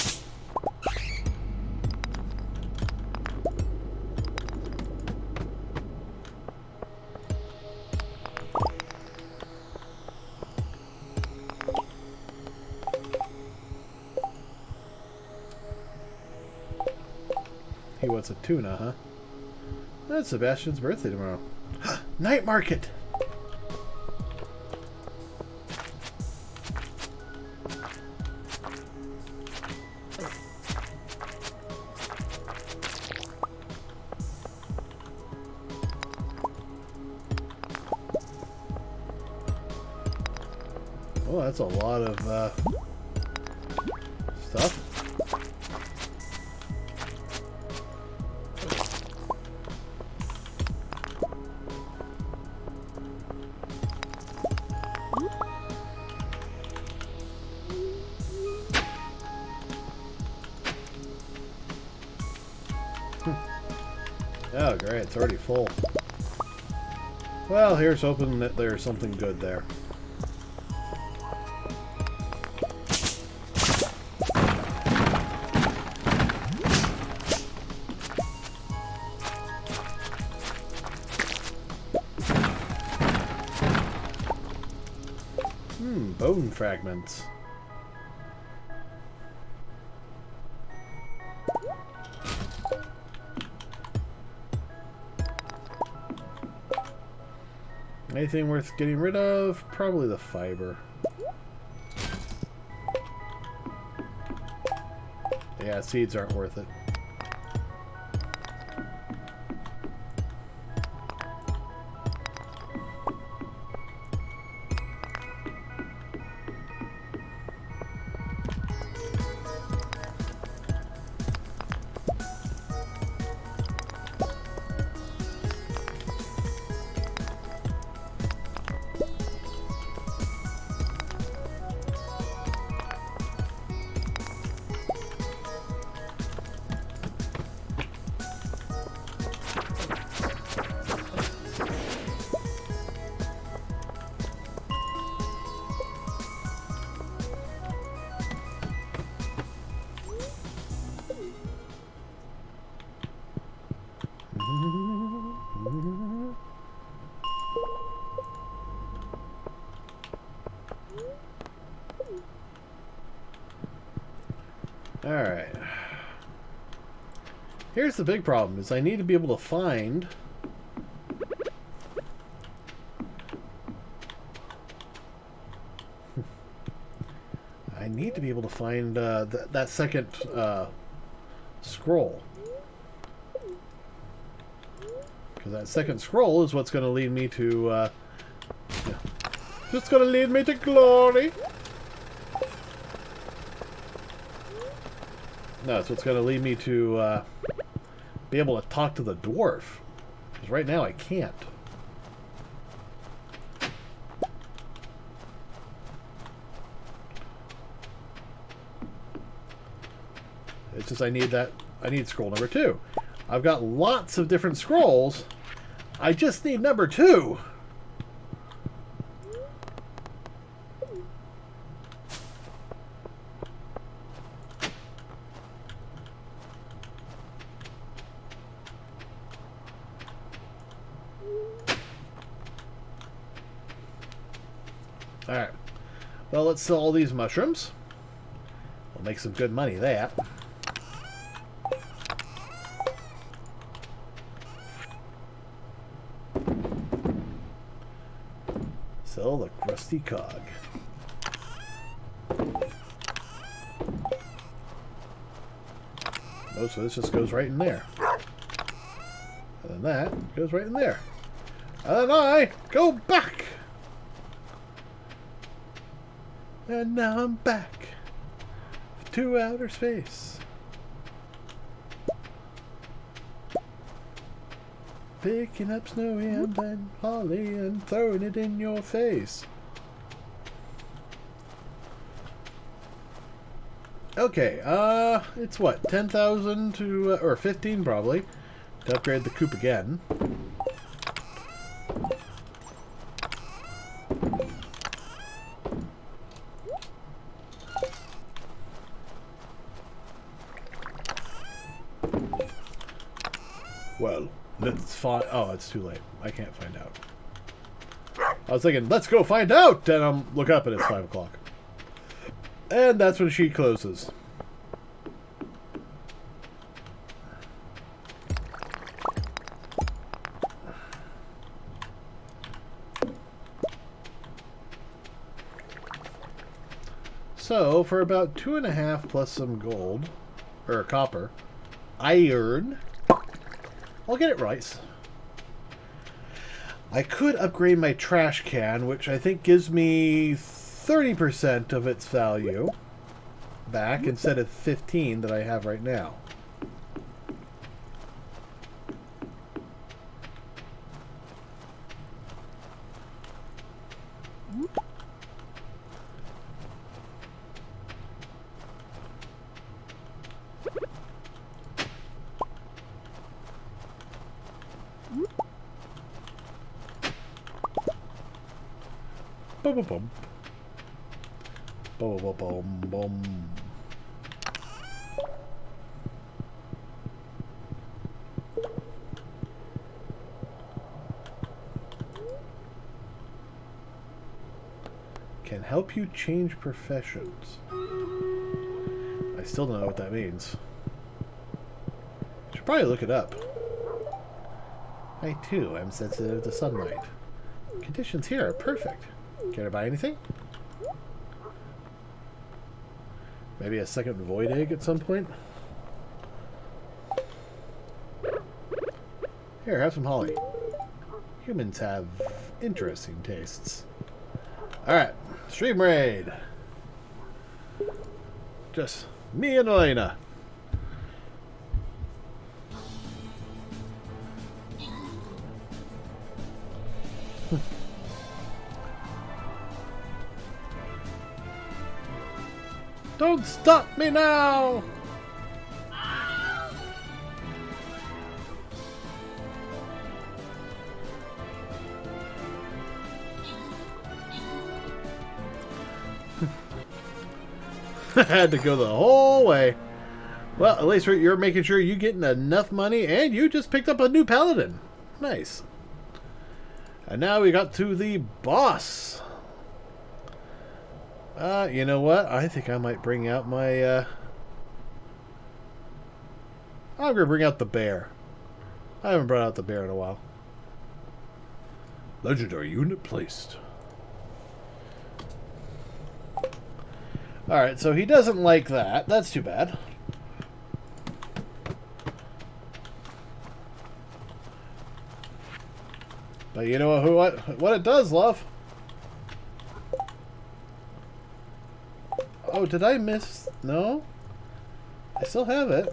He wants a tuna, huh? That's Sebastian's birthday tomorrow. Night market! Oh, that's a lot of stuff. Oh, great. It's already full. Well, here's hoping that there's something good there. Bone fragments. Anything worth getting rid of? Probably the fiber. Yeah, seeds aren't worth it. Alright. Here's the big problem, is I need to be able to find... I need to be able to find that second scroll. Because that second scroll is what's going to lead me to... yeah. It's going to lead me to glory! No, it's what's going to lead me to be able to talk to the dwarf. Because right now I can't. It's just I need scroll number 2. I've got lots of different scrolls. I just need number 2. Alright. Well, let's sell all these mushrooms. We'll make some good money there. Sell the crusty cog. Most of this just goes right in there. And then that goes right in there. And then I go back. And now I'm back to outer space. Picking up Snowy and then Holly and throwing it in your face. Okay, it's what, 10,000 to, or 15 probably, to upgrade the Coupe again. Well, let's find... Oh, it's too late. I can't find out. I was thinking, let's go find out! And I'm look up and it's 5 o'clock. And that's when she closes. So, for about 2.5 plus some gold, or copper, iron... I'll get it right. I could upgrade my trash can, which I think gives me 30% of its value back instead of 15 that I have right now. Boom, boom, boom. Boom, boom, boom, boom. Can help you change professions. I still don't know what that means. Should probably look it up. I too am sensitive to sunlight. Conditions here are perfect. Care to buy anything? Maybe a second void egg at some point? Here, have some holly. Humans have interesting tastes. Alright, stream raid. Just me and Elena. Don't stop me now! I had to go the whole way. Well, at least you're making sure you're getting enough money, and you just picked up a new paladin. Nice. And now we got to the boss. You know what? I think I might bring out my, I'm gonna bring out the bear. I haven't brought out the bear in a while. Legendary unit placed. Alright, so he doesn't like that. That's too bad. But you know what it does, love? Oh, did I miss? No? I still have it.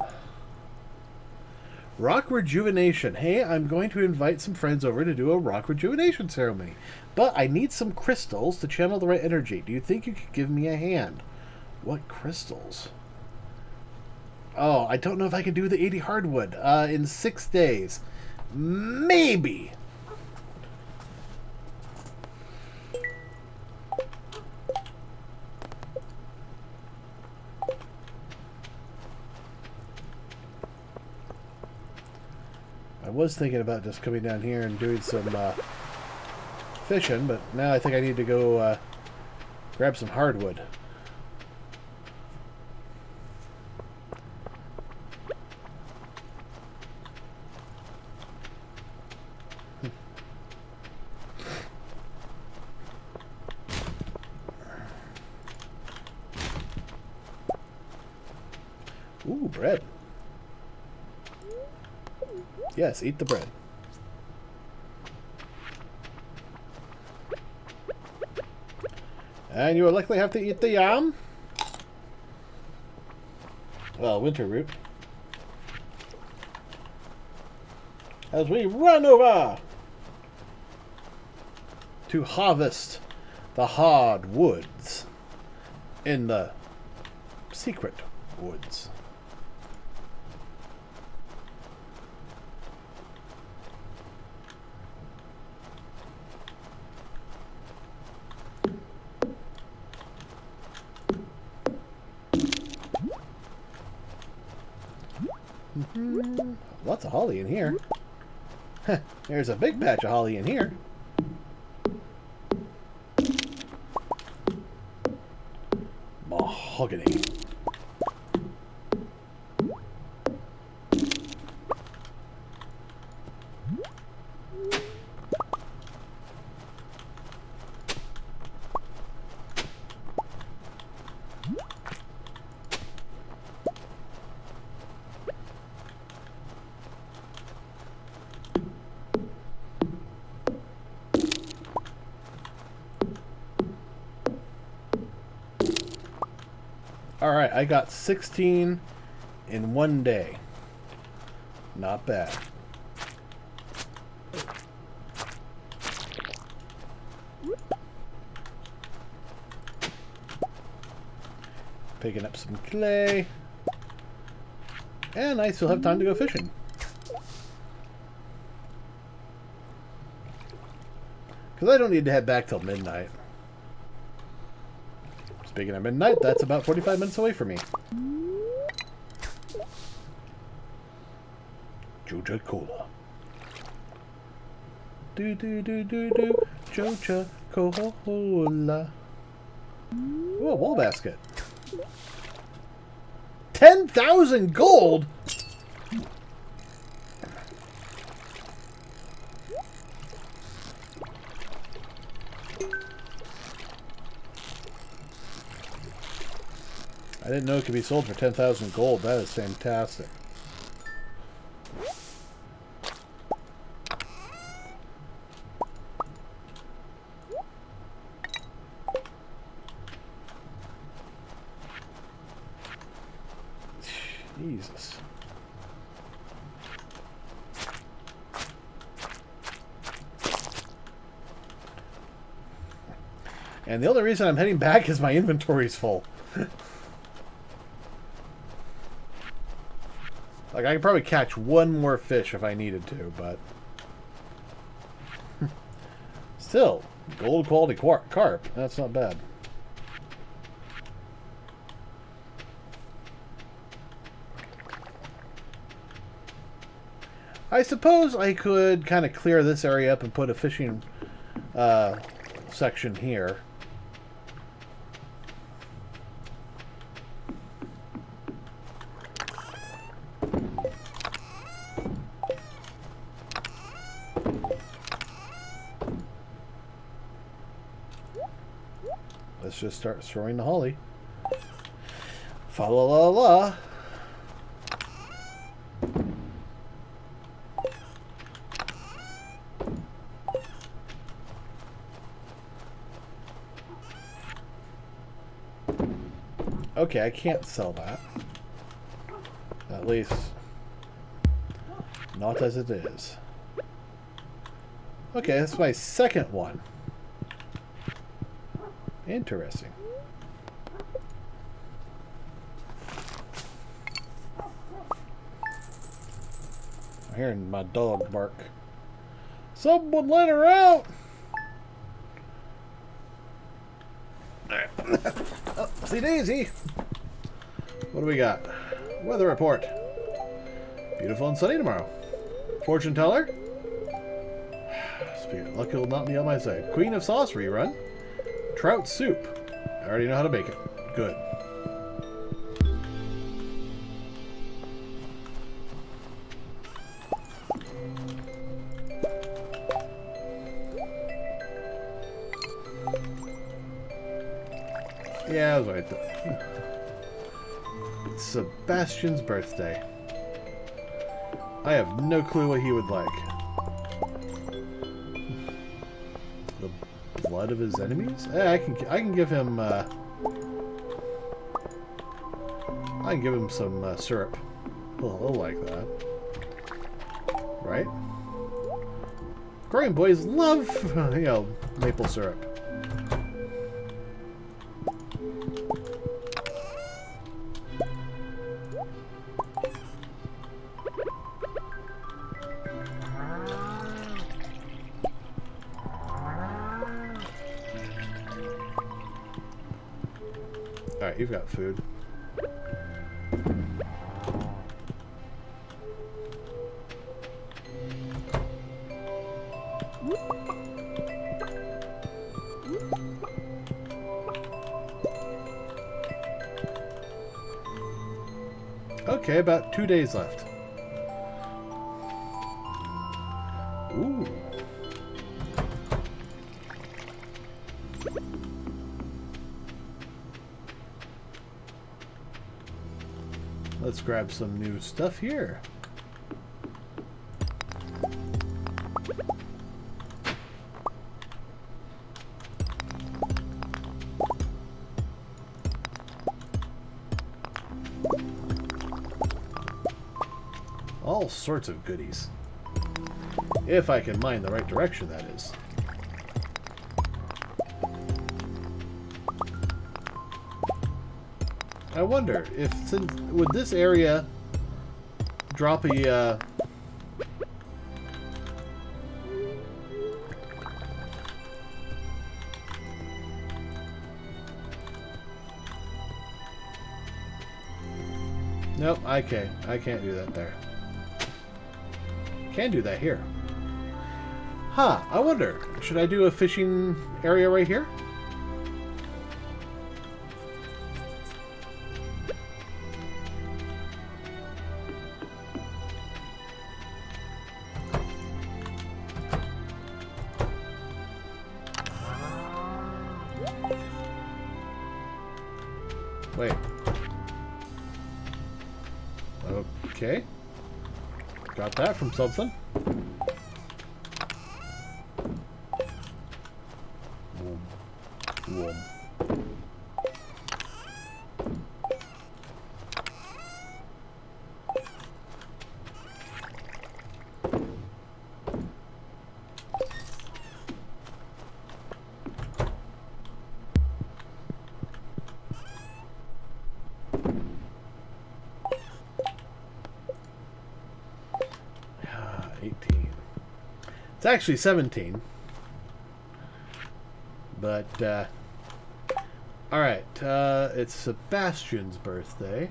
Rock rejuvenation. Hey, I'm going to invite some friends over to do a rock rejuvenation ceremony. But I need some crystals to channel the right energy. Do you think you could give me a hand? What crystals? Oh, I don't know if I can do the 80 hardwood in 6 days. Maybe. I was thinking about just coming down here and doing some fishing, but now I think I need to go grab some hardwood. Ooh, bread. Yes, eat the bread. And you will likely have to eat the yam. Well, winter root. As we run over to harvest the hard woods in the secret woods. Lots of holly in here. There's a big patch of holly in here. Mahogany. Alright, I got 16 in 1 day. Not bad. Picking up some clay. And I still have time to go fishing. Because I don't need to head back till midnight. Speaking of midnight, that's about 45 minutes away from me. Joja Cola. Do do do do do. Joja Cola. Ooh, a wall basket. 10,000 gold? I didn't know it could be sold for 10,000 gold. That is fantastic. Jesus. And the only reason I'm heading back is my inventory's full. Like, I could probably catch one more fish if I needed to, but... Still, gold quality carp. That's not bad. I suppose I could kind of clear this area up and put a fishing section here. Let's just start throwing the holly. Fa la la la. Okay, I can't sell that. At least, not as it is. Okay, that's my second one. Interesting. hearing my dog bark. Someone let her out! Alright. Oh, see Daisy! What do we got? Weather report. Beautiful and sunny tomorrow. Fortune teller. Luck will not be on my side. Queen of Sauce rerun. Trout soup. I already know how to make it. Good. Yeah, I was right. It's Sebastian's birthday. I have no clue what he would like. The blood of his enemies? I can give him I can give him some syrup. He'll like that. Right? Korean boys love, you know, maple syrup. Alright, you've got food. Okay, about 2 days left. Ooh. Let's grab some new stuff here. All sorts of goodies. If I can mine the right direction, that is. I wonder if, would this area drop a nope, I can't do that there. Can do that here. Huh, I wonder, should I do a fishing area right here? Wait. Okay. Got that from something. Whoom. It's actually 17. But, alright, it's Sebastian's birthday.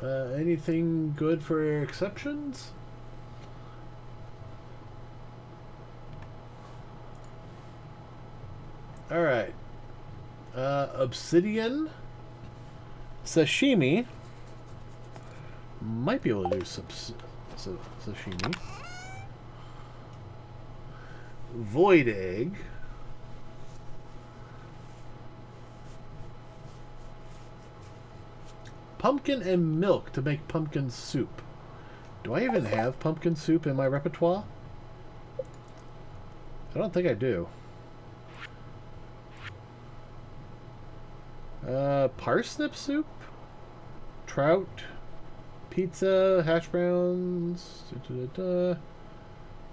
Anything good for exceptions? Alright. Obsidian. Sashimi. Might be able to do some sashimi. Void egg. Pumpkin and milk to make pumpkin soup. Do I even have pumpkin soup in my repertoire? I don't think I do. Parsnip soup? Trout? Pizza, hash browns.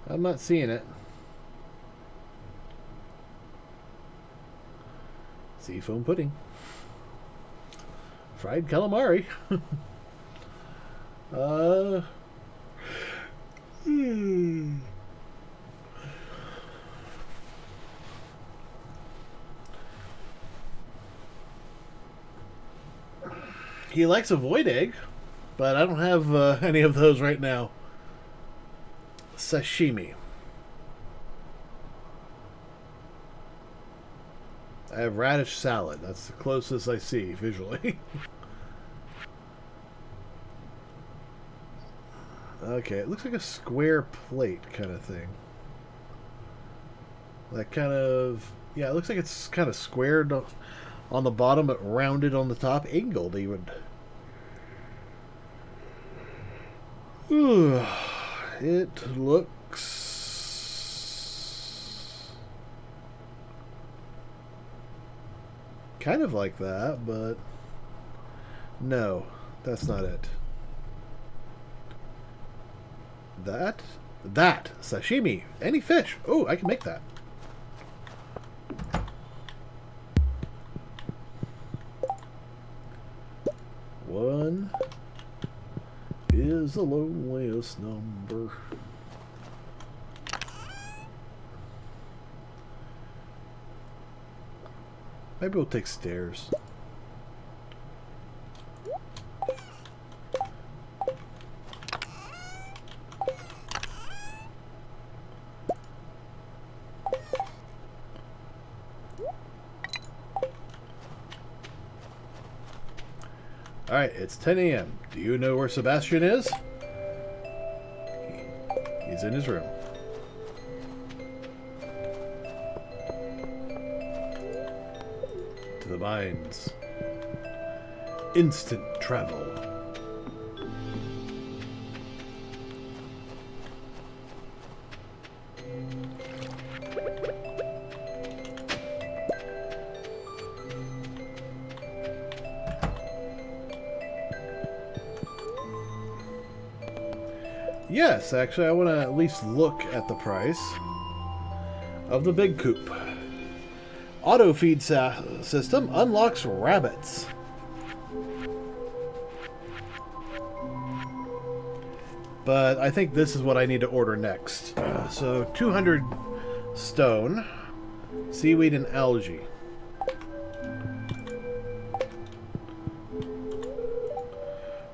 I'm not seeing it. Seafoam pudding. Fried calamari. uh... Hmm. He likes a void egg, but I don't have any of those right now. Sashimi. I have radish salad. That's the closest I see visually. Okay, it looks like a square plate kind of thing. That kind of... Yeah, it looks like it's kind of squared on the bottom, but rounded on the top. Angled, even. It looks... kind of like that, but... No, that's not it. That sashimi, any fish. Oh, I can make that. One is the loneliest number. Maybe we'll take stairs. Alright, it's 10 a.m. Do you know where Sebastian is? He's in his room. To the mines. Instant travel. Yes, actually, I want to at least look at the price of the big coupe. Auto feed system unlocks rabbits. But I think this is what I need to order next. So 200 stone, seaweed, and algae.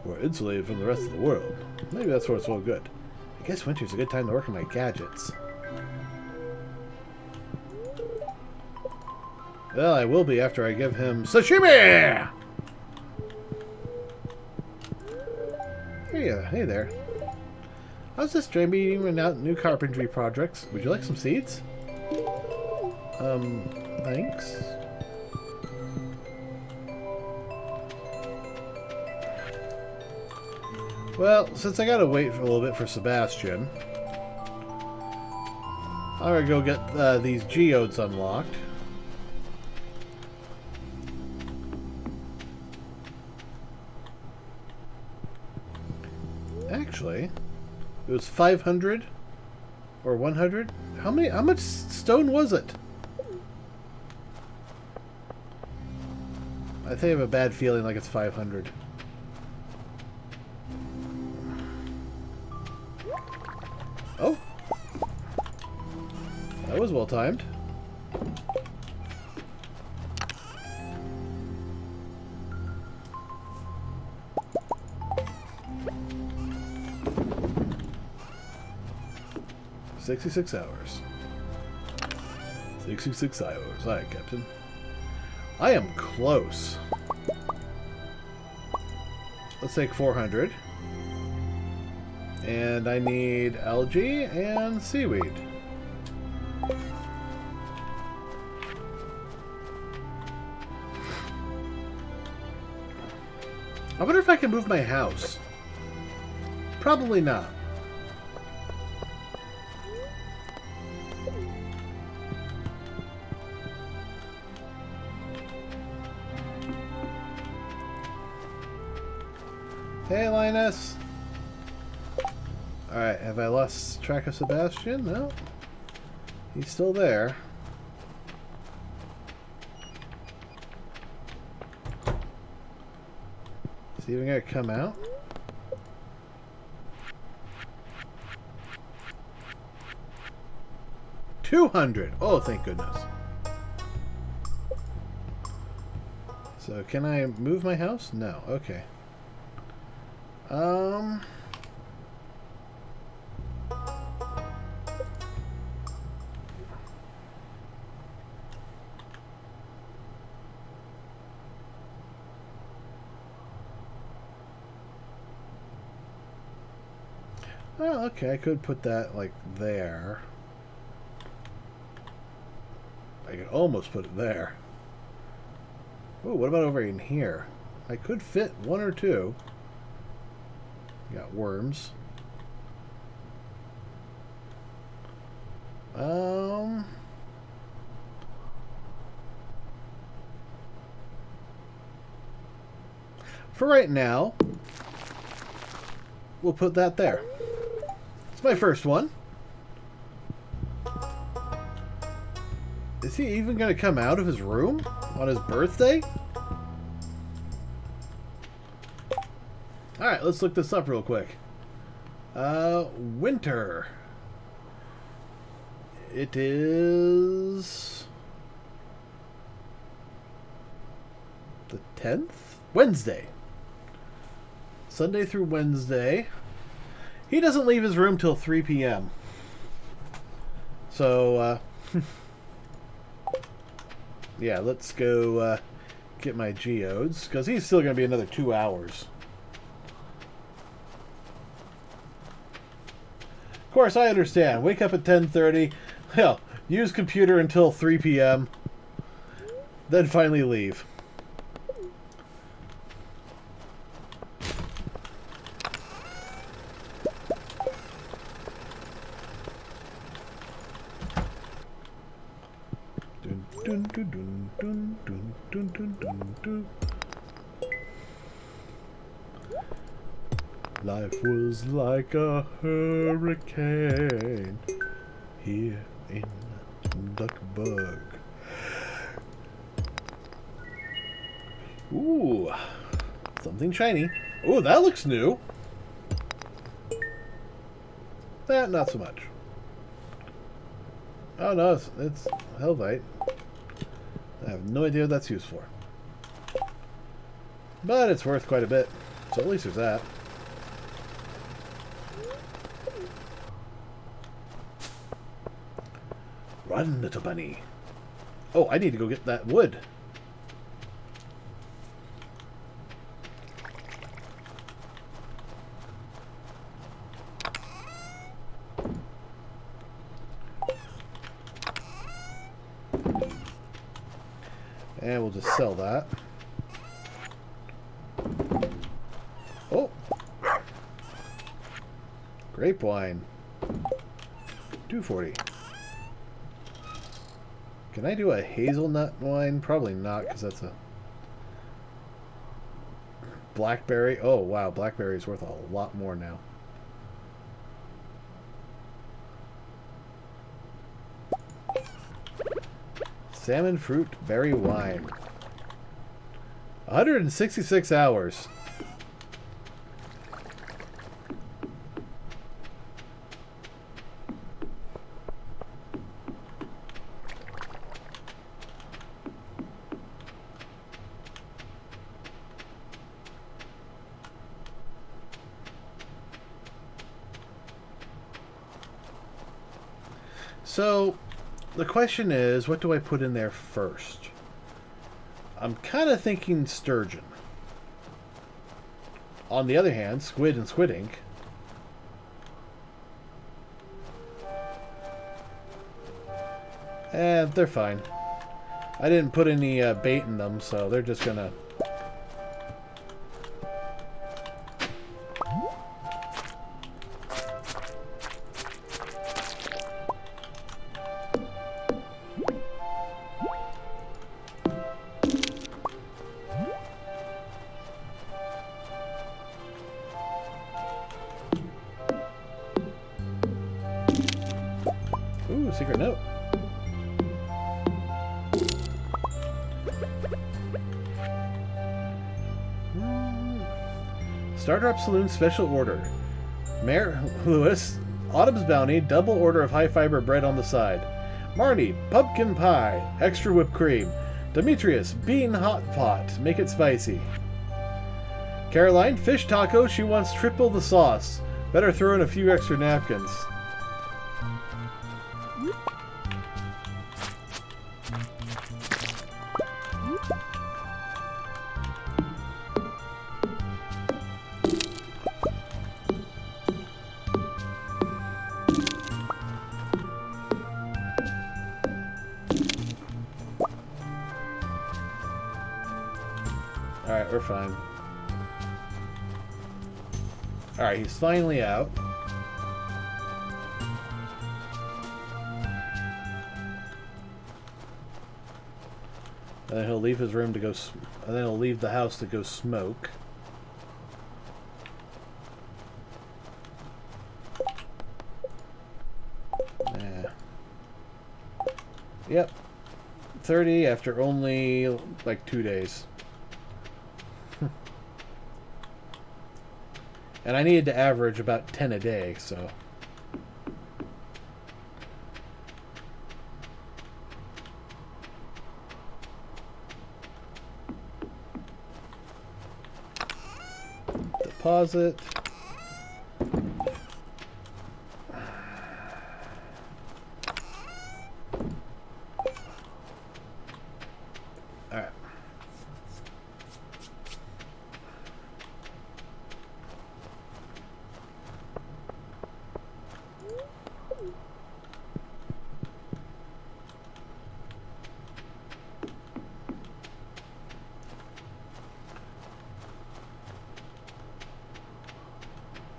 We're insulated from the rest of the world. Maybe that's why it's so good. I guess winter's a good time to work on my gadgets. Well, I will be after I give him sashimi! Hey there. How's this dream beating out new carpentry projects? Would you like some seeds? Thanks. Well, since I gotta wait for a little bit for Sebastian, I'm gonna go get these geodes unlocked. Actually, it was 500 or 100. How much stone was it? I think I have a bad feeling like it's 500. Oh, that was well timed. $66 hours. 66 hours. All right, Captain. I am close. Let's take 400. And I need algae and seaweed. I wonder if I can move my house. Probably not. Hey, Linus. Alright, have I lost track of Sebastian? No. He's still there. he even gonna come out? $200! Oh, thank goodness. So, can I move my house? No. Okay. Oh, okay, I could put that, like, there. I could almost put it there. Oh, what about over in here? I could fit one or two. You got worms. For right now, we'll put that there. It's my first one. Is he even going to come out of his room on his birthday? Alright, let's look this up real quick. Winter. It is the 10th? Wednesday. Sunday through Wednesday. He doesn't leave his room till 3 p.m. So, yeah, let's go get my geodes, because he's still going to be another 2 hours. Of course, I understand. Wake up at 10:30. Hell, use computer until 3 p.m. Then finally leave. Dun, dun, dun, dun, dun, dun, dun, dun, dun. Life was like a hurricane here in Duckburg. Ooh, something shiny. Ooh, that looks new. That, not so much. Oh no, it's Helvite. I have no idea what that's used for. But it's worth quite a bit. So at least there's that. Run, little bunny. Oh, I need to go get that wood. And we'll just sell that. Oh! Grape wine. 240. Can I do a hazelnut wine? Probably not, because that's a blackberry. Oh, wow. Blackberry is worth a lot more now. Salmon fruit berry wine. 166 hours. So, the question is, what do I put in there first? I'm kind of thinking sturgeon. On the other hand, squid and squid ink. They're fine. I didn't put any bait in them, so they're just gonna... Ooh, secret note. Stardew Saloon special order. Mayor Lewis, Autumn's Bounty, double order of high fiber bread on the side. Marnie, pumpkin pie, extra whipped cream. Demetrius, bean hot pot, make it spicy. Caroline, fish taco, she wants triple the sauce. Better throw in a few extra napkins. Alright, we're fine. Alright, he's finally out. And then he'll leave his room to go, and then he'll leave the house to go smoke. Yeah. Yep. 30 after only like 2 days. And I needed to average about 10 a day, so. Deposit. Alright.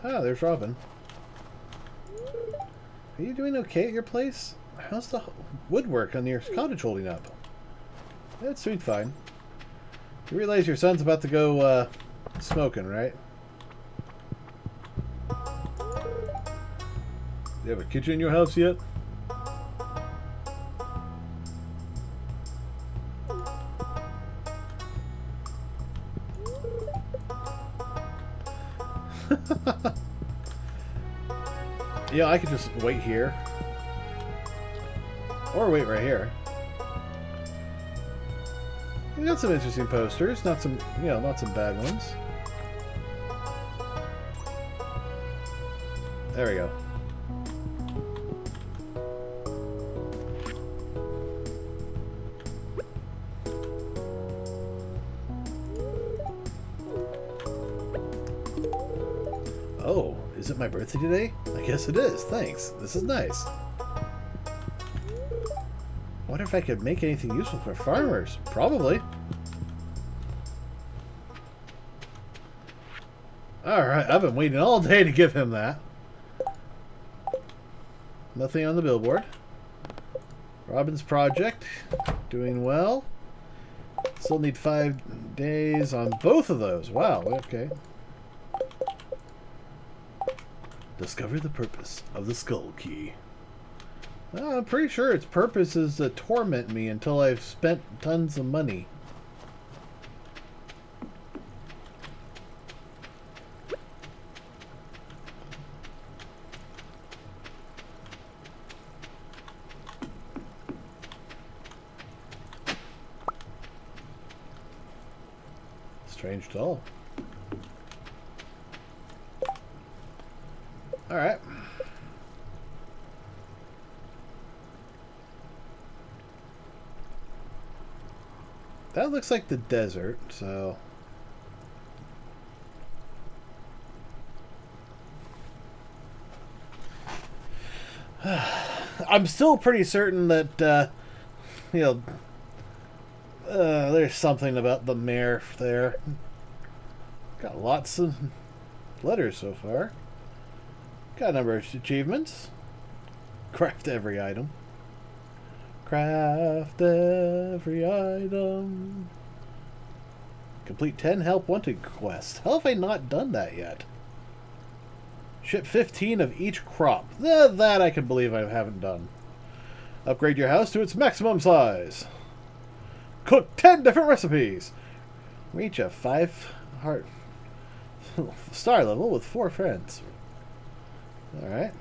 Ah, there's Robin. Are you doing okay at your place? How's the woodwork on your cottage holding up? It's doing fine. You realize your son's about to go smoking, right? You have a kitchen in your house yet? Yeah, I could just wait here. Or wait right here. We got some interesting posters, not some, you know, not some bad ones. There we go. Oh, is it my birthday today? I guess it is. Thanks. This is nice. I wonder if I could make anything useful for farmers. Probably. Alright, I've been waiting all day to give him that. Nothing on the billboard. Robin's project. Doing well. Still need 5 days on both of those. Wow, okay. Discover the purpose of the skull key. I'm pretty sure its purpose is to torment me until I've spent tons of money. Strange doll. Alright. That looks like the desert, so... I'm still pretty certain that, you know, there's something about the mayor there. Got lots of letters so far. Got a number of achievements. Craft every item. Craft every item. Complete 10 help wanted quests. How have I not done that yet? Ship 15 of each crop. That I can believe I haven't done. Upgrade your house to its maximum size. Cook 10 different recipes. Reach a 5 heart Star level with 4 friends. Alright.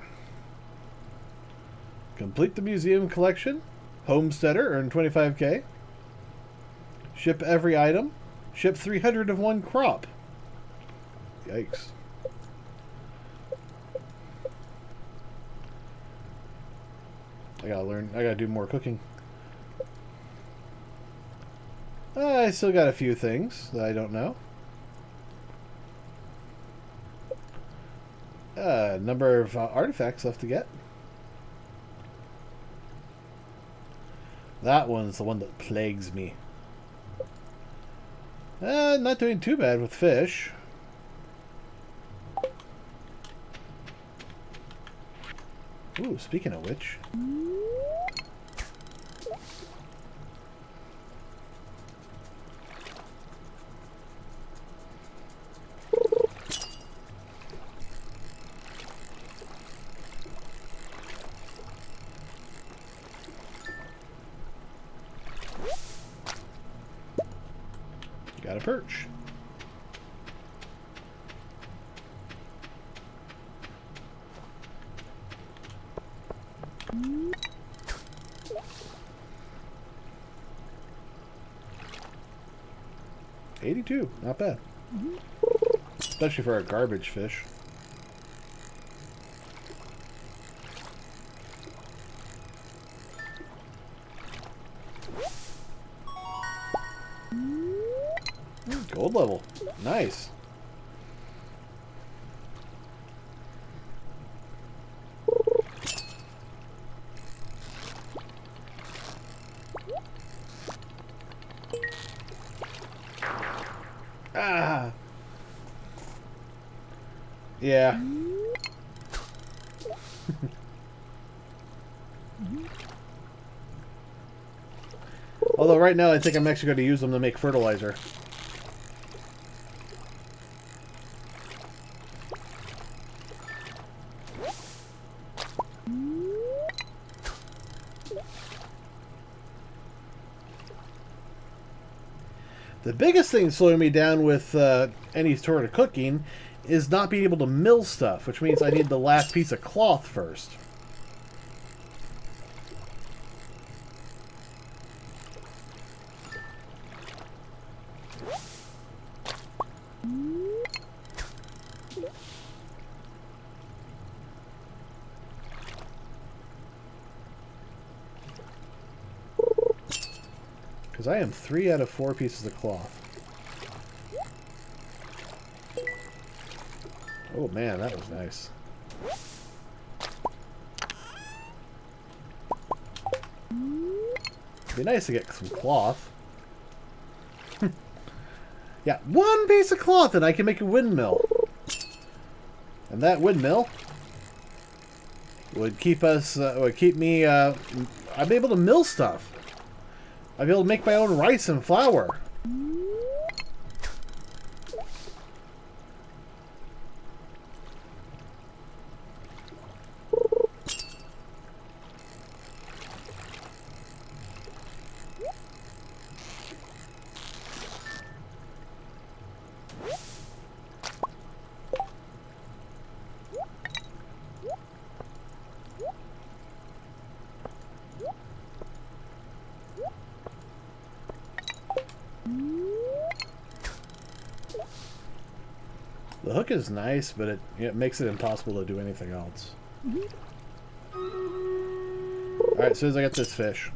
Complete the museum collection. Homesteader, earn 25k. Ship every item. Ship 300 of one crop. Yikes. I gotta do more cooking. I still got a few things that I don't know. Number of artifacts left to get. That one's the one that plagues me. Not doing too bad with fish. Ooh, speaking of which. Got a perch. $82, not bad. Especially for a garbage fish. Gold level. Nice. Ah. Yeah. Although right now I think I'm actually going to use them to make fertilizer. The biggest thing slowing me down with any sort of cooking is not being able to mill stuff, which means I need the last piece of cloth first. Because I am 3 out of 4 pieces of cloth. Oh man, that was nice. It'd be nice to get some cloth. Yeah, 1 piece of cloth and I can make a windmill. And that windmill would keep us, would keep me, I'd be able to mill stuff. I'd be able to make my own rice and flour. The hook is nice, but it makes it impossible to do anything else. Alright, as soon as I get this fish.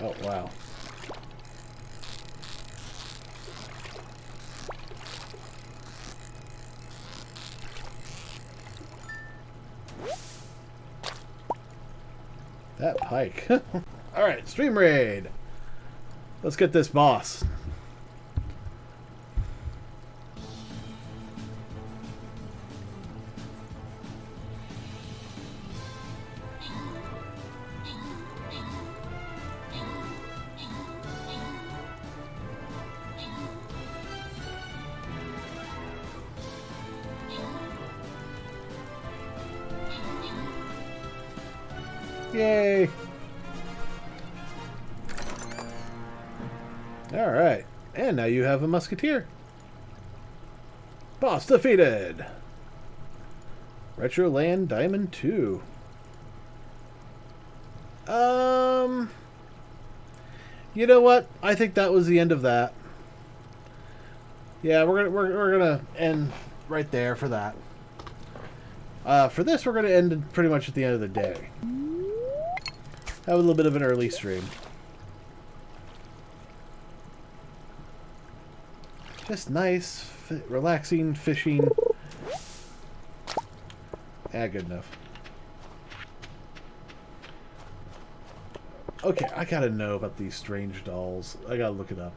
Oh, wow. That pike. Alright, stream raid. Let's get this boss. Yay! Alright, and now you have a musketeer. Boss defeated. Retro Land Diamond 2. You know what? I think that was the end of that. Yeah, we're gonna end right there for that. For this, we're gonna end pretty much at the end of the day. Have a little bit of an early stream. Just nice, relaxing fishing. Yeah, good enough. Okay, I gotta know about these strange dolls. I gotta look it up.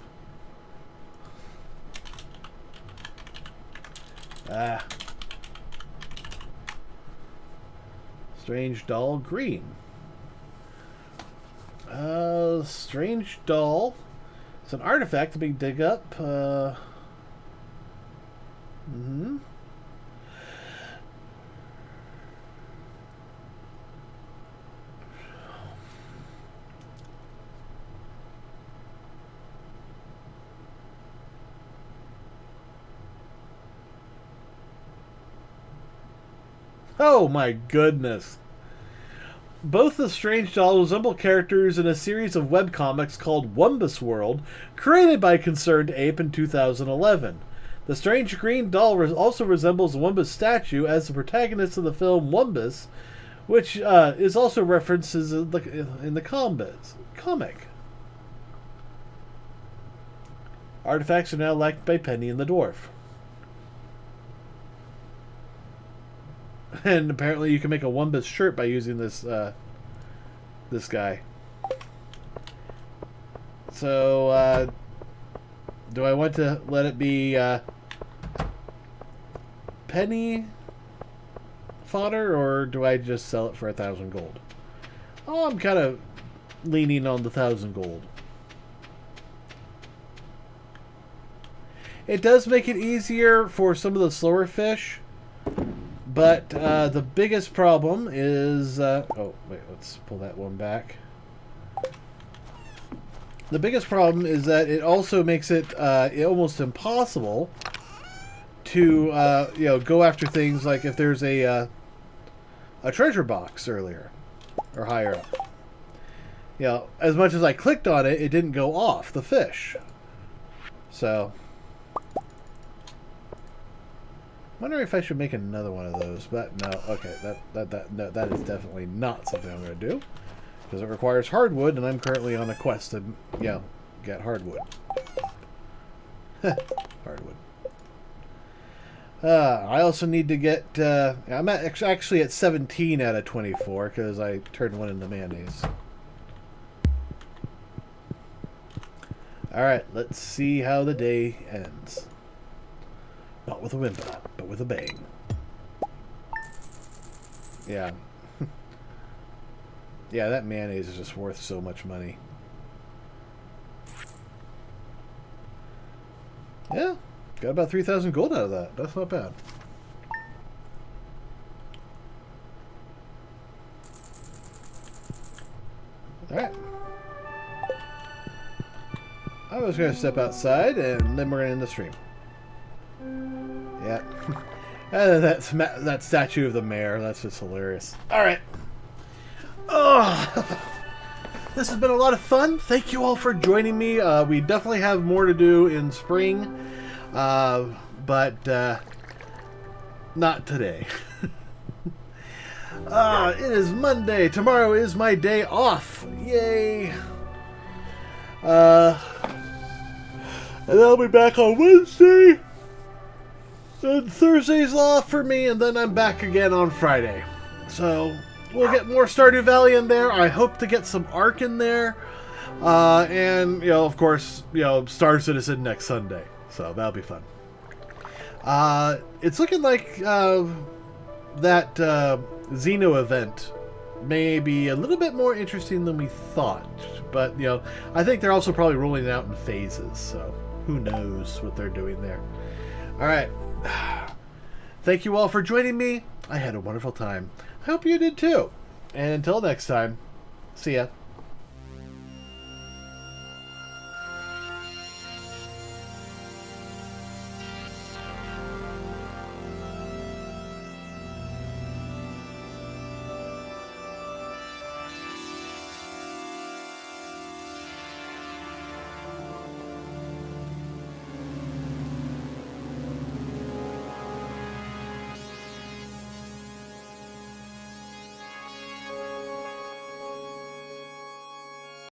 Ah. Strange doll green. Strange doll. It's an artifact to be dig up. Oh my goodness. Both the Strange Doll resemble characters in a series of webcomics called Wumbus World, created by Concerned Ape in 2011. The Strange Green Doll also resembles a Wumbus statue as the protagonist of the film Wumbus, which is also references in the comic. Artifacts are now liked by Penny and the Dwarf. And apparently you can make a Wumbus shirt by using this this guy. So, do I want to let it be penny fodder, or do I just sell it for 1,000 gold? Oh, I'm kind of leaning on the 1,000 gold. It does make it easier for some of the slower fish. But the biggest problem is... oh, wait, let's pull that one back. The biggest problem is that it also makes it almost impossible to go after things like if there's a treasure box earlier or higher up. You know, as much as I clicked on it, it didn't go off the fish. So... wonder if I should make another one of those, but no. Okay, that is definitely not something I'm going to do because it requires hardwood, and I'm currently on a quest to, get hardwood. Hardwood. I also need to get. I'm actually at 17 out of 24 because I turned one into mayonnaise. All right, let's see how the day ends. Not with a whimper, but with a bang. Yeah. Yeah, that mayonnaise is just worth so much money. Yeah, got about 3,000 gold out of that. That's not bad. Alright. I was going to step outside, and then we're going to end the stream. Yeah. And that statue of the mayor. That's just hilarious. Alright. Oh, this has been a lot of fun. Thank you all for joining me. We definitely have more to do in spring. But not today. It is Monday. Tomorrow is my day off. Yay. And I'll be back on Wednesday. And Thursday's off for me, and then I'm back again on Friday. So, we'll get more Stardew Valley in there. I hope to get some Ark in there. And, of course, Star Citizen next Sunday. So, that'll be fun. It's looking like that Xeno event may be a little bit more interesting than we thought. But, I think they're also probably rolling it out in phases. So, who knows what they're doing there. Alright. Thank you all for joining me. I had a wonderful time. I hope you did too. And until next time, see ya.